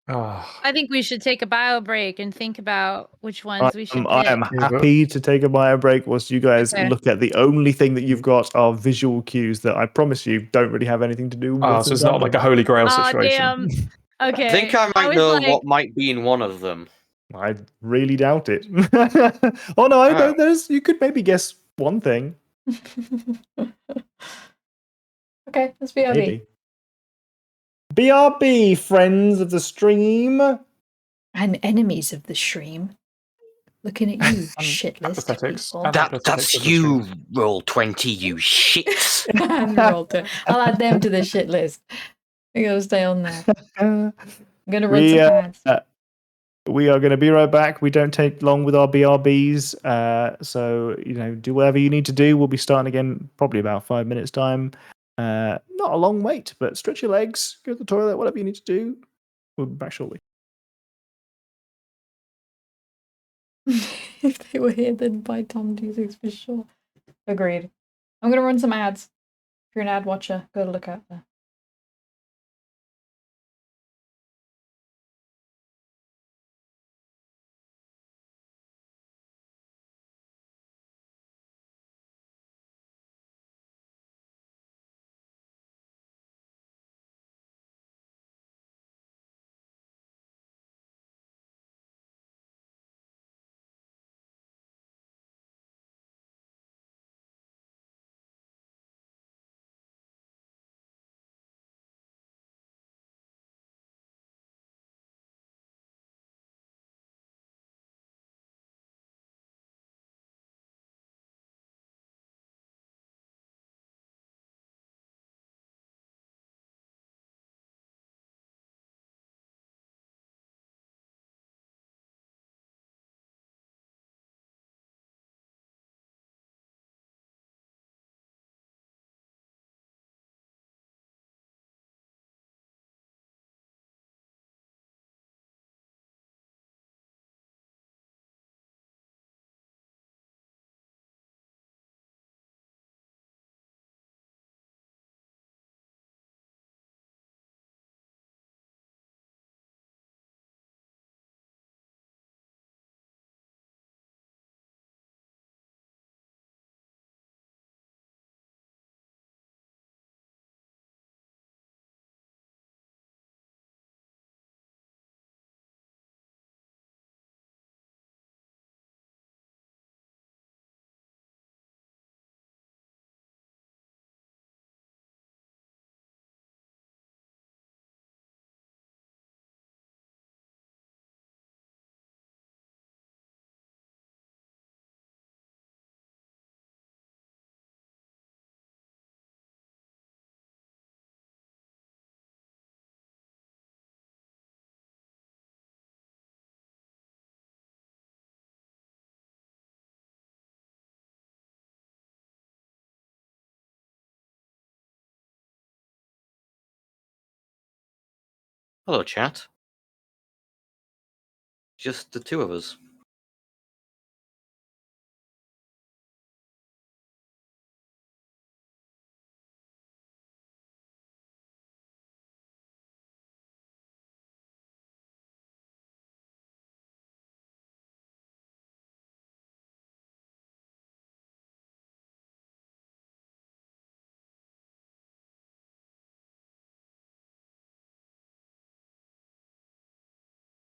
Speaker 3: Ah,
Speaker 5: I think we should take a bio break and think about which ones we should
Speaker 2: I am
Speaker 5: pick.
Speaker 2: happy to take a bio break whilst you guys
Speaker 5: Okay.
Speaker 2: look at the only thing that you've got are visual cues that I promise you don't really have anything to do with
Speaker 3: so it's not like a holy grail
Speaker 5: Aw,
Speaker 3: situation.
Speaker 5: damn. Okay.
Speaker 4: I think I might
Speaker 5: was
Speaker 4: know
Speaker 5: like,
Speaker 4: what might be in one of them.
Speaker 2: I really doubt it. Oh no, I
Speaker 4: Oh.
Speaker 2: don't. There's you could maybe guess one thing.
Speaker 1: Okay, let's be
Speaker 2: Maybe. BRB, friends of the stream.
Speaker 1: And enemies of the stream. Looking at you, shitless
Speaker 3: Apathetics.
Speaker 1: people.
Speaker 4: That's you, Roll20, you shits.
Speaker 1: And roll to. I'll add them to the shit list. I gotta stay on there. I'm gonna run some ads.
Speaker 2: We are going to be right back. We don't take long with our BRBs. So, do whatever you need to do. We'll be starting again probably about 5 minutes' time. Not a long wait, but stretch your legs, go to the toilet, whatever you need to do. We'll be back shortly.
Speaker 1: If they were here, then buy Tom D6 for sure. Agreed. I'm gonna run some ads. If you're an ad watcher, go to look out there.
Speaker 4: Hello, chat. Just the two of us.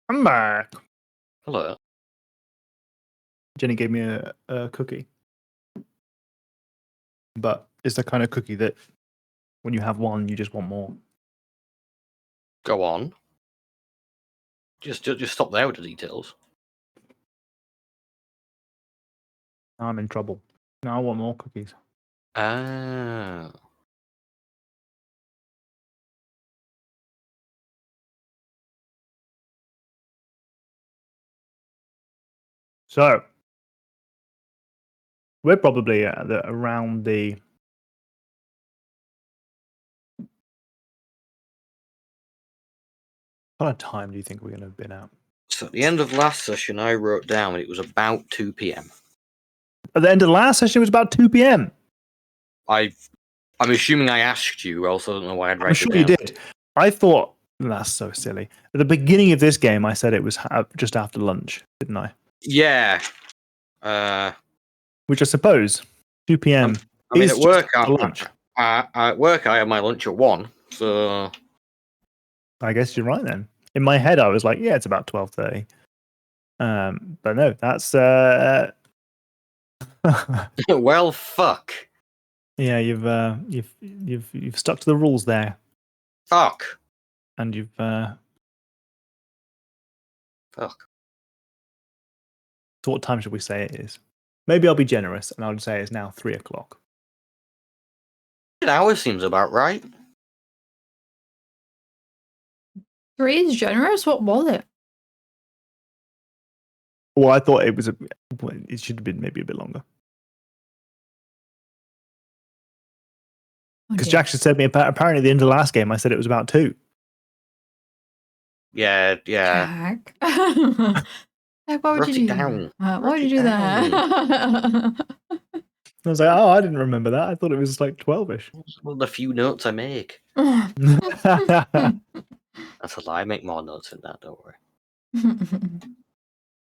Speaker 2: I'm back.
Speaker 4: Hello.
Speaker 2: Jenny gave me a cookie. But it's the kind of cookie that when you have one, you just want more.
Speaker 4: Go on. Just stop there with the details.
Speaker 2: Now I'm in trouble. Now I want more cookies.
Speaker 4: Ah.
Speaker 2: So we're probably around the what kind of time do you think we're going to have been out?
Speaker 4: So at the end of last session, I wrote down it was about 2 p.m.
Speaker 2: At the end of the last session, it was about 2 p.m.
Speaker 4: I'm assuming I asked you. I also don't know why I'd write
Speaker 2: I'm sure
Speaker 4: it
Speaker 2: you
Speaker 4: down.
Speaker 2: did. I thought that's so silly. At the beginning of this game, I said it was just after lunch, didn't I?
Speaker 4: Yeah.
Speaker 2: Which I suppose 2 p.m.
Speaker 4: I mean,
Speaker 2: is
Speaker 4: at
Speaker 2: just
Speaker 4: work,
Speaker 2: after lunch.
Speaker 4: at work, I have my lunch at 1. So
Speaker 2: I guess you're right then. In my head, I was like, yeah, it's about 12:30. But no, that's
Speaker 4: well, fuck.
Speaker 2: yeah, you've stuck to the rules there,
Speaker 4: Fuck.
Speaker 2: and you've
Speaker 4: Fuck.
Speaker 2: So what time should we say it is? Maybe I'll be generous and I'll just say it's now 3 o'clock.
Speaker 4: An hour seems about right.
Speaker 1: 3 is generous? What was it?
Speaker 2: Well, I thought it should have been maybe a bit longer. Because
Speaker 1: Okay.
Speaker 2: Jack just said me apparently at the end of the last game I said it was about 2.
Speaker 4: Yeah.
Speaker 1: Jack. Jack, why would
Speaker 4: Wrote
Speaker 1: you
Speaker 4: it
Speaker 1: do
Speaker 4: down.
Speaker 1: that? Why would you
Speaker 4: Wrote
Speaker 1: do
Speaker 4: it
Speaker 1: that?
Speaker 2: I was like, oh, I didn't remember that. I thought it was like 12ish.
Speaker 4: One of the few notes I make.
Speaker 2: I'm
Speaker 4: That's a lie. I make more notes than that. Don't worry.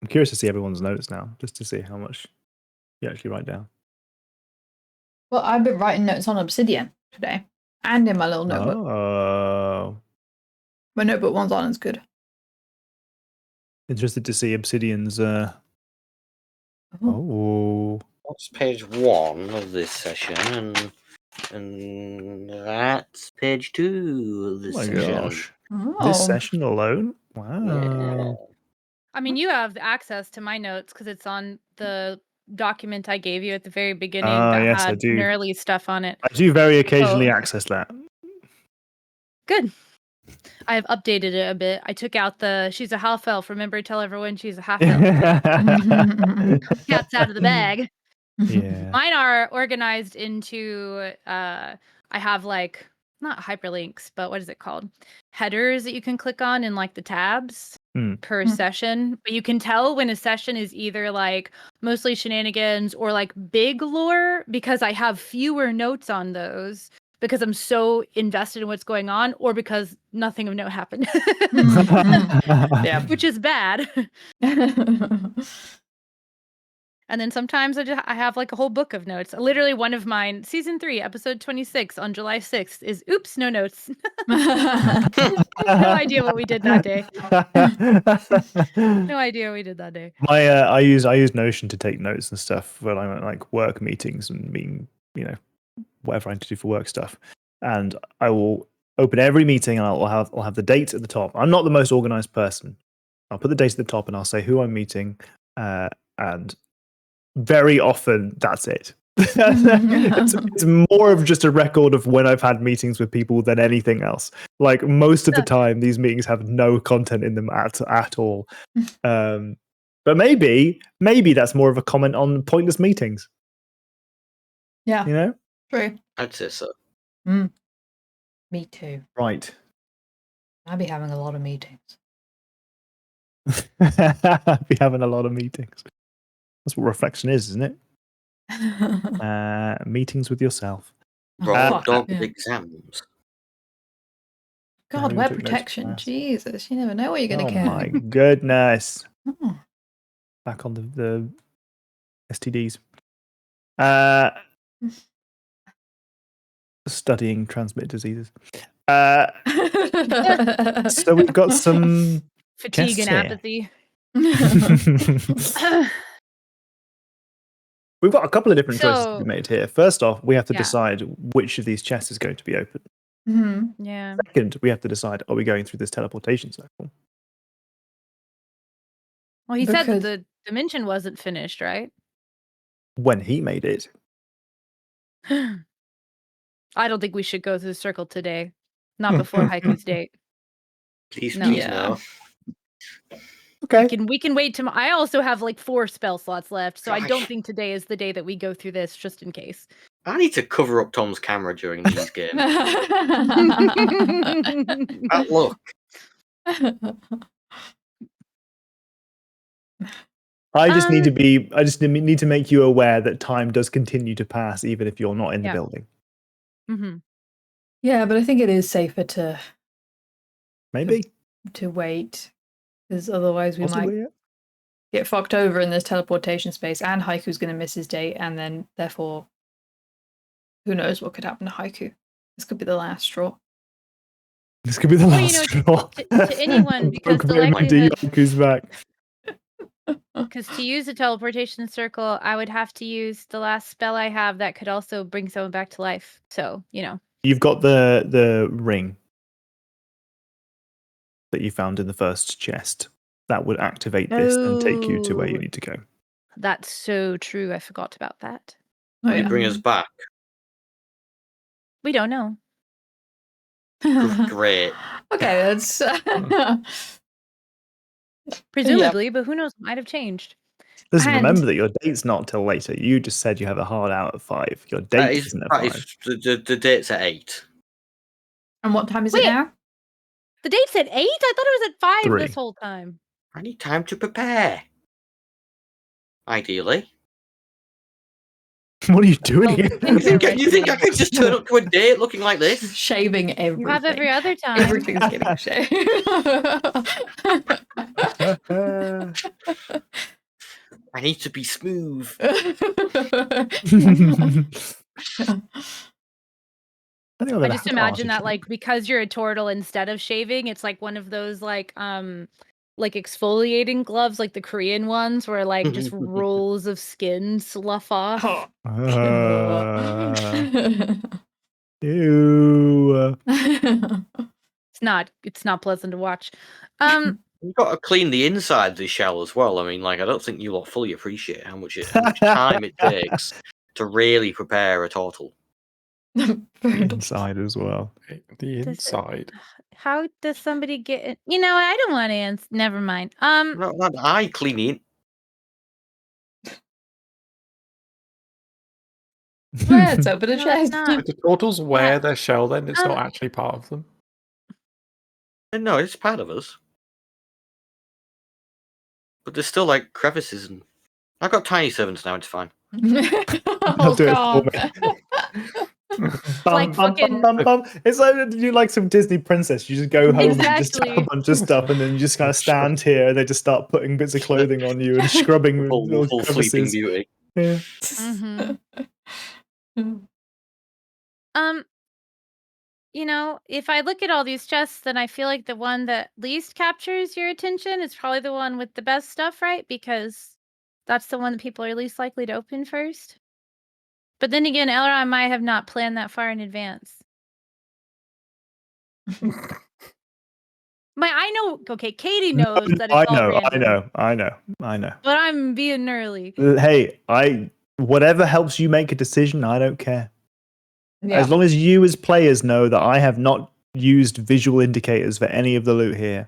Speaker 2: curious to see everyone's notes now, just to see how much you actually write down.
Speaker 1: Well, I've been writing notes on Obsidian today and in my little notebook.
Speaker 2: Oh,
Speaker 1: My notebook one's on, it's good.
Speaker 2: interested to see Obsidian's. Oh,
Speaker 4: That's page 1 of this session, and that's page 2 of
Speaker 2: oh
Speaker 4: this
Speaker 2: my
Speaker 4: session.
Speaker 2: gosh!
Speaker 1: Oh.
Speaker 2: This session alone?
Speaker 4: Yeah.
Speaker 2: Wow.
Speaker 5: I mean, you have access to my notes because it's on the document I gave you at the very beginning that
Speaker 2: Yes, I
Speaker 5: had
Speaker 2: do.
Speaker 5: Neurally stuff on it.
Speaker 2: I do very occasionally
Speaker 5: Oh.
Speaker 2: access that.
Speaker 5: Good. I've updated it a bit. I took out the she's a half elf. Remember to tell everyone she's a half elf. Cat's out of the bag.
Speaker 2: Yeah.
Speaker 5: Mine are organized into I have like not hyperlinks, but what is it called? Headers that you can click on in like the tabs per session. But you can tell when a session is either like mostly shenanigans or like big lore because I have fewer notes on those because I'm so invested in what's going on or because nothing of note happened.
Speaker 1: Yeah.
Speaker 5: Which is bad. And then sometimes I have like a whole book of notes. Literally one of mine, season 3, episode 26 on July 6th is oops, no notes. No idea what we did that day. No idea what we did that day.
Speaker 2: My I use Notion to take notes and stuff when I'm at like work meetings and meeting, whatever I need to do for work stuff. And I will open every meeting and I'll have the date at the top. I'm not the most organized person. I'll put the date at the top and I'll say who I'm meeting, and very often that's it. It's more of just a record of when I've had meetings with people than anything else. Like most of the time, these meetings have no content in them at all. But maybe that's more of a comment on pointless meetings.
Speaker 1: Yeah. True.
Speaker 4: I'd say so.
Speaker 1: Me too.
Speaker 2: Right.
Speaker 1: I'll be having a lot of meetings.
Speaker 2: Be having a lot of meetings. That's what reflection is, isn't it? Meetings with yourself.
Speaker 4: Roll dog
Speaker 1: yeah.
Speaker 4: exams.
Speaker 1: God,
Speaker 2: who
Speaker 1: web
Speaker 2: took notes
Speaker 1: protection.
Speaker 2: last?
Speaker 1: Jesus, you never know what you're going
Speaker 2: Oh
Speaker 1: to get.
Speaker 2: my goodness.
Speaker 1: Oh.
Speaker 2: Back on the STDs. Studying transmitted diseases. So we've got some
Speaker 5: Fatigue
Speaker 2: Chests
Speaker 5: and
Speaker 2: here.
Speaker 5: apathy.
Speaker 2: We've got a couple of different choices to
Speaker 5: So-
Speaker 2: be made here. First off, we have to
Speaker 5: Yeah.
Speaker 2: decide which of these chests is going to be open.
Speaker 1: Mhm.
Speaker 5: Yeah.
Speaker 2: Second, we have to decide, are we going through this teleportation circle?
Speaker 5: Well, he said that
Speaker 1: Because-
Speaker 5: the dimension wasn't finished, right?
Speaker 2: When he made it.
Speaker 5: I don't think we should go through the circle today. Not before Haiku's date.
Speaker 4: Please,
Speaker 5: No.
Speaker 4: please,
Speaker 1: Yeah.
Speaker 4: no.
Speaker 2: Okay.
Speaker 5: We can wait tomorrow. I also have like 4 spell slots left, so I don't
Speaker 4: Gosh.
Speaker 5: think today is the day that we go through this, just in case.
Speaker 4: I need to cover up Tom's camera during these games. Bad luck.
Speaker 2: I just need to make you aware that time does continue to pass even if you're not in the
Speaker 5: Yeah.
Speaker 2: building.
Speaker 5: Mhm.
Speaker 1: Yeah, but I think it is safer to
Speaker 2: Maybe.
Speaker 1: wait, because otherwise we
Speaker 2: Possibly,
Speaker 1: might
Speaker 2: yeah.
Speaker 1: get fucked over in this teleportation space, and Haiku's going to miss his date, and then therefore, who knows what could happen to Haiku? This could be the last straw.
Speaker 2: This could be the
Speaker 5: Well,
Speaker 2: last straw.
Speaker 5: to anyone, because the
Speaker 2: Broke my D,
Speaker 5: likelihood-
Speaker 2: Haiku's back.
Speaker 5: Because to use a teleportation circle, I would have to use the last spell I have that could also bring someone back to life. So,
Speaker 2: You've got the ring that you found in the first chest. That would activate this and take you to where you
Speaker 5: Oh.
Speaker 2: need to go.
Speaker 5: That's so true. I forgot about that.
Speaker 1: Oh,
Speaker 4: Will you bring us back?
Speaker 5: We don't know.
Speaker 4: Great.
Speaker 1: Okay, that's
Speaker 5: Presumably, but who knows? Might have changed.
Speaker 2: Listen,
Speaker 1: And-
Speaker 2: remember that your date's not till later. You just said you have a hard out at 5. Your date isn't at 5.
Speaker 4: The date's at 8.
Speaker 1: And what time is
Speaker 5: Wait.
Speaker 1: it now?
Speaker 5: The date's at 8? I thought it was at 5
Speaker 2: 3.
Speaker 5: this whole time.
Speaker 4: I need time to prepare. Ideally.
Speaker 2: What are you doing
Speaker 5: Well,
Speaker 2: here?
Speaker 5: things are ready.
Speaker 4: You think I could just turn up to a date looking like this?
Speaker 1: Shaving everything.
Speaker 5: You have every other time.
Speaker 1: Everything's getting shaved.
Speaker 4: I need to be smooth.
Speaker 2: I think I've
Speaker 5: I
Speaker 2: ever
Speaker 5: just
Speaker 2: had
Speaker 5: imagine that,
Speaker 2: artichoke.
Speaker 5: like, because you're a turtle, instead of shaving, it's like one of those like exfoliating gloves, like the Korean ones, where like just rolls of skin slough off.
Speaker 2: Ew.
Speaker 5: It's not pleasant to watch.
Speaker 4: You've got to clean the inside of the shell as well. I mean, like, I don't think you lot fully appreciate how much time it takes to really prepare a turtle.
Speaker 2: Inside as well.
Speaker 3: The
Speaker 5: Does it-
Speaker 3: inside.
Speaker 5: How does somebody get it? You know, I don't want to answer. Never mind.
Speaker 4: No, I clean it.
Speaker 1: Let's open a
Speaker 5: No,
Speaker 1: chest.
Speaker 5: it's not.
Speaker 3: If the turtles wear
Speaker 5: Yeah.
Speaker 3: their shell, then it's not
Speaker 5: Um,
Speaker 3: actually part of them.
Speaker 4: No, it's part of us. But there's still, like, crevices and... I've got tiny servants now, it's fine.
Speaker 1: Oh
Speaker 2: do it for
Speaker 1: god.
Speaker 5: Like fucking-
Speaker 2: It's like you like some Disney princess. You just go home and just have a
Speaker 5: Exactly.
Speaker 2: bunch of stuff, and then you just kind of stand here, and they just start putting bits of clothing on you and scrubbing
Speaker 4: Full
Speaker 2: little
Speaker 4: Sleeping
Speaker 2: crevices.
Speaker 4: Beauty.
Speaker 2: Yeah.
Speaker 5: You know, if I look at all these chests, then I feel like the one that least captures your attention is probably the one with the best stuff, right? Because that's the one that people are least likely to open first. But then again, Elrond might have not planned that far in advance. I know. Okay, Katie knows that it's
Speaker 2: I
Speaker 5: all random.
Speaker 2: I know.
Speaker 5: But I'm being early.
Speaker 2: Hey, whatever helps you make a decision, I don't care.
Speaker 1: Yeah.
Speaker 2: As long as you as players know that I have not used visual indicators for any of the loot here.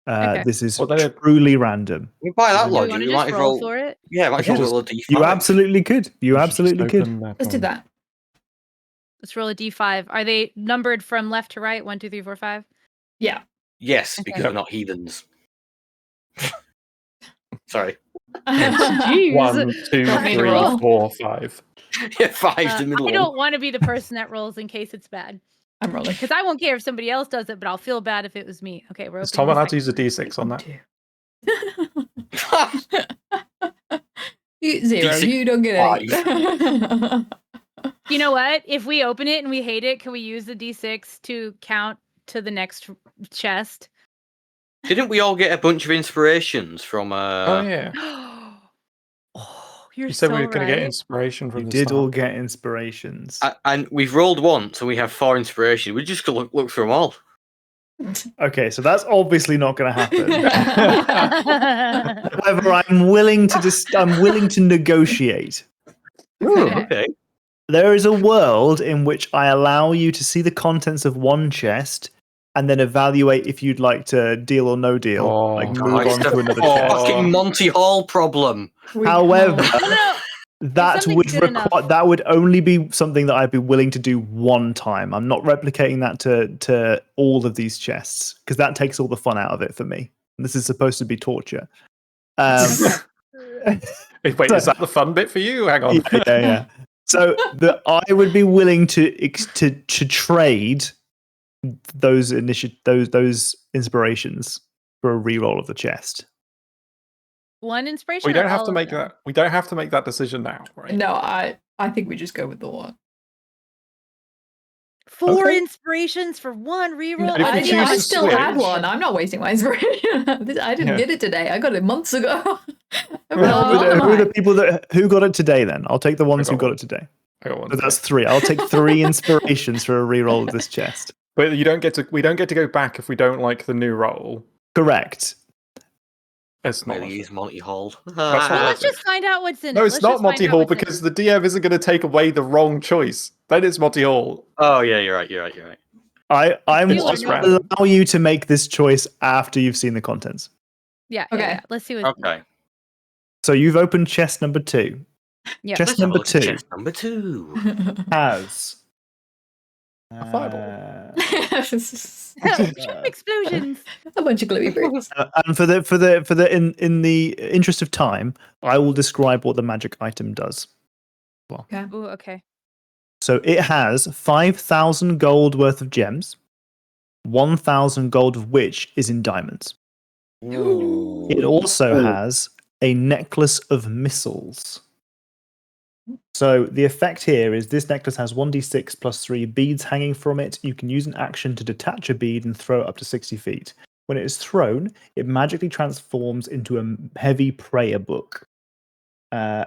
Speaker 5: Okay.
Speaker 2: This is
Speaker 3: Well, then-
Speaker 2: truly random.
Speaker 4: By that
Speaker 3: Do
Speaker 5: Do you
Speaker 4: logic,
Speaker 5: want to
Speaker 4: we
Speaker 5: just
Speaker 4: might
Speaker 5: roll
Speaker 4: roll...
Speaker 5: for it?
Speaker 4: Yeah, might
Speaker 2: Yeah.
Speaker 4: roll a D5.
Speaker 2: You absolutely could. You
Speaker 3: should just
Speaker 2: absolutely could.
Speaker 3: open that
Speaker 1: Let's do
Speaker 3: one.
Speaker 1: that.
Speaker 5: Let's roll a d5. Are they numbered from left to right? 1, 2, 3, 4, 5?
Speaker 1: Yeah.
Speaker 4: Yes,
Speaker 5: Okay.
Speaker 4: because we're not heathens. Sorry.
Speaker 5: Jeez.
Speaker 3: 1, 2,
Speaker 1: Got me to
Speaker 3: 3,
Speaker 1: roll.
Speaker 3: 4, 5.
Speaker 4: Yeah, 5's the middle
Speaker 5: I
Speaker 4: one.
Speaker 5: don't want to be the person that rolls in case it's bad.
Speaker 1: I'm rolling.
Speaker 5: Because I won't care if somebody else does it, but I'll feel bad if it was me. Okay, we're
Speaker 3: Is
Speaker 5: opening
Speaker 3: Tom
Speaker 5: the
Speaker 3: allowed to
Speaker 5: second
Speaker 3: use a d6 on that?
Speaker 1: Zero.
Speaker 4: D6
Speaker 1: You don't get any.
Speaker 5: You know what? If we open it and we hate it, can we use the d6 to count to the next chest?
Speaker 4: Didn't we all get a bunch of inspirations from?
Speaker 3: Oh yeah.
Speaker 5: Oh, you're
Speaker 3: You said
Speaker 5: so
Speaker 3: we were going to get
Speaker 5: right.
Speaker 3: inspiration from
Speaker 2: You
Speaker 3: the
Speaker 2: did
Speaker 3: start.
Speaker 2: all get inspirations.
Speaker 4: And we've rolled once, and we have 4 inspiration. We just gotta look through them all.
Speaker 2: Okay, so that's obviously not going to happen. However, I'm willing to negotiate.
Speaker 4: Ooh,
Speaker 5: Okay.
Speaker 4: okay.
Speaker 2: There is a world in which I allow you to see the contents of one chest and then evaluate if you'd like to deal or no deal.
Speaker 3: Oh,
Speaker 2: like move
Speaker 4: Christ,
Speaker 2: on to another
Speaker 3: oh.
Speaker 2: chest.
Speaker 4: Fucking Monty Hall problem.
Speaker 2: However,
Speaker 5: No,
Speaker 2: that
Speaker 5: something's
Speaker 2: would
Speaker 5: good enough.
Speaker 2: that would only be something that I'd be willing to do one time. I'm not replicating that to all of these chests because that takes all the fun out of it for me. This is supposed to be torture.
Speaker 3: Wait, is that the fun bit for you? Hang on.
Speaker 2: yeah. So I would be willing to trade those inspirations for a reroll of the chest.
Speaker 5: one inspiration.
Speaker 3: We don't
Speaker 5: or
Speaker 3: have
Speaker 5: all
Speaker 3: to
Speaker 5: of
Speaker 3: make
Speaker 5: them?
Speaker 3: that. We don't have to make that decision now, right?
Speaker 1: No, I think we just go with the one.
Speaker 5: 4
Speaker 2: Okay.
Speaker 5: inspirations for one reroll.
Speaker 3: But if we
Speaker 1: I
Speaker 3: choose to
Speaker 1: still have
Speaker 3: switch-
Speaker 1: one. I'm not wasting my inspiration. I didn't
Speaker 3: Yeah.
Speaker 1: get it today. I got it months ago.
Speaker 2: Who are the people who got it today? Then I'll take the ones
Speaker 3: I
Speaker 2: who
Speaker 3: got
Speaker 2: got
Speaker 3: one.
Speaker 2: it today.
Speaker 3: I got one
Speaker 2: So that's
Speaker 3: today.
Speaker 2: 3. I'll take 3 inspirations for a reroll of this chest.
Speaker 3: But you don't get to. We don't get to go back if we don't like the new roll.
Speaker 2: Correct.
Speaker 3: It's not.
Speaker 4: Maybe use Monty Hall.
Speaker 3: That's
Speaker 5: Well,
Speaker 3: not
Speaker 5: let's just find out what's in it.
Speaker 3: No, it's
Speaker 5: Let's
Speaker 3: not
Speaker 5: just find
Speaker 3: Monty
Speaker 5: out
Speaker 3: Hall
Speaker 5: what's in it.
Speaker 3: because the DM isn't going to take away the wrong choice. Then it's Monty Hall.
Speaker 4: Oh yeah, you're right.
Speaker 2: I'm
Speaker 3: It's
Speaker 5: just
Speaker 2: I'll
Speaker 3: random.
Speaker 2: allow you to make this choice after you've seen the contents.
Speaker 5: Yeah.
Speaker 1: Okay.
Speaker 5: Yeah. Let's see what's in it.
Speaker 4: Okay.
Speaker 2: So you've opened chest number 2.
Speaker 5: Yeah.
Speaker 2: Chest
Speaker 4: Let's have a
Speaker 2: number
Speaker 4: look at
Speaker 2: 2
Speaker 4: chest number 2.
Speaker 2: has
Speaker 3: fireball.
Speaker 5: Explosions.
Speaker 1: A bunch of gluey bricks.
Speaker 2: and for the in the interest of time, I will describe what the magic item does.
Speaker 5: Ooh, okay.
Speaker 2: So it has 5,000 gold worth of gems, 1,000 gold of which is in diamonds. It also has a necklace of missiles. So the effect here is this necklace has 1d6 plus 3 beads hanging from it. You can use an action to detach a bead and throw it up to 60 feet. When it is thrown, it magically transforms into a heavy prayer book.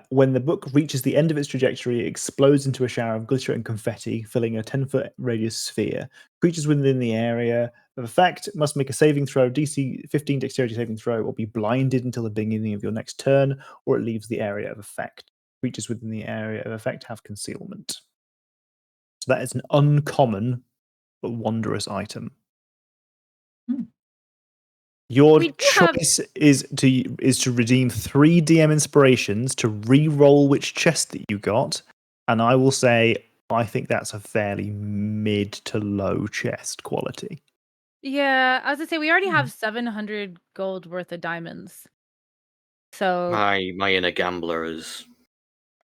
Speaker 2: When the book reaches the end of its trajectory, it explodes into a shower of glitter and confetti, filling a 10-foot radius sphere. Creatures within the area of effect must make a saving throw, DC 15 dexterity saving throw, or be blinded until the beginning of your next turn, or it leaves the area of effect. Creatures within the area of effect have concealment. So that is an uncommon but wondrous item. Your
Speaker 5: We do have-
Speaker 2: choice is to redeem 3 DM inspirations to re-roll which chest that you got, and I will say I think that's a fairly mid to low chest quality.
Speaker 5: Yeah. I was gonna say we already have 700 gold worth of diamonds. So
Speaker 4: My inner gambler is.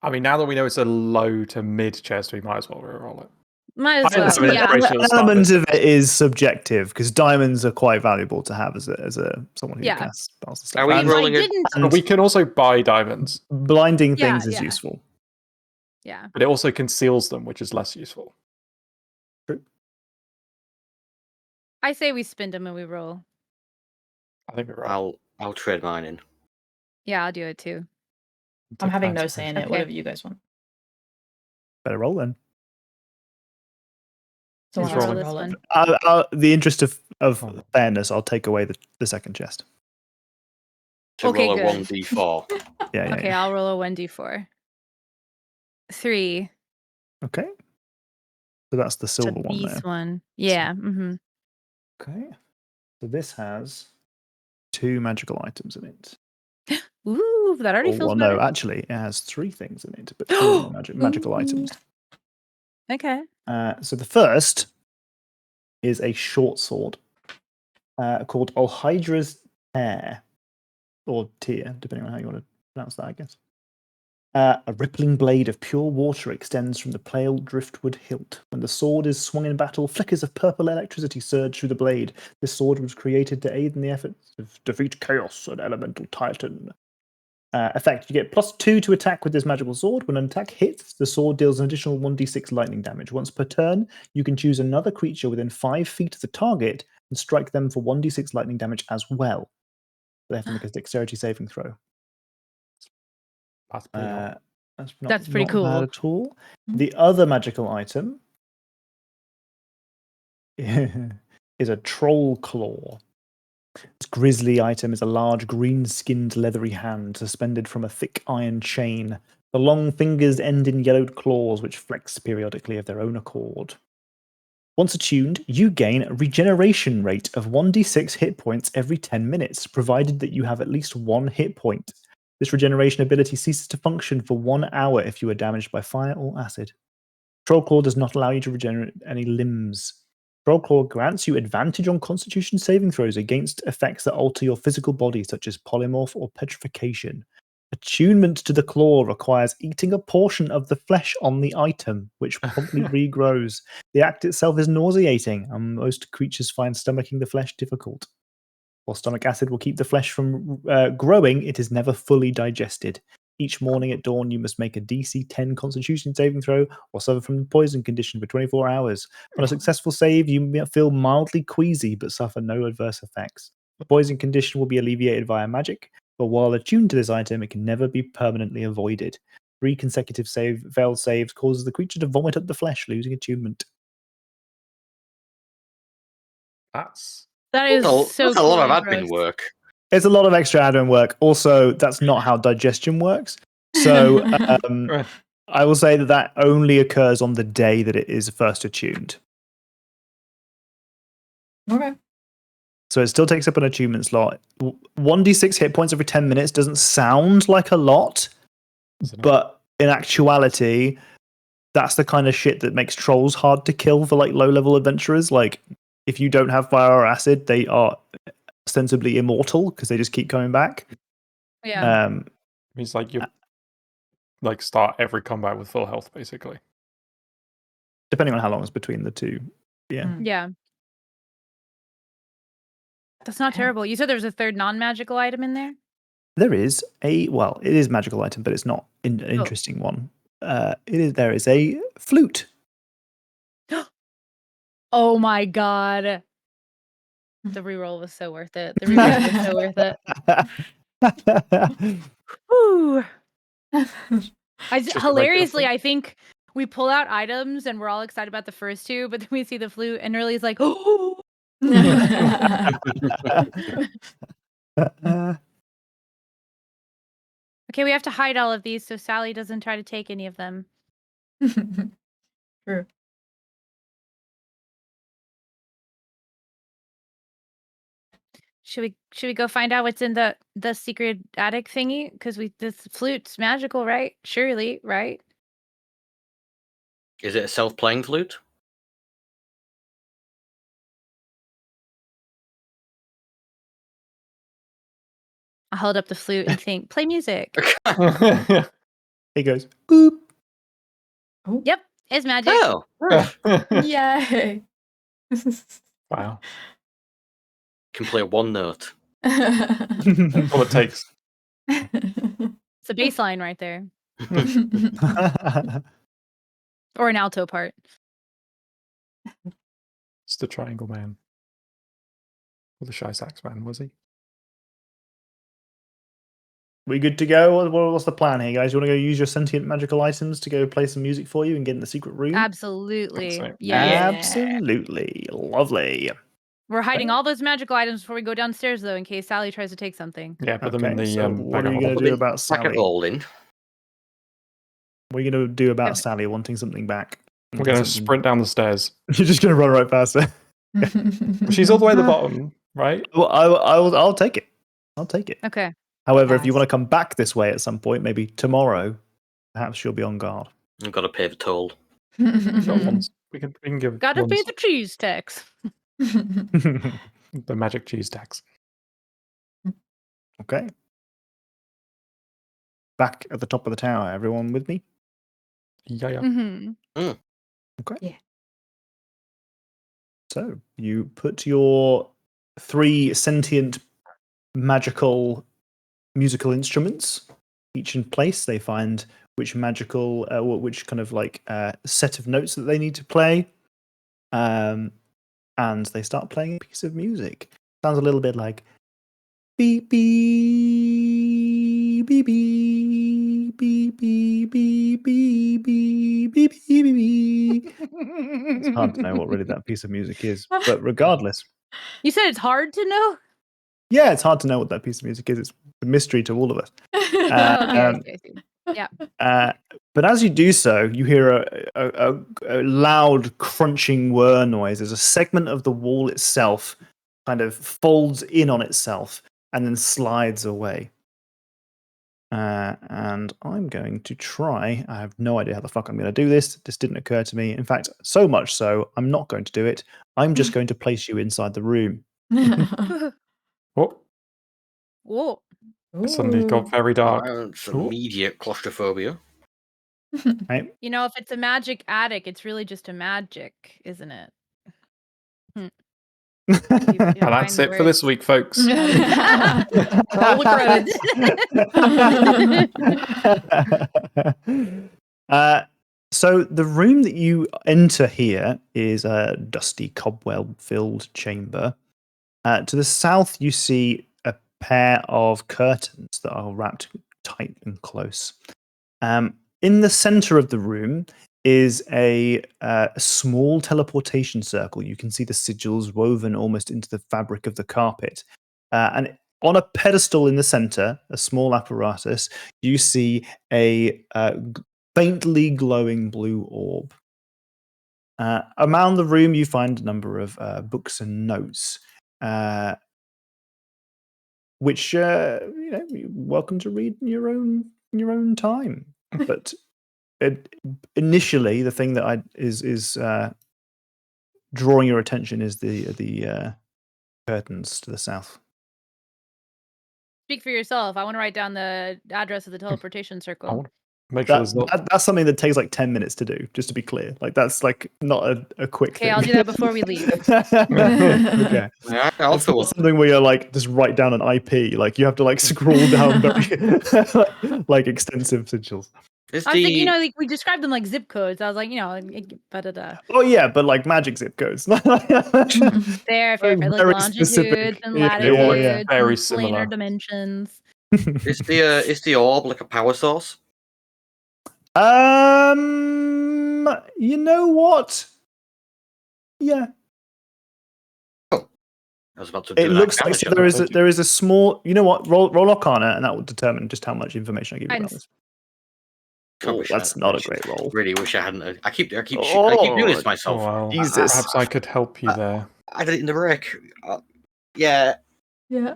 Speaker 3: I mean, now that we know it's a low to mid chest, we might as well reroll it.
Speaker 5: might
Speaker 3: I
Speaker 5: as
Speaker 3: didn't have
Speaker 5: well.
Speaker 3: an
Speaker 5: Yeah.
Speaker 3: inspiration.
Speaker 2: An element of it is subjective because diamonds are quite valuable to have as someone who
Speaker 5: Yeah.
Speaker 2: casts spells and stuff.
Speaker 4: Are we
Speaker 2: And-
Speaker 4: rolling
Speaker 5: I
Speaker 4: a-
Speaker 5: didn't.
Speaker 3: But we can also buy diamonds,
Speaker 2: blinding
Speaker 5: Yeah,
Speaker 2: things is
Speaker 5: yeah.
Speaker 2: useful.
Speaker 5: Yeah.
Speaker 3: but it also conceals them, which is less useful.
Speaker 5: I say we spin them and we roll.
Speaker 3: I think we're right.
Speaker 4: I'll trade mine in.
Speaker 5: Yeah, I'll do it too.
Speaker 1: I'm having no
Speaker 3: Fancy.
Speaker 1: say in it.
Speaker 5: Okay.
Speaker 1: Whatever you guys want.
Speaker 2: Better roll then.
Speaker 1: Someone
Speaker 3: Who's
Speaker 1: else
Speaker 3: rolling?
Speaker 1: can roll it.
Speaker 2: The interest of
Speaker 3: Oh.
Speaker 2: fairness, I'll take away the second chest.
Speaker 4: To
Speaker 5: Okay,
Speaker 4: roll a
Speaker 5: good.
Speaker 4: 1d4.
Speaker 2: Yeah.
Speaker 5: Okay, I'll roll a 1d4. 3.
Speaker 2: Okay. So that's the
Speaker 5: It's a
Speaker 2: silver one there.
Speaker 5: beast one. Yeah. Mm-hmm.
Speaker 2: Okay. So this has 2 magical items in it.
Speaker 5: Ooh, that already feels better.
Speaker 2: No, actually, it has 3 things in it, but 2 of them are magical
Speaker 5: Ooh.
Speaker 2: items.
Speaker 5: Okay.
Speaker 2: So the first is a short sword called Olhydra's Tear, or Tear, depending on how you want to pronounce that, I guess. A rippling blade of pure water extends from the pale driftwood hilt. When the sword is swung in battle, flickers of purple electricity surge through the blade. This sword was created to aid in the efforts of defeat Chaos, an elemental titan. Effect, you get +2 to attack with this magical sword. When an attack hits, the sword deals an additional 1d6 lightning damage. Once per turn, you can choose another creature within 5 feet of the target and strike them for 1d6 lightning damage as well. They have to make a dexterity saving throw.
Speaker 3: That's pretty hot.
Speaker 5: That's pretty
Speaker 2: not
Speaker 5: cool.
Speaker 2: bad at all. The other magical item is a troll claw. This grisly item is a large green-skinned leathery hand suspended from a thick iron chain. The long fingers end in yellowed claws which flex periodically of their own accord. Once attuned, you gain a regeneration rate of 1d6 hit points every 10 minutes, provided that you have at least 1 hit point. This regeneration ability ceases to function for 1 hour if you are damaged by fire or acid. Trollclaw does not allow you to regenerate any limbs. Trollclaw grants you advantage on Constitution saving throws against effects that alter your physical body, such as polymorph or petrification. Attunement to the claw requires eating a portion of the flesh on the item, which promptly regrows. The act itself is nauseating, and most creatures find stomaching the flesh difficult. While stomach acid will keep the flesh from growing, it is never fully digested. Each morning at dawn, you must make a DC 10 Constitution saving throw or suffer from the poison condition for 24 hours. On a successful save, you may feel mildly queasy but suffer no adverse effects. The poison condition will be alleviated via magic, but while attuned to this item, it can never be permanently avoided. 3 consecutive failed saves causes the creature to vomit up the flesh, losing attunement.
Speaker 5: That is so
Speaker 4: that's a
Speaker 5: cool
Speaker 4: lot of
Speaker 5: and
Speaker 4: admin
Speaker 5: gross.
Speaker 4: work.
Speaker 2: It's a lot of extra admin work. Also, that's not how digestion works. So I will say that only occurs on the day that it is first attuned.
Speaker 1: Okay.
Speaker 2: So it still takes up an attunement slot. 1d6 hit points every 10 minutes doesn't sound like a lot, but in actuality, that's the kind of shit that makes trolls hard to kill for like low-level adventurers. Like, if you don't have fire or acid, they are ostensibly immortal because they just keep coming back.
Speaker 5: Yeah.
Speaker 3: Means like you like start every combat with full health, basically.
Speaker 2: Depending on how long it's between the two. Yeah.
Speaker 5: Yeah. That's not terrible. You said there was a third non-magical item in there?
Speaker 2: There is it is magical item, but it's not an interesting one. There is a flute.
Speaker 5: Oh my god. The reroll was so worth it. The reroll was so worth it. Whew. Hilariously, I think we pull out items and we're all excited about the first two, but then we see the flute and Riley's like, oh. Okay, we have to hide all of these so Sally doesn't try to take any of them.
Speaker 1: True.
Speaker 5: Should we go find out what's in the secret attic thingy? Because this flute's magical, right? Surely, right?
Speaker 4: Is it a self-playing flute?
Speaker 5: I hold up the flute and think, play music.
Speaker 2: It goes boop.
Speaker 5: Yep, it's magic.
Speaker 4: Oh,
Speaker 1: Yay.
Speaker 3: Wow.
Speaker 4: can play one note.
Speaker 3: That's all it takes.
Speaker 5: It's a bass line right there. Or an alto part.
Speaker 3: It's the Triangle Man. Or the Shy Sax Man, was he?
Speaker 2: We good to go? What's the plan here, guys? You want to go use your sentient magical items to go play some music for you and get in the secret room?
Speaker 5: Absolutely.
Speaker 3: That's it.
Speaker 5: Yeah.
Speaker 2: Absolutely. Lovely.
Speaker 5: We're hiding all those magical items before we go downstairs, though, in case Sally tries to take something.
Speaker 3: Yeah, put them in the
Speaker 2: so what
Speaker 3: bag
Speaker 2: are
Speaker 3: of
Speaker 2: you going to
Speaker 3: holding.
Speaker 2: do about
Speaker 4: Packet
Speaker 2: Sally?
Speaker 4: rolling.
Speaker 2: What are you going to do about
Speaker 5: Yep.
Speaker 2: Sally wanting something back?
Speaker 3: We're going to sprint down the stairs.
Speaker 2: You're just going to run right past her.
Speaker 3: She's all the way at the bottom, right?
Speaker 2: Well, I'll take it. I'll take it.
Speaker 5: Okay.
Speaker 2: However, if you
Speaker 1: Nice.
Speaker 2: want to come back this way at some point, maybe tomorrow, perhaps she'll be on guard.
Speaker 4: I've got to pay the toll.
Speaker 3: Got ones. We can give
Speaker 5: Gotta
Speaker 3: ones
Speaker 5: pay the cheese tax.
Speaker 3: the magic cheese tax.
Speaker 2: Okay. Back at the top of the tower, everyone with me?
Speaker 3: Yeah, yeah.
Speaker 5: Mm-hmm.
Speaker 2: Okay.
Speaker 1: Yeah.
Speaker 2: So you put your 3 sentient magical musical instruments each in place. They find which magical, which kind of like set of notes that they need to play. and they start playing a piece of music. Sounds a little bit like beep beep beep beep beep beep beep beep beep beep beep beep. It's hard to know what really that piece of music is, but regardless,
Speaker 5: You said it's hard to know?
Speaker 2: yeah, it's hard to know what that piece of music is. It's a mystery to all of us.
Speaker 5: Oh, okay, I
Speaker 2: Um,
Speaker 5: see, I see.
Speaker 2: But as you do so, you hear a loud crunching whir noise as a segment of the wall itself kind of folds in on itself and then slides away. And I'm going to try. I have no idea how the fuck I'm going to do this. This didn't occur to me. In fact, so much so, I'm not going to do it. I'm just going to place you inside the room.
Speaker 3: Oh,
Speaker 5: Whoa.
Speaker 3: it suddenly got very dark.
Speaker 4: It's immediate claustrophobia.
Speaker 2: Right?
Speaker 5: You know, if it's a magic attic, it's really just a magic, isn't it?
Speaker 3: And that's it for this week, folks.
Speaker 5: Roll the
Speaker 2: credits. So the room that you enter here is a dusty, cobweb-filled chamber. To the south, you see a pair of curtains that are wrapped tight and close. In the center of the room is a small teleportation circle. You can see the sigils woven almost into the fabric of the carpet. And on a pedestal in the center, a small apparatus, you see a faintly glowing blue orb. Around the room, you find a number of books and notes, which you're welcome to read in your own time. But initially, the thing that is drawing your attention is the curtains to the south.
Speaker 5: Speak for yourself. I want to write down the address of the teleportation circle.
Speaker 3: Make sure there's not.
Speaker 2: That's something that takes like 10 minutes to do, just to be clear. Like that's like not a quick thing.
Speaker 5: Okay, I'll do that before we leave.
Speaker 2: Okay.
Speaker 4: Yeah,
Speaker 2: It's not something where you're like just write down an IP. Like you have to like scroll down very like extensive sigils.
Speaker 5: I was thinking, like we described them like zip codes. I was like,
Speaker 2: Oh yeah, but like magic zip codes.
Speaker 5: Fair, like longitudes and latitudes,
Speaker 3: very
Speaker 5: and
Speaker 3: similar
Speaker 5: planar dimensions.
Speaker 4: Is the orb like a power source?
Speaker 2: You know what? Yeah.
Speaker 4: Oh, I was about to.
Speaker 2: It looks like there is a small. You know what? Roll Arcana, and that will determine just how much information I give you about this. Oh, that's not a great roll.
Speaker 4: Really wish I hadn't. I keep doing this to myself.
Speaker 3: Oh, well,
Speaker 2: Jesus.
Speaker 3: Perhaps I could help you there.
Speaker 4: I did it in the wreck. Yeah.
Speaker 1: Yeah.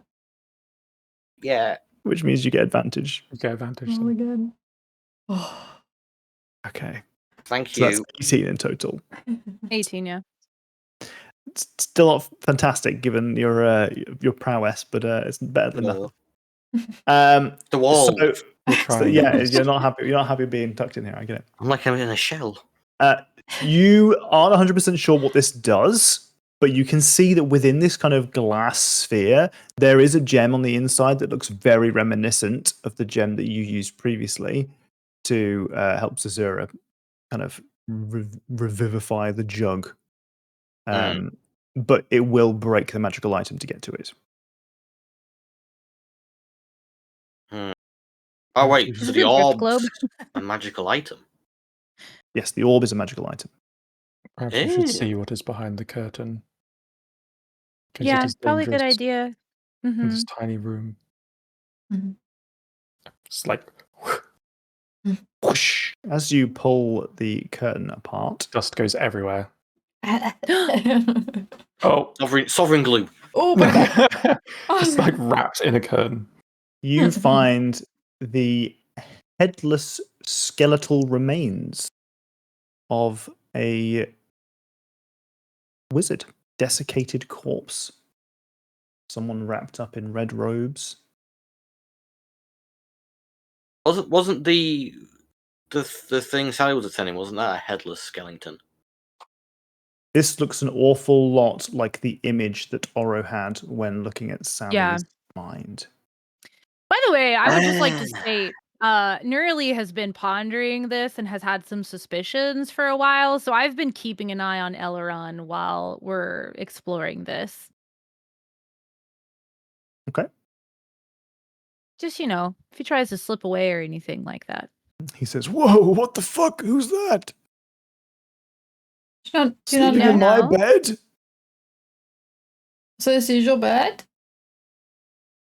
Speaker 4: Yeah.
Speaker 2: Which means you get advantage.
Speaker 3: You get advantage.
Speaker 1: Oh my god.
Speaker 2: Okay.
Speaker 4: Thank
Speaker 2: So
Speaker 4: you.
Speaker 2: that's 18 in total.
Speaker 5: 18, yeah.
Speaker 2: It's still not fantastic given your prowess, but it's better than nothing.
Speaker 4: The wall.
Speaker 2: So yeah, you're not happy. You're not happy being tucked in here. I get it.
Speaker 4: I'm like I'm in a shell.
Speaker 2: You aren't 100% sure what this does, but you can see that within this kind of glass sphere, there is a gem on the inside that looks very reminiscent of the gem that you used previously to help Zazura kind of revivify the jug. But it will break the magical item to get to it.
Speaker 4: Oh wait, so the orb
Speaker 5: globe?
Speaker 4: a magical item?
Speaker 2: Yes, the orb is a magical item.
Speaker 3: Perhaps you should see what is behind the curtain.
Speaker 5: Yeah, probably a good idea.
Speaker 3: In this tiny room.
Speaker 1: Mm-hmm.
Speaker 3: It's like
Speaker 2: whoosh, as you pull the curtain apart.
Speaker 3: Dust goes everywhere.
Speaker 2: Oh,
Speaker 4: sovereign glue.
Speaker 1: Oh my god!
Speaker 3: It's like wrapped in a curtain.
Speaker 2: You find the headless skeletal remains of a wizard, desiccated corpse. Someone wrapped up in red robes.
Speaker 4: Wasn't the thing Sally was attending? Wasn't that a headless skeleton?
Speaker 2: This looks an awful lot like the image that Oro had when looking at Sally's mind.
Speaker 5: By the way, I would just like to state Neurali has been pondering this and has had some suspicions for a while, so I've been keeping an eye on Elrond while we're exploring this.
Speaker 2: Okay.
Speaker 5: Just, if he tries to slip away or anything like that.
Speaker 2: He says, "Whoa, what the fuck? Who's that?
Speaker 1: Do you not
Speaker 2: Sleeping
Speaker 1: know?
Speaker 2: in my
Speaker 5: No.
Speaker 2: bed?"
Speaker 1: So this is your bed?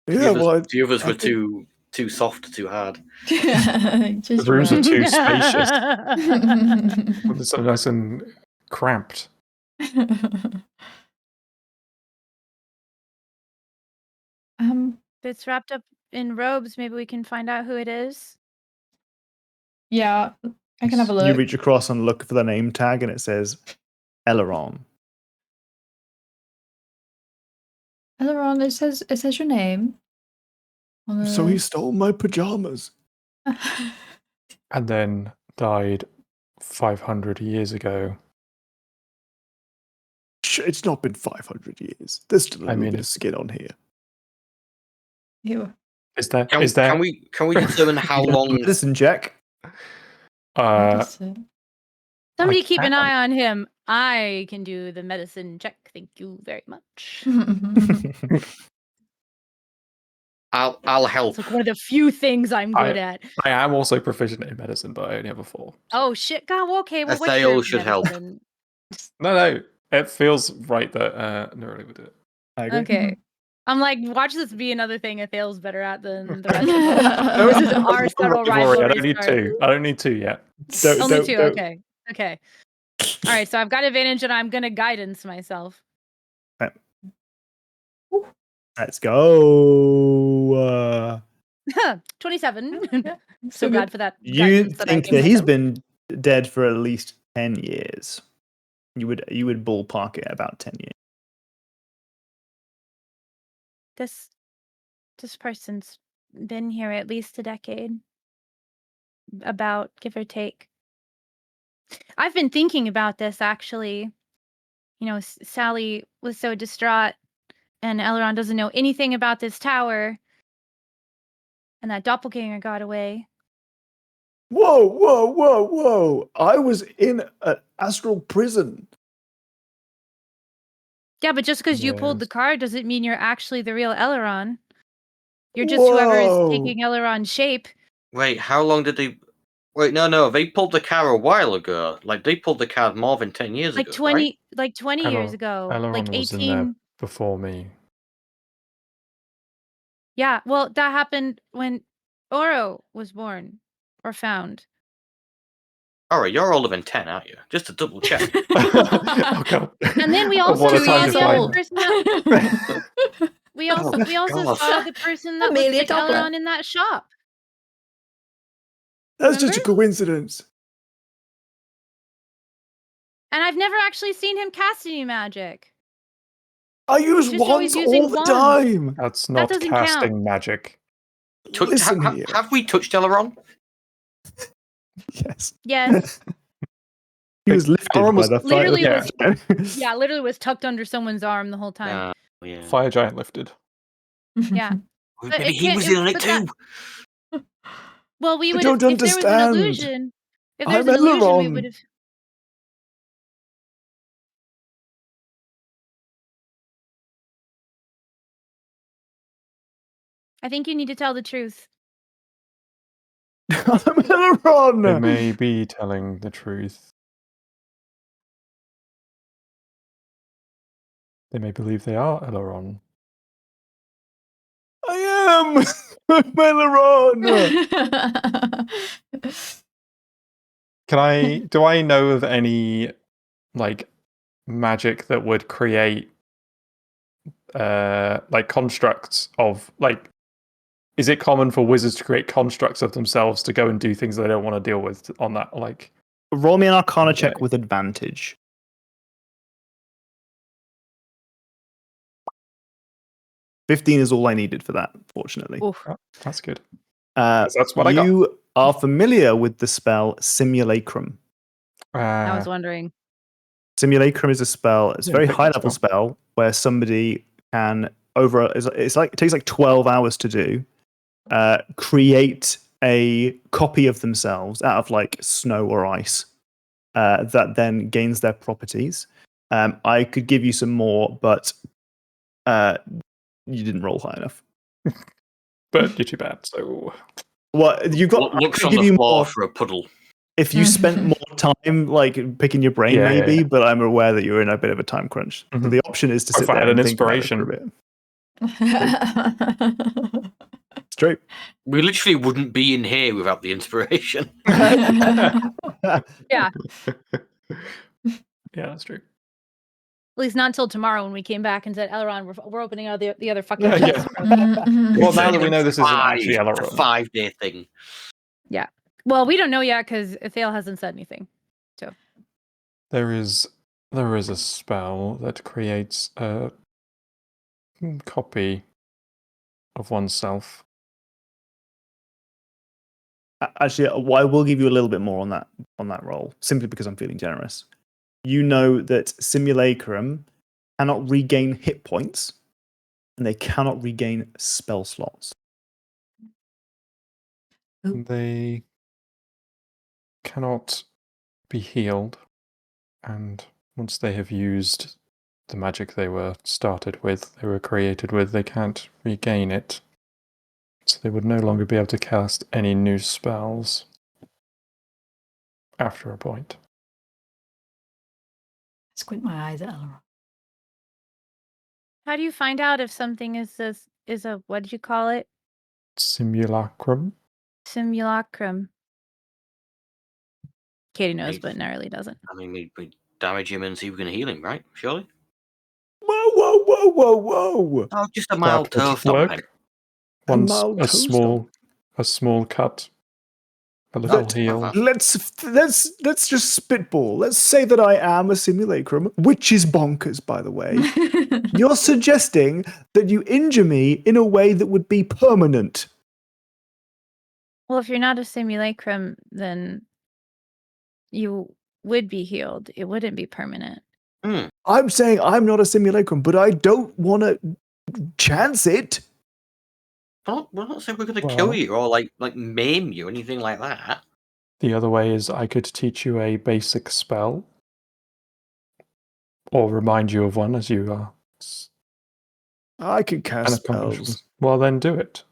Speaker 2: Yeah, well,
Speaker 4: few of us
Speaker 2: I
Speaker 4: were
Speaker 2: think-
Speaker 4: too soft, too hard.
Speaker 1: Just
Speaker 3: The rooms are
Speaker 1: right.
Speaker 3: too spacious. It's so nice and cramped.
Speaker 5: If it's wrapped up in robes, maybe we can find out who it is.
Speaker 1: Yeah, I can have a
Speaker 2: You
Speaker 1: look.
Speaker 2: reach across and look for the name tag, and it says Elrond.
Speaker 1: Elrond, it says your name. On
Speaker 2: So
Speaker 1: the-
Speaker 2: he stole my pajamas.
Speaker 3: And then died 500 years ago.
Speaker 2: It's not been 500 years. There's still a
Speaker 3: I
Speaker 2: little
Speaker 3: mean,
Speaker 2: bit of skin on here.
Speaker 1: Ew.
Speaker 3: Is there?
Speaker 4: Can we determine how long?
Speaker 2: Medicine check.
Speaker 1: Medicine.
Speaker 5: Somebody
Speaker 3: I
Speaker 5: keep an
Speaker 3: can.
Speaker 5: eye on him. I can do the medicine check. Thank you very much.
Speaker 4: I'll help.
Speaker 5: It's like one of the few things I'm good at.
Speaker 3: I am also proficient in medicine, but I only have a 4.
Speaker 5: Oh shit! God, well, okay. Well,
Speaker 4: A
Speaker 5: what's
Speaker 4: Thale
Speaker 5: your
Speaker 4: should help.
Speaker 5: medicine?
Speaker 3: No, it feels right that Neurali would do it.
Speaker 2: I agree.
Speaker 5: Okay. I'm like, watch this be another thing Athale's better at than the rest of us. This is our subtle
Speaker 3: Don't worry, I
Speaker 5: rivalry.
Speaker 3: don't need
Speaker 5: start.
Speaker 3: 2. I don't need 2 yet.
Speaker 5: Only 2. Okay. Okay. All right. So I've got advantage, and I'm gonna guidance myself.
Speaker 2: Let's go.
Speaker 5: 27.
Speaker 1: So
Speaker 5: So
Speaker 1: good.
Speaker 5: glad for that.
Speaker 2: You
Speaker 5: guidance that I
Speaker 2: think
Speaker 5: gave
Speaker 2: that he's
Speaker 5: myself.
Speaker 2: been dead for at least 10 years. You would ballpark it at about 10 years.
Speaker 5: This person's been here at least a decade. About, give or take. I've been thinking about this actually. Sally was so distraught, and Elrond doesn't know anything about this tower. And that doppelganger got away.
Speaker 2: Whoa. I was in an astral prison.
Speaker 5: Yeah, but just because you pulled the
Speaker 3: Yes.
Speaker 5: card doesn't mean you're actually the real Elrond. You're just whoever is
Speaker 2: Whoa.
Speaker 5: taking Elrond's shape.
Speaker 4: Wait, how long did they? Wait, no. They pulled the card a while ago. Like they pulled the card more than 10 years
Speaker 5: Like
Speaker 4: ago.
Speaker 5: 20
Speaker 4: Right?
Speaker 5: 20 years ago. Like
Speaker 3: Elrond was in there
Speaker 5: 18.
Speaker 3: before me.
Speaker 5: Yeah, well, that happened when Oro was born or found.
Speaker 4: All right, you're older than 10, aren't you? Just to double check.
Speaker 3: Oh, God.
Speaker 5: And then we
Speaker 3: What
Speaker 5: also
Speaker 3: a
Speaker 5: saw
Speaker 3: time to
Speaker 5: the other
Speaker 3: find-
Speaker 5: person that we also
Speaker 4: God.
Speaker 5: saw the person that
Speaker 1: Amelia
Speaker 5: was like
Speaker 1: Doppler.
Speaker 5: Elrond in that shop.
Speaker 2: That's just a
Speaker 5: Remember?
Speaker 2: coincidence.
Speaker 5: And I've never actually seen him cast any magic.
Speaker 2: I use
Speaker 5: Just always
Speaker 2: wands
Speaker 5: using
Speaker 2: all the
Speaker 5: wands.
Speaker 2: time.
Speaker 3: That's not
Speaker 5: doesn't count.
Speaker 3: casting magic.
Speaker 2: Listen here.
Speaker 4: Have we touched Elrond?
Speaker 2: Yes.
Speaker 5: Yes.
Speaker 2: He was lifted
Speaker 3: Elrond
Speaker 2: by
Speaker 3: was
Speaker 2: the
Speaker 5: literally
Speaker 2: fire.
Speaker 5: Yeah, literally was tucked under someone's arm the whole time.
Speaker 4: Yeah.
Speaker 3: Fire giant lifted.
Speaker 5: Yeah. But
Speaker 4: Maybe
Speaker 5: it
Speaker 4: he
Speaker 5: can't-
Speaker 4: was in on it
Speaker 5: but that-
Speaker 4: too.
Speaker 5: Well, we
Speaker 2: I
Speaker 5: would
Speaker 2: don't
Speaker 5: if there was an
Speaker 2: understand.
Speaker 5: illusion. If
Speaker 2: I'm
Speaker 5: there's an illusion, we
Speaker 2: Elrond.
Speaker 5: would have. I think you need to tell the truth.
Speaker 2: I'm Elrond.
Speaker 3: They may be telling the truth. They may believe they are Elrond.
Speaker 2: I am. I'm Elrond.
Speaker 3: Do I know of any like magic that would create like constructs of like, is it common for wizards to create constructs of themselves to go and do things they don't want to deal with on that? Like,
Speaker 2: Roll me an Arcana check
Speaker 3: Okay.
Speaker 2: with advantage. 15 is all I needed for that, fortunately.
Speaker 5: Oof.
Speaker 3: that's good.
Speaker 2: 'Cause
Speaker 3: That's what I got.
Speaker 2: You are familiar with the spell Simulacrum.
Speaker 5: I was wondering.
Speaker 2: Simulacrum is a spell. It's a
Speaker 3: Yeah,
Speaker 2: very
Speaker 3: pick
Speaker 2: high
Speaker 3: that
Speaker 2: level spell where somebody can it takes like 12 hours to do. Create a copy of themselves out of like snow or ice that then gains their properties. I could give you some more, but you didn't roll high enough.
Speaker 3: But you're too bad. So
Speaker 2: What you've got? I
Speaker 4: Looks
Speaker 2: could
Speaker 4: on
Speaker 2: give
Speaker 4: the
Speaker 2: you
Speaker 4: floor
Speaker 2: more
Speaker 4: for a puddle.
Speaker 2: if you spent more time like picking your brain,
Speaker 3: Yeah,
Speaker 2: maybe.
Speaker 3: yeah.
Speaker 2: But I'm aware that you're in a bit of a time crunch. So
Speaker 3: Mhm.
Speaker 2: the option is to
Speaker 3: Or
Speaker 2: sit
Speaker 3: if I
Speaker 2: there
Speaker 3: had an
Speaker 2: and think about it for a
Speaker 3: inspiration.
Speaker 2: bit. Straight.
Speaker 4: We literally wouldn't be in here without the inspiration.
Speaker 5: Yeah.
Speaker 3: Yeah, that's true.
Speaker 5: At least not until tomorrow when we came back and said, Elron, we're opening out the other fucking
Speaker 3: Yeah,
Speaker 5: chest.
Speaker 3: Well, now that we know this isn't
Speaker 4: Five.
Speaker 3: actually
Speaker 4: It's a
Speaker 3: Elrond.
Speaker 4: 5-day thing.
Speaker 5: Well, we don't know yet because Thale hasn't said anything.
Speaker 3: There is a spell that creates a copy of oneself.
Speaker 2: Actually, I will give you a little bit more on that roll, simply because I'm feeling generous. You know that Simulacrum cannot regain hit points, and they cannot regain spell slots.
Speaker 1: Ooh.
Speaker 3: They cannot be healed, and once they have used the magic they were created with, they can't regain it. So they would no longer be able to cast any new spells after a point.
Speaker 1: Squint my eyes at Elron.
Speaker 5: How do you find out if something is a what did you call it?
Speaker 3: Simulacrum?
Speaker 5: Simulacrum. Katie knows,
Speaker 4: Hey.
Speaker 5: but Gnarly doesn't.
Speaker 4: I mean, we damage him and see if we can heal him, right? Surely?
Speaker 2: Whoa!
Speaker 4: Oh, just a mild toe stomping.
Speaker 3: Once
Speaker 2: mild
Speaker 3: a
Speaker 2: toe
Speaker 3: small cut, a little
Speaker 4: But-
Speaker 3: heal.
Speaker 2: Let's just spitball. Let's say that I am a simulacrum, which is bonkers, by the way. You're suggesting that you injure me in a way that would be permanent.
Speaker 5: Well, if you're not a simulacrum, then you would be healed. It wouldn't be permanent.
Speaker 2: I'm saying I'm not a simulacrum, but I don't want to chance it.
Speaker 4: We're not saying we're going to
Speaker 3: Well-
Speaker 4: kill you or like maim you, anything like that.
Speaker 3: The other way is I could teach you a basic spell, or remind you of one as you are.
Speaker 2: I can cast
Speaker 3: An accomplishment.
Speaker 2: spells.
Speaker 3: Well, then do it.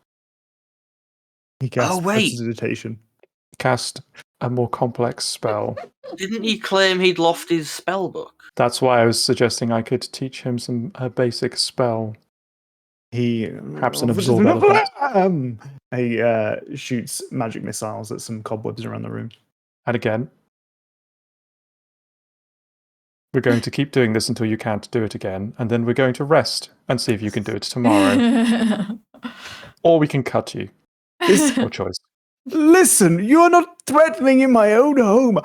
Speaker 2: He casts
Speaker 4: Oh, wait.
Speaker 2: prestidigitation.
Speaker 3: Cast a more complex spell.
Speaker 4: Didn't he claim he'd lost his spell book?
Speaker 3: That's why I was suggesting I could teach him a basic spell.
Speaker 2: He
Speaker 3: Perhaps an absorb element.
Speaker 2: He shoots magic missiles at some cobwebs around the room.
Speaker 3: And again, we're going to keep doing this until you can't do it again, and then we're going to rest and see if you can do it tomorrow. Or we can cut you. Your choice.
Speaker 2: Listen, you're not threatening in my own home.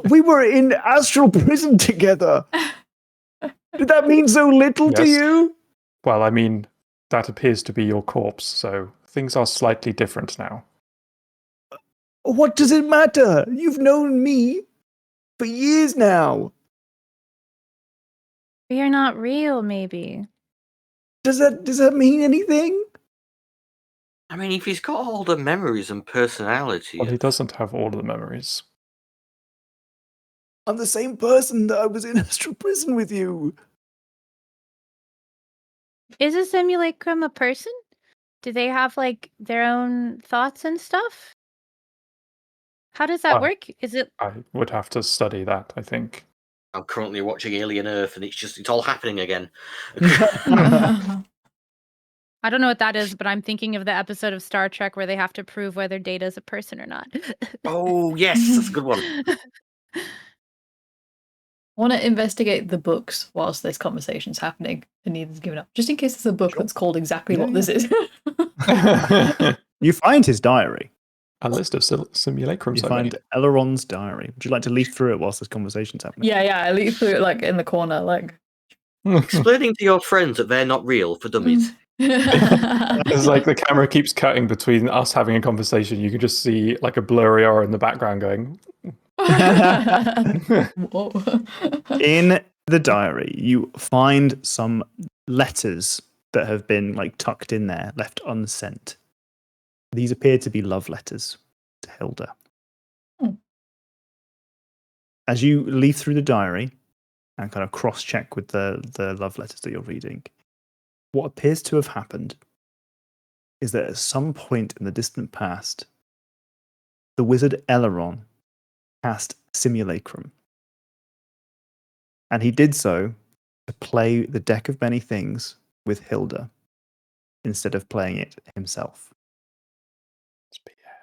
Speaker 2: We were in astral prison together. Did that mean so little to
Speaker 3: Yes.
Speaker 2: you?
Speaker 3: Well, I mean, that appears to be your corpse, so things are slightly different now.
Speaker 2: What does it matter? You've known me for years now.
Speaker 5: You're not real, maybe.
Speaker 2: Does that mean anything?
Speaker 4: I mean, if he's got all the memories and personality,
Speaker 3: Well, he doesn't have all of the memories.
Speaker 2: I'm the same person that I was in astral prison with you.
Speaker 5: Is a simulacrum a person? Do they have like their own thoughts and stuff? How does that work? Is it
Speaker 3: I would have to study that, I think.
Speaker 4: I'm currently watching Alien Earth, and it's all happening again.
Speaker 5: I don't know what that is, but I'm thinking of the episode of Star Trek where they have to prove whether Data is a person or not.
Speaker 4: Oh yes, that's a good one.
Speaker 1: I want to investigate the books whilst this conversation's happening and neither's given up. Just in case there's a book that's called exactly what this is.
Speaker 2: You find his diary.
Speaker 3: A list of simulacrums.
Speaker 2: You
Speaker 3: I
Speaker 2: find
Speaker 3: made.
Speaker 2: Elrond's diary. Would you like to leaf through it whilst this conversation's happening?
Speaker 1: yeah, I leave through it like in the corner, like.
Speaker 4: Explaining to your friends that they're not real for dummies.
Speaker 3: It's like the camera keeps cutting between us having a conversation. You can just see like a blurry aura in the background going.
Speaker 1: Whoa.
Speaker 2: In the diary, you find some letters that have been like tucked in there, left unsent. These appear to be love letters to Hilda. As you leaf through the diary and kind of cross-check with the love letters that you're reading, what appears to have happened is that at some point in the distant past, the wizard Elrond cast Simulacrum. And he did so to play the deck of many things with Hilda instead of playing it himself.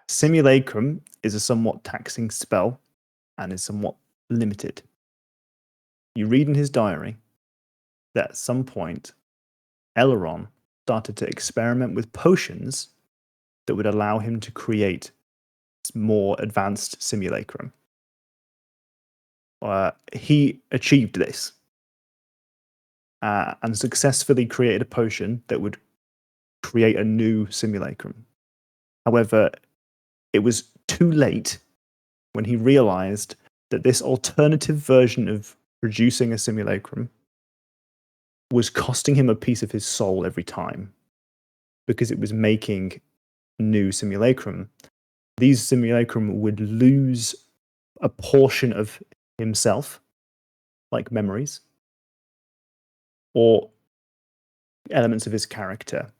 Speaker 2: Simulacrum is a somewhat taxing spell and is somewhat limited. You read in his diary that at some point, Elrond started to experiment with potions that would allow him to create more advanced simulacrum. He achieved this and successfully created a potion that would create a new simulacrum. However, it was too late when he realized that this alternative version of producing a simulacrum was costing him a piece of his soul every time because it was making new simulacrum. These simulacrum would lose a portion of himself, like memories, or elements of his character.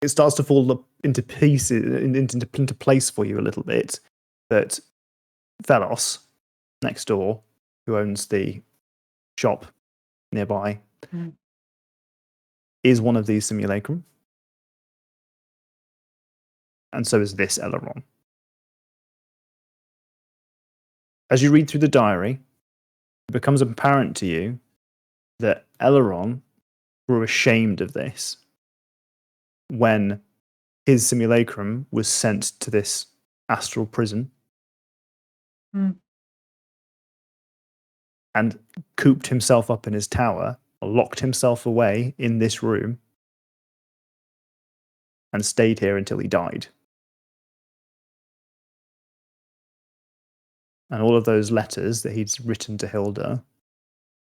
Speaker 2: It starts to fall into pieces, into place for you a little bit, that Velos, next door, who owns the shop nearby, is one of these simulacrum. And so is this Elrond. As you read through the diary, it becomes apparent to you that Elrond grew ashamed of this when his simulacrum was sent to this astral prison and cooped himself up in his tower, locked himself away in this room, and stayed here until he died. And all of those letters that he'd written to Hilda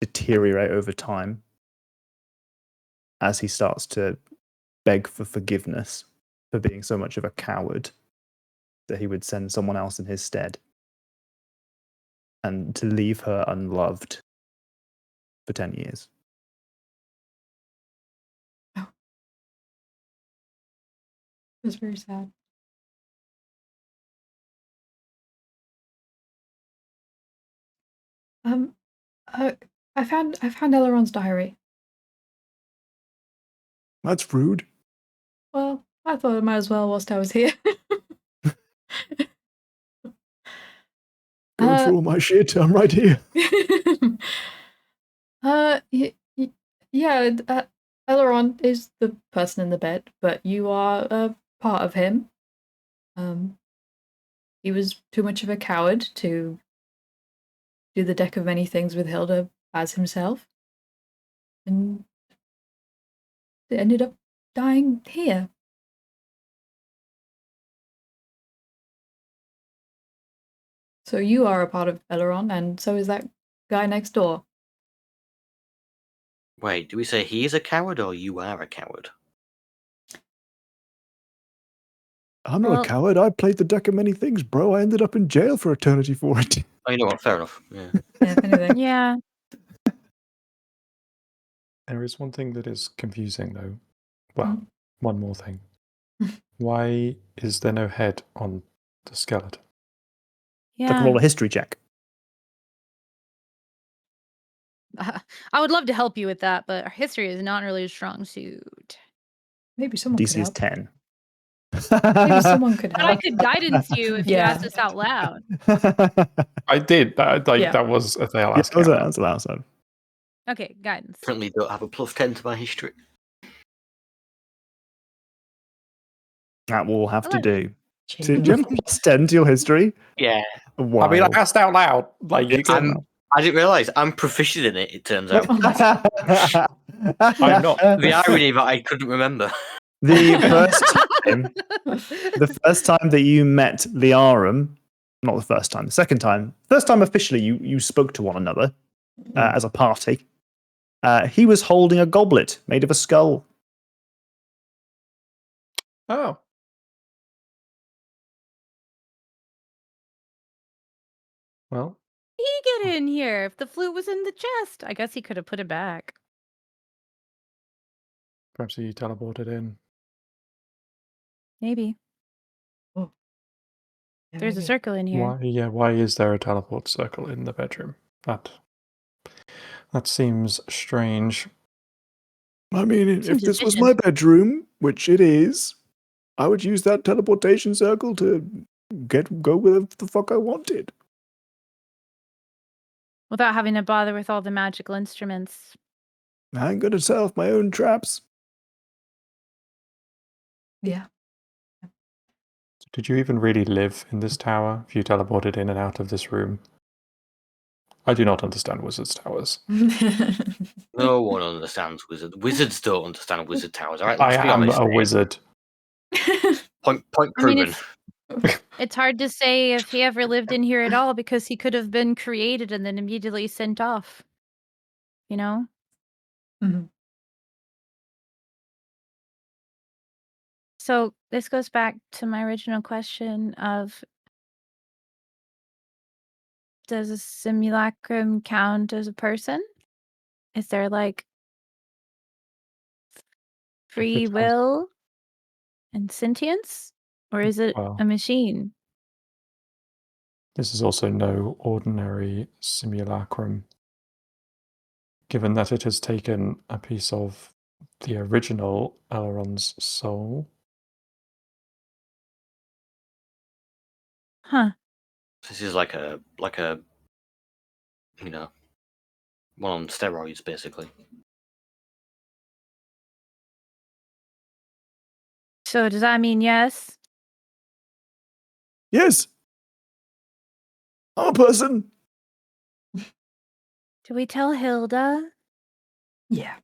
Speaker 2: deteriorate over time as he starts to beg for forgiveness for being so much of a coward that he would send someone else in his stead and to leave her unloved for 10 years.
Speaker 1: Oh. It was very sad. I found Elrond's diary.
Speaker 2: That's rude.
Speaker 1: Well, I thought I might as well whilst I was here.
Speaker 2: Going through all my shit. I'm right here.
Speaker 1: Yeah, Elrond is the person in the bed, but you are a part of him. He was too much of a coward to do the deck of many things with Hilda as himself, and it ended up dying here. So you are a part of Elrond, and so is that guy next door.
Speaker 4: Wait, do we say he is a coward or you are a coward?
Speaker 2: I'm not a coward. I played the deck of many things, bro. I ended up in jail for eternity for it.
Speaker 4: Oh, you know what? Fair enough. Yeah.
Speaker 1: Yeah, if anything.
Speaker 5: Yeah.
Speaker 3: There is one thing that is confusing, though. Well, one more thing. Why is there no head on the skeleton?
Speaker 2: I can roll a history check.
Speaker 5: I would love to help you with that, but our history is not really a strong suit.
Speaker 1: Maybe someone could
Speaker 2: DC is
Speaker 1: help.
Speaker 2: 10.
Speaker 1: Maybe someone could
Speaker 5: But I
Speaker 1: help.
Speaker 5: could guidance you if you
Speaker 1: Yeah.
Speaker 5: asked us out loud.
Speaker 3: I did. That
Speaker 1: Yeah.
Speaker 3: was a fail.
Speaker 2: Yes, that's allowed.
Speaker 5: Okay, guidance.
Speaker 4: Currently don't have a +10 to my history.
Speaker 2: That will have to do.
Speaker 1: Jeez.
Speaker 2: So, do you have a +10 to your history?
Speaker 4: Yeah.
Speaker 2: Wow.
Speaker 3: I mean, I asked out loud. Like, you can.
Speaker 4: I didn't realise I'm proficient in it turns out.
Speaker 1: Oh my God.
Speaker 3: I'm not.
Speaker 4: The irony that I couldn't remember.
Speaker 2: The first time that you met Liarum, not the first time, the second time officially you spoke to one another as a party. He was holding a goblet made of a skull.
Speaker 3: Oh. Well,
Speaker 5: He get in here. If the flute was in the chest, I guess he could have put it back.
Speaker 3: perhaps he teleported in.
Speaker 5: Maybe.
Speaker 1: Oh.
Speaker 5: There's a circle in here.
Speaker 3: Why is there a teleport circle in the bedroom? That seems strange. I mean, if
Speaker 5: Seems
Speaker 3: this was
Speaker 5: efficient.
Speaker 3: my bedroom, which it is, I would use that teleportation circle to go where the fuck I wanted.
Speaker 5: Without having to bother with all the magical instruments.
Speaker 3: I ain't gonna set off my own traps.
Speaker 1: Yeah.
Speaker 3: Did you even really live in this tower if you teleported in and out of this room? I do not understand wizards' towers.
Speaker 4: No one understands wizards. Wizards don't understand wizard towers. All right,
Speaker 3: I
Speaker 4: let's be
Speaker 3: am
Speaker 4: honest.
Speaker 3: a wizard.
Speaker 4: Point
Speaker 5: I mean,
Speaker 4: proven.
Speaker 5: it's hard to say if he ever lived in here at all because he could have been created and then immediately sent off. You know?
Speaker 1: Mhm.
Speaker 5: So this goes back to my original question of, does a simulacrum count as a person? Is there like free
Speaker 3: has-
Speaker 5: will and sentience? Or is it
Speaker 3: Well,
Speaker 5: a machine?
Speaker 3: this is also no ordinary simulacrum, given that it has taken a piece of the original Elrond's soul.
Speaker 5: Huh.
Speaker 4: This is like a you know, one on steroids basically.
Speaker 5: So does that mean yes?
Speaker 3: Yes! I'm a person!
Speaker 5: Do we tell Hilda?
Speaker 1: Yeah.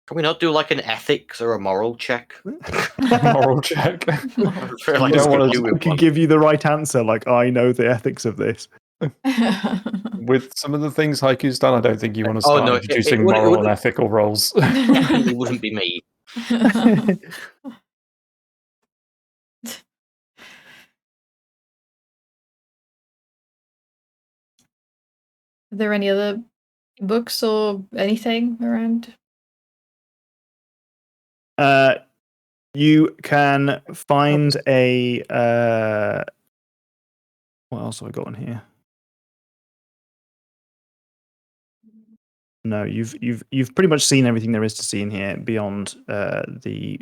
Speaker 4: Can we not do like an ethics or a moral check?
Speaker 3: Moral check.
Speaker 4: I feel like
Speaker 3: You
Speaker 4: we
Speaker 3: don't
Speaker 4: could
Speaker 3: wanna
Speaker 4: do
Speaker 2: I
Speaker 4: with
Speaker 2: can
Speaker 4: one.
Speaker 2: give you the right answer. Like, I know the ethics of this.
Speaker 3: With some of the things Haiku's done, I don't think you want to
Speaker 4: Oh,
Speaker 3: start
Speaker 4: no,
Speaker 3: introducing
Speaker 4: it
Speaker 3: moral and
Speaker 4: wouldn't-
Speaker 3: ethical roles.
Speaker 4: Definitely wouldn't be me.
Speaker 1: Are there any other books or anything around?
Speaker 2: You can find a what else have I got on here? No, you've pretty much seen everything there is to see in here beyond the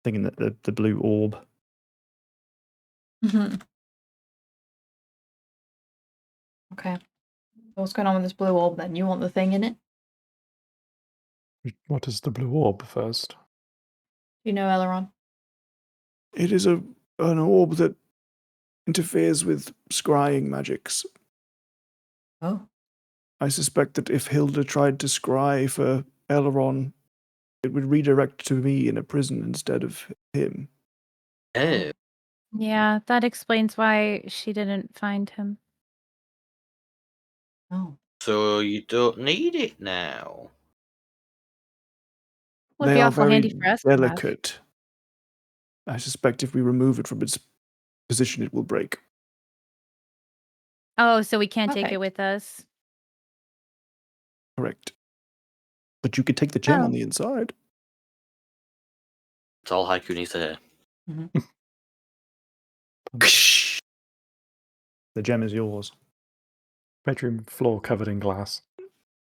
Speaker 2: thing in the blue orb.
Speaker 1: Mhm. Okay. What's going on with this blue orb then? You want the thing in it?
Speaker 3: What is the blue orb first?
Speaker 1: Do you know, Elrond?
Speaker 3: It is an orb that interferes with scrying magics.
Speaker 1: Oh.
Speaker 3: I suspect that if Hilda tried to scry for Elrond, it would redirect to me in a prison instead of him.
Speaker 4: Oh,
Speaker 5: Yeah, that explains why she didn't find him.
Speaker 1: Oh.
Speaker 4: so you don't need it now.
Speaker 5: Would
Speaker 3: They
Speaker 5: be
Speaker 3: are
Speaker 5: awful
Speaker 3: very
Speaker 5: handy for us to have.
Speaker 3: delicate. I suspect if we remove it from its position, it will break.
Speaker 5: Oh, so we can't take
Speaker 1: Okay.
Speaker 5: it with us.
Speaker 3: Correct. But you could take the gem
Speaker 5: Oh.
Speaker 3: on the inside.
Speaker 4: That's all Haiku needs to hear.
Speaker 2: The gem is yours,
Speaker 3: Bedroom floor covered in glass.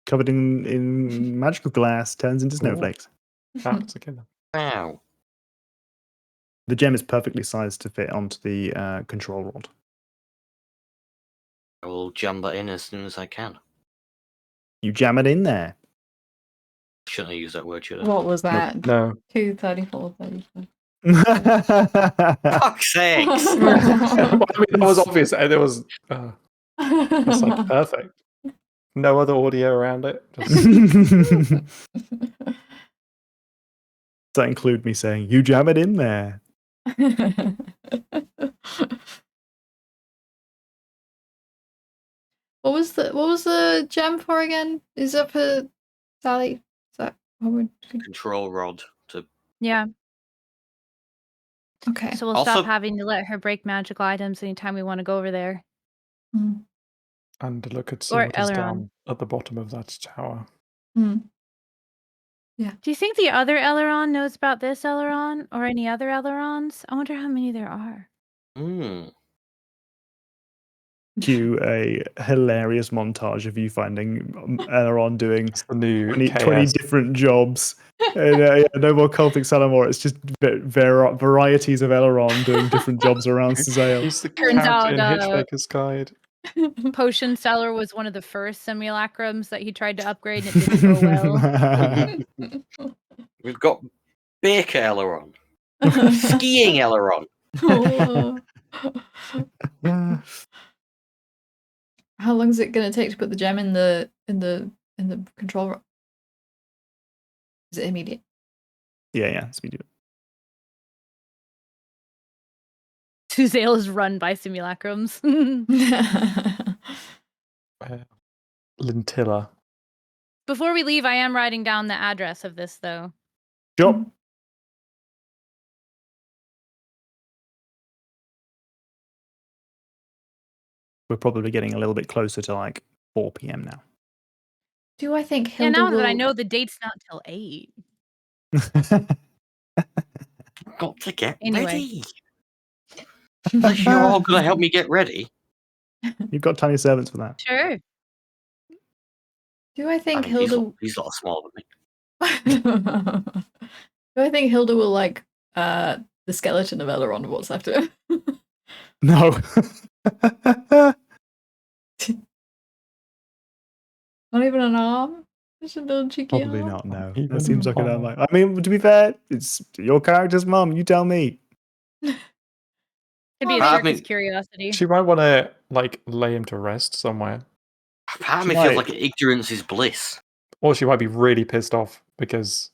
Speaker 2: covered in magical glass, turns into snowflakes.
Speaker 3: Ah, it's okay then.
Speaker 4: Wow.
Speaker 2: The gem is perfectly sized to fit onto the control rod.
Speaker 4: I will jam that in as soon as I can.
Speaker 2: You jam it in there.
Speaker 4: Shouldn't have used that word, should I?
Speaker 1: What was that?
Speaker 3: No.
Speaker 1: 234, 34.
Speaker 4: Fuck's sakes!
Speaker 3: Well, I mean, that was obvious. There was. That's like perfect. No other audio around it. Just...
Speaker 2: Does that include me saying, you jam it in there?
Speaker 1: What was the gem for again? Is that for Sally? Is that What would...
Speaker 4: control rod to.
Speaker 5: Yeah.
Speaker 1: Okay.
Speaker 5: So we'll
Speaker 4: Also-
Speaker 5: stop having to let her break magical items anytime we want to go over there.
Speaker 1: Mm.
Speaker 3: And look at see
Speaker 5: Or
Speaker 3: what is
Speaker 5: Elrond.
Speaker 3: down at the bottom of that tower.
Speaker 1: Mm.
Speaker 5: Do you think the other Elrond knows about this Elrond or any other Elronds? I wonder how many there are.
Speaker 2: Cue a hilarious montage of you finding Elrond doing
Speaker 3: It's the new
Speaker 2: 20
Speaker 3: KS.
Speaker 2: different jobs. And, no more cultic Salamor. It's just varieties of Elrond doing different jobs around Suzail.
Speaker 3: He's the
Speaker 5: Turns
Speaker 3: character in
Speaker 5: out,
Speaker 3: Hitchhiker's Guide.
Speaker 5: Potion Seller was one of the first simulacrums that he tried to upgrade and it didn't go well.
Speaker 4: We've got Baker Elrond, skiing Elrond.
Speaker 1: How long is it going to take to put the gem in the control room? Is it immediate?
Speaker 2: Yeah, it's immediate.
Speaker 5: Suzail is run by simulacrums.
Speaker 3: Lintilla.
Speaker 5: Before we leave, I am writing down the address of this, though.
Speaker 2: Sure. We're probably getting a little bit closer to like 4 p.m. now.
Speaker 1: Do I think
Speaker 5: Yeah,
Speaker 1: Hilda
Speaker 5: now
Speaker 1: will...
Speaker 5: that I know the date's not till 8.
Speaker 4: Got to get
Speaker 5: Anyway.
Speaker 4: ready. Unless you're all going to help me get ready.
Speaker 2: You've got tiny servants for that.
Speaker 5: Sure.
Speaker 1: Do I think
Speaker 4: I mean,
Speaker 1: Hilda...
Speaker 4: he's a lot smaller than me.
Speaker 1: Do I think Hilda will like the skeleton of Elrond, what's left of him?
Speaker 2: No.
Speaker 1: Not even an arm? Just a little cheeky
Speaker 2: Probably
Speaker 1: arm?
Speaker 2: not, no.
Speaker 3: Even
Speaker 2: That seems like an
Speaker 3: arm.
Speaker 2: unlikely. I mean, to be fair, it's your character's mum. You tell me.
Speaker 5: Could be a
Speaker 4: I
Speaker 5: circus
Speaker 4: mean-
Speaker 5: curiosity.
Speaker 3: She might want to like lay him to rest somewhere.
Speaker 4: Part of
Speaker 3: She
Speaker 4: me feels
Speaker 3: might-
Speaker 4: like ignorance is bliss.
Speaker 3: Or she might be really pissed off because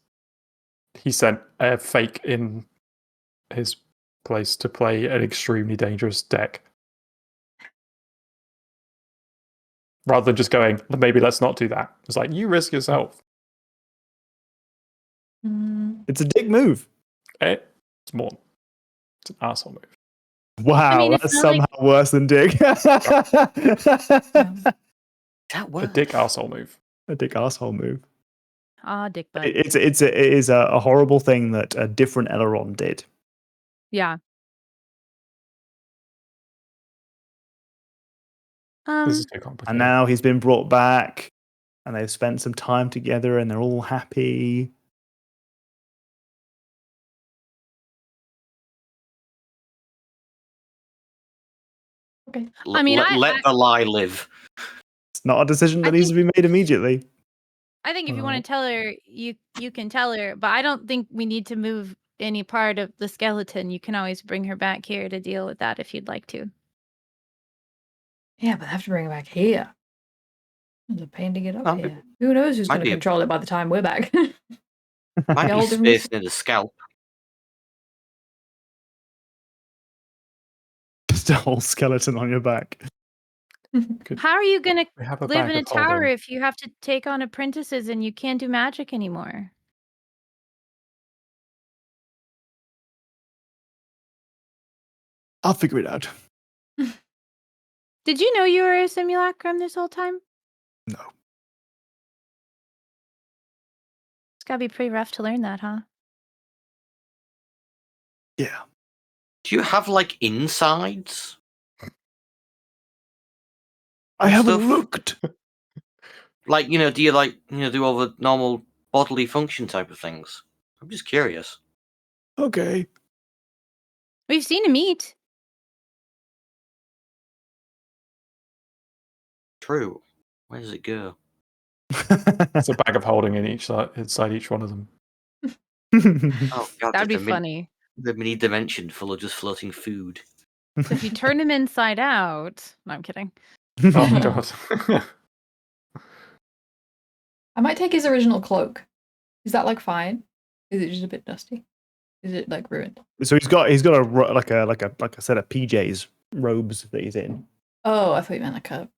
Speaker 3: he sent a fake in his place to play an extremely dangerous deck. Rather than just going, maybe let's not do that. It's like, you risk yourself.
Speaker 1: Mm.
Speaker 2: It's a dick move.
Speaker 3: It's more. It's an arsehole move.
Speaker 2: Wow,
Speaker 5: mean, it's
Speaker 2: that's
Speaker 5: not
Speaker 2: somehow worse than dick.
Speaker 1: Yeah.
Speaker 4: That
Speaker 3: A
Speaker 4: works.
Speaker 3: dick arsehole move.
Speaker 2: A dick asshole move.
Speaker 5: Ah, dick butt.
Speaker 2: It is a horrible thing that a different Elrond did.
Speaker 5: Yeah.
Speaker 3: This is too complicated.
Speaker 2: And now he's been brought back, and they've spent some time together, and they're all happy.
Speaker 5: I mean,
Speaker 4: let the lie live.
Speaker 2: It's not a decision
Speaker 5: I
Speaker 2: that needs to be made immediately.
Speaker 5: I think if you want to tell her, you can tell her, but I don't think we need to move any part of the skeleton. You can always bring her back here to deal with that if you'd like to.
Speaker 1: Yeah, but I have to bring it back here. It's a pain to get up
Speaker 4: Oh,
Speaker 1: here. Who knows who's
Speaker 4: might
Speaker 1: going to
Speaker 4: be a-
Speaker 1: control it by the time we're back?
Speaker 4: Might
Speaker 1: Yeah,
Speaker 4: be
Speaker 1: all different-
Speaker 4: space near the scalp.
Speaker 2: Just a whole skeleton on your back.
Speaker 5: How are you going to
Speaker 3: We have a
Speaker 5: live
Speaker 3: bag
Speaker 5: in a
Speaker 3: of
Speaker 5: tower
Speaker 3: holding.
Speaker 5: if you have to take on apprentices and you can't do magic anymore?
Speaker 2: I'll figure it out.
Speaker 5: Did you know you were a simulacrum this whole time?
Speaker 2: No.
Speaker 5: It's got to be pretty rough to learn that, huh?
Speaker 2: Yeah.
Speaker 4: Do you have like insides?
Speaker 2: I haven't
Speaker 4: Stuff.
Speaker 2: looked.
Speaker 4: Like, do you do all the normal bodily function type of things? I'm just curious.
Speaker 2: Okay.
Speaker 5: We've seen him eat.
Speaker 4: True. Where does it go?
Speaker 3: It's a bag of holding in inside each one of them.
Speaker 4: Oh god,
Speaker 5: That'd be
Speaker 4: just a
Speaker 5: funny.
Speaker 4: The mini dimension full of just floating food.
Speaker 5: So if you turn him inside out. No, I'm kidding.
Speaker 3: Oh god.
Speaker 1: I might take his original cloak. Is that like fine? Is it just a bit dusty? Is it like ruined?
Speaker 2: So he's got a set of PJs robes that he's in.
Speaker 1: Oh, I thought you meant like a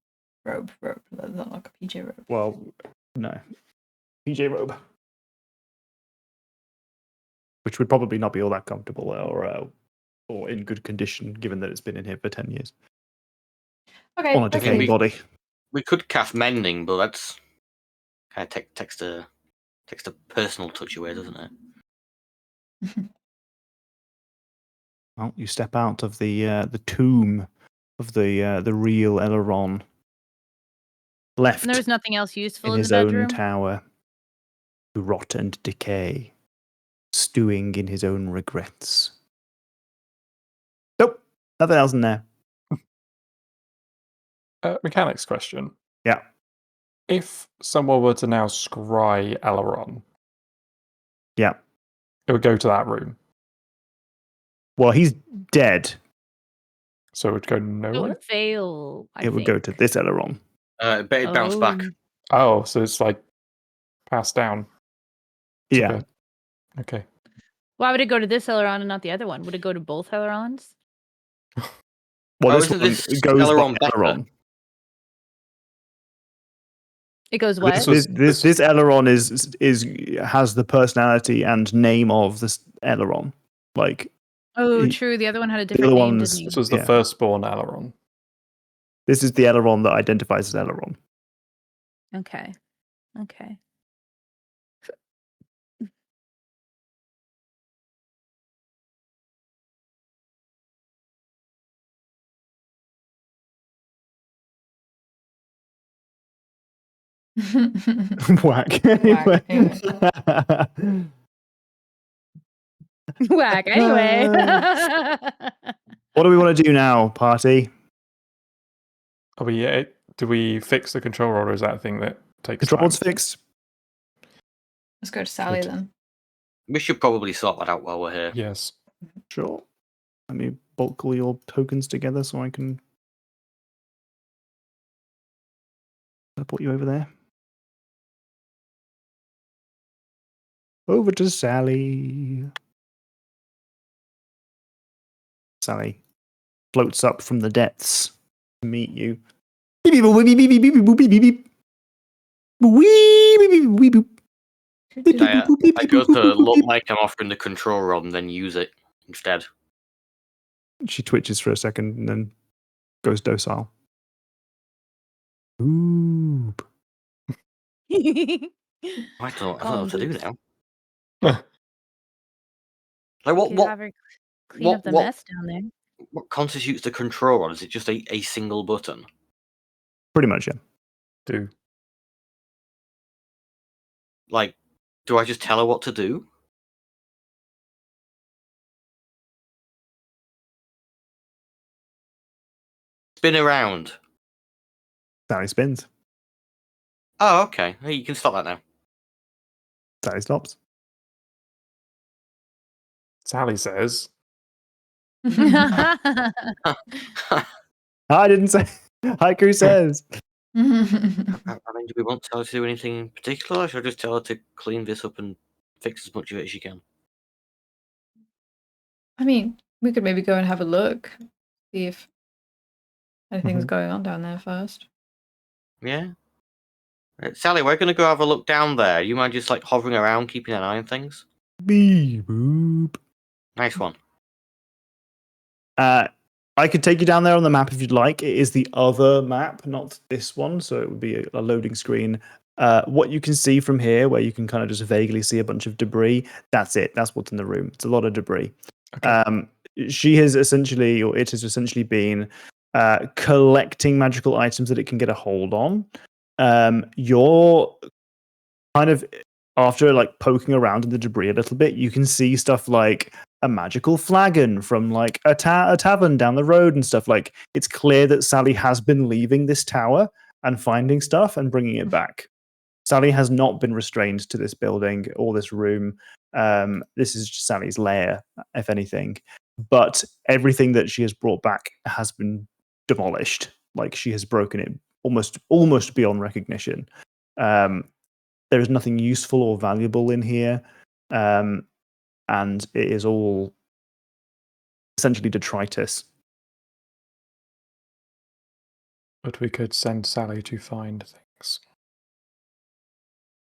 Speaker 1: robe. That's not like a PJ robe.
Speaker 2: Well, no, PJ robe. which would probably not be all that comfortable or in good condition, given that it's been in here for 10 years
Speaker 1: Okay,
Speaker 2: on a
Speaker 1: let's
Speaker 2: decaying
Speaker 1: leave.
Speaker 2: body.
Speaker 4: We could cast mending, but that's kind of takes a personal touch away, doesn't it?
Speaker 2: Well, you step out of the tomb of the real Elrond, left
Speaker 5: And there was nothing else
Speaker 2: in
Speaker 5: useful in the
Speaker 2: his own
Speaker 5: bedroom.
Speaker 2: tower to rot and decay, stewing in his own regrets. Nope, nothing else in there.
Speaker 3: Mechanics question.
Speaker 2: Yeah.
Speaker 3: If someone were to now scry Elrond,
Speaker 2: Yeah.
Speaker 3: it would go to that room.
Speaker 2: Well, he's dead.
Speaker 3: So it would go
Speaker 5: It
Speaker 3: nowhere?
Speaker 5: would fail. I
Speaker 2: It would go to
Speaker 5: think.
Speaker 2: this Elrond.
Speaker 4: But it bounced back.
Speaker 3: Oh, so it's like passed down. to
Speaker 2: Yeah.
Speaker 3: the- Okay.
Speaker 5: Why would it go to this Elrond and not the other one? Would it go to both Elronds?
Speaker 2: Well,
Speaker 4: Oh,
Speaker 2: this
Speaker 4: isn't
Speaker 2: one
Speaker 4: this
Speaker 2: goes
Speaker 4: Elrond
Speaker 2: by
Speaker 4: better?
Speaker 2: Elrond.
Speaker 5: It goes what?
Speaker 2: This Elrond has the personality and name of this Elrond. Like,
Speaker 5: Oh, true. The other one had a
Speaker 2: the
Speaker 5: different
Speaker 2: other
Speaker 5: name,
Speaker 2: one's-
Speaker 5: didn't he?
Speaker 3: This was the
Speaker 2: Yeah.
Speaker 3: firstborn Elrond.
Speaker 2: this is the Elrond that identifies as Elrond.
Speaker 5: Okay. Okay.
Speaker 2: Whack.
Speaker 1: Whack,
Speaker 5: Whack. Anyway.
Speaker 2: What do we want to do now, party?
Speaker 3: Are we? Do we fix the control rod, or is that a thing that takes
Speaker 2: Control
Speaker 3: time?
Speaker 2: rod's fixed.
Speaker 1: Let's go to Sally
Speaker 3: Good.
Speaker 1: then.
Speaker 4: We should probably sort that out while we're here.
Speaker 3: Yes.
Speaker 2: Sure. Let me bulk all your tokens together so I can put you over there. Over to Sally. Sally floats up from the depths to meet you. Beep, beep, boop, beep, beep, beep, beep, boop, beep, beep, beep. Wee, beep, beep, beep, boop. Beep, beep,
Speaker 4: I,
Speaker 2: boop, beep,
Speaker 4: I
Speaker 2: beep,
Speaker 4: go
Speaker 2: boop, boop,
Speaker 4: to
Speaker 2: boop,
Speaker 4: look
Speaker 2: beep.
Speaker 4: like I'm offering the control rod and then use it instead.
Speaker 2: She twitches for a second and then goes docile. Oop.
Speaker 4: I don't know what to do now.
Speaker 3: What
Speaker 4: Like
Speaker 5: Could have her clean up the
Speaker 4: what-
Speaker 5: mess down there.
Speaker 4: what constitutes the control rod? Is it just a single button?
Speaker 2: Pretty much, yeah.
Speaker 3: do?
Speaker 4: Like, do I just tell her what to do? Spin around.
Speaker 2: Sally spins.
Speaker 4: Oh, okay. Hey, you can stop that now.
Speaker 2: Sally stops.
Speaker 3: Sally says,
Speaker 2: I didn't say. Haiku says.
Speaker 4: I mean, do we want to tell her to do anything in particular, or should I just tell her to clean this up and fix as much of it as she can?
Speaker 1: I mean, we could maybe go and have a look, see if anything's going on down there first.
Speaker 4: Yeah. Sally, we're going to go have a look down there. You mind just like hovering around, keeping an eye on things?
Speaker 2: Beep, boop.
Speaker 4: Nice one.
Speaker 2: I could take you down there on the map if you'd like. It is the other map, not this one. So it would be a loading screen. What you can see from here, where you can kind of just vaguely see a bunch of debris, that's it. That's what's in the room. It's a lot of debris.
Speaker 3: okay.
Speaker 2: She has essentially, or it has essentially been collecting magical items that it can get a hold on. You're kind of, after like poking around in the debris a little bit, you can see stuff like a magical flagon from like a tavern down the road and stuff. Like, it's clear that Sally has been leaving this tower and finding stuff and bringing it back. Sally has not been restrained to this building or this room. This is just Sally's lair, if anything. But everything that she has brought back has been demolished. Like, she has broken it almost beyond recognition. There is nothing useful or valuable in here. And it is all essentially detritus.
Speaker 3: But we could send Sally to find things.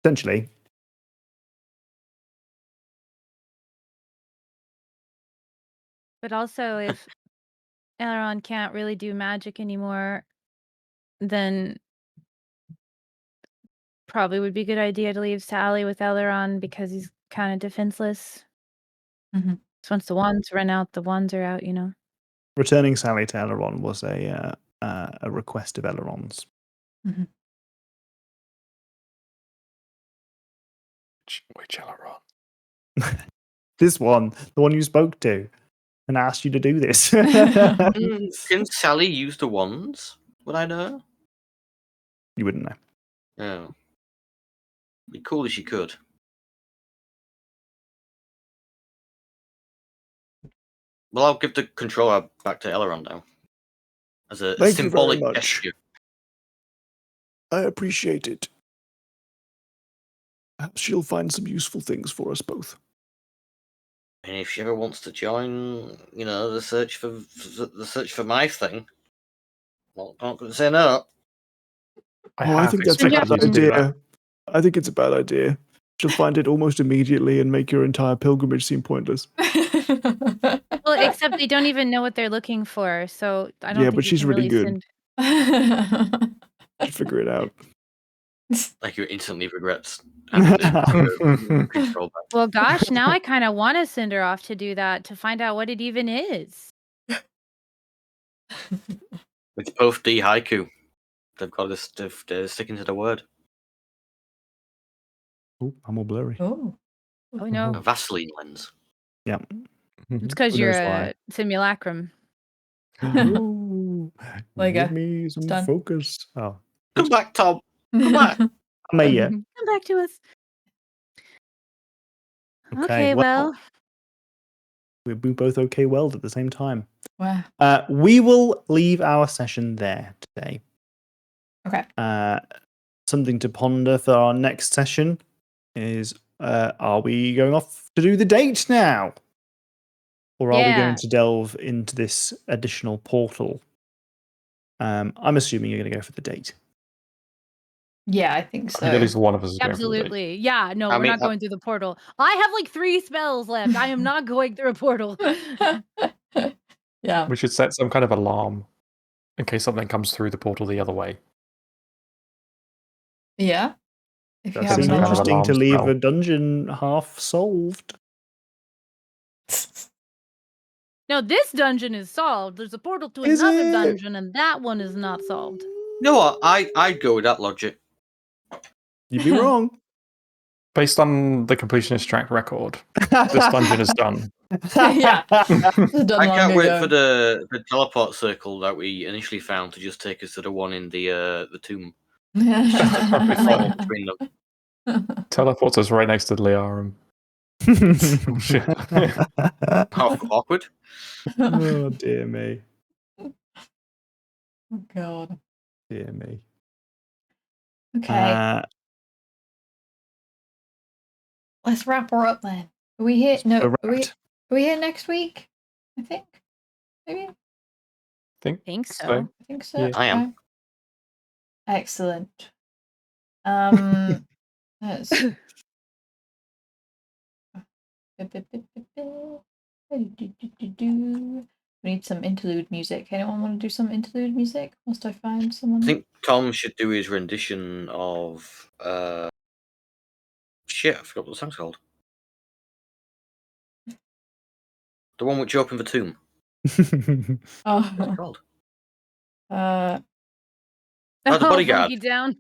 Speaker 2: Essentially,
Speaker 5: But also, if Elrond can't really do magic anymore, then probably would be a good idea to leave Sally with Elrond because he's kind of defenseless.
Speaker 1: Mhm.
Speaker 5: So once the wands run out, the wands are out,
Speaker 2: Returning Sally to Elrond was a request of Elrond's.
Speaker 1: Mhm.
Speaker 3: Which Elrond?
Speaker 2: This one, the one you spoke to, and asked you to do this.
Speaker 4: Can Sally use the wands? Would I know?
Speaker 2: You wouldn't know.
Speaker 4: Oh. Be cool if she could. Well, I'll give the controller back to Elrond now. As a
Speaker 2: Thank you very
Speaker 4: symbolic
Speaker 2: much.
Speaker 4: gesture.
Speaker 2: I appreciate it. Perhaps she'll find some useful things for us both.
Speaker 4: And if she ever wants to join, the search for my thing, not going to say no.
Speaker 2: I think that's a bad idea. I think it's a bad idea. She'll find it almost immediately and make your entire pilgrimage seem pointless.
Speaker 5: Well, except they don't even know what they're looking for, so I don't
Speaker 2: Yeah,
Speaker 5: think
Speaker 2: but
Speaker 5: you
Speaker 2: she's
Speaker 5: can
Speaker 2: really
Speaker 5: really
Speaker 2: good. She'll figure it out.
Speaker 4: Like you instantly regrets having the control back.
Speaker 5: Well, gosh, now I kind of want to send her off to do that to find out what it even is.
Speaker 4: It's both D haiku. They've got to sticking to the word.
Speaker 2: Oh, I'm all blurry.
Speaker 1: Oh.
Speaker 5: Oh no,
Speaker 4: A Vaseline lens.
Speaker 2: Yeah.
Speaker 5: it's because
Speaker 2: Who
Speaker 5: you're
Speaker 2: knows
Speaker 5: a
Speaker 2: why?
Speaker 5: simulacrum.
Speaker 2: Oh,
Speaker 1: Like
Speaker 2: give
Speaker 1: a-
Speaker 2: me some
Speaker 1: done.
Speaker 2: focus. Oh,
Speaker 4: Come back, Tom. Come back.
Speaker 2: I may yet.
Speaker 5: Come back to us.
Speaker 2: Okay,
Speaker 5: Okay, well,
Speaker 2: we both okay weld at the same time.
Speaker 1: Wow.
Speaker 2: We will leave our session there today.
Speaker 1: Okay.
Speaker 2: Something to ponder for our next session is: are we going off to do the date now, or are we
Speaker 5: Yeah.
Speaker 2: going to delve into this additional portal? I'm assuming you're going to go for the date.
Speaker 1: Yeah, I think
Speaker 3: I
Speaker 1: so.
Speaker 3: think at least one of us is going for the date.
Speaker 5: Absolutely. Yeah, no,
Speaker 4: I
Speaker 5: we're
Speaker 4: mean,
Speaker 5: not going through the portal. I have like 3 spells left. I am not going through a portal.
Speaker 1: Yeah.
Speaker 3: We should set some kind of alarm in case something comes through the portal the other way.
Speaker 1: Yeah. If you
Speaker 2: That
Speaker 1: have
Speaker 2: seems
Speaker 1: an
Speaker 3: kind of
Speaker 1: alarm.
Speaker 2: interesting to
Speaker 3: alarm
Speaker 2: leave
Speaker 3: spell.
Speaker 2: a dungeon half solved.
Speaker 5: No, this dungeon is solved. There's a portal to
Speaker 2: Is
Speaker 5: another
Speaker 2: it?
Speaker 5: dungeon, and that one is not solved.
Speaker 4: You know what? I'd go with that logic.
Speaker 2: You'd be wrong.
Speaker 3: Based on the completionist track record, this dungeon is done.
Speaker 1: Yeah. It's done
Speaker 4: I
Speaker 1: long
Speaker 4: can't wait
Speaker 1: ago.
Speaker 4: for the teleport circle that we initially found to just take us to the one in the tomb. Between them.
Speaker 3: Teleports us right next to Liarum. Oh, shit.
Speaker 4: Awkward.
Speaker 2: Oh dear me.
Speaker 1: Oh, God.
Speaker 2: Dear me.
Speaker 1: Okay. Let's wrap her up then. Are we here? No.
Speaker 2: so
Speaker 1: Are we
Speaker 2: wrapped.
Speaker 1: here next week? I think. Maybe.
Speaker 5: Think so.
Speaker 1: I think so.
Speaker 3: Yeah.
Speaker 4: I am.
Speaker 1: Okay. Excellent. Let's we need some interlude music. Anyone want to do some interlude music? Must I find someone?
Speaker 4: I think Tom should do his rendition of shit, I forgot what the song's called. The one which opened the tomb. What's it
Speaker 1: Oh,
Speaker 4: called?
Speaker 5: Oh,
Speaker 4: The Bodyguard.
Speaker 5: Funky Down.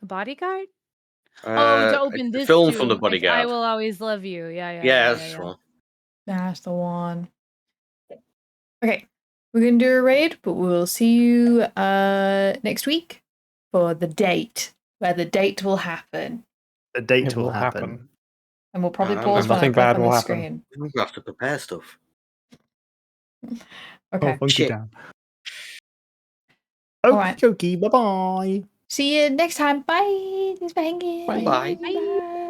Speaker 5: A bodyguard? To
Speaker 4: The
Speaker 5: open this
Speaker 4: film
Speaker 5: tomb.
Speaker 4: from The
Speaker 5: It's
Speaker 4: Bodyguard.
Speaker 5: I Will Always Love You.
Speaker 4: Yeah, that's the one.
Speaker 1: that's the one. Okay, we're gonna do a raid, but we'll see you next week for the date, where the date will happen,
Speaker 2: The date
Speaker 3: It
Speaker 2: will
Speaker 3: will
Speaker 2: happen.
Speaker 3: happen.
Speaker 1: and we'll probably
Speaker 4: And
Speaker 1: pause when I
Speaker 3: nothing
Speaker 1: click
Speaker 3: bad
Speaker 1: on
Speaker 3: will
Speaker 1: the
Speaker 3: happen.
Speaker 1: screen.
Speaker 4: We have to prepare stuff.
Speaker 1: Okay.
Speaker 2: Oh, funky
Speaker 4: Shit.
Speaker 2: down.
Speaker 1: Alright.
Speaker 2: Okie dokie. Bye bye.
Speaker 1: See you next time. Bye. Thanks for hanging.
Speaker 3: Bye.
Speaker 4: Bye.
Speaker 5: Bye.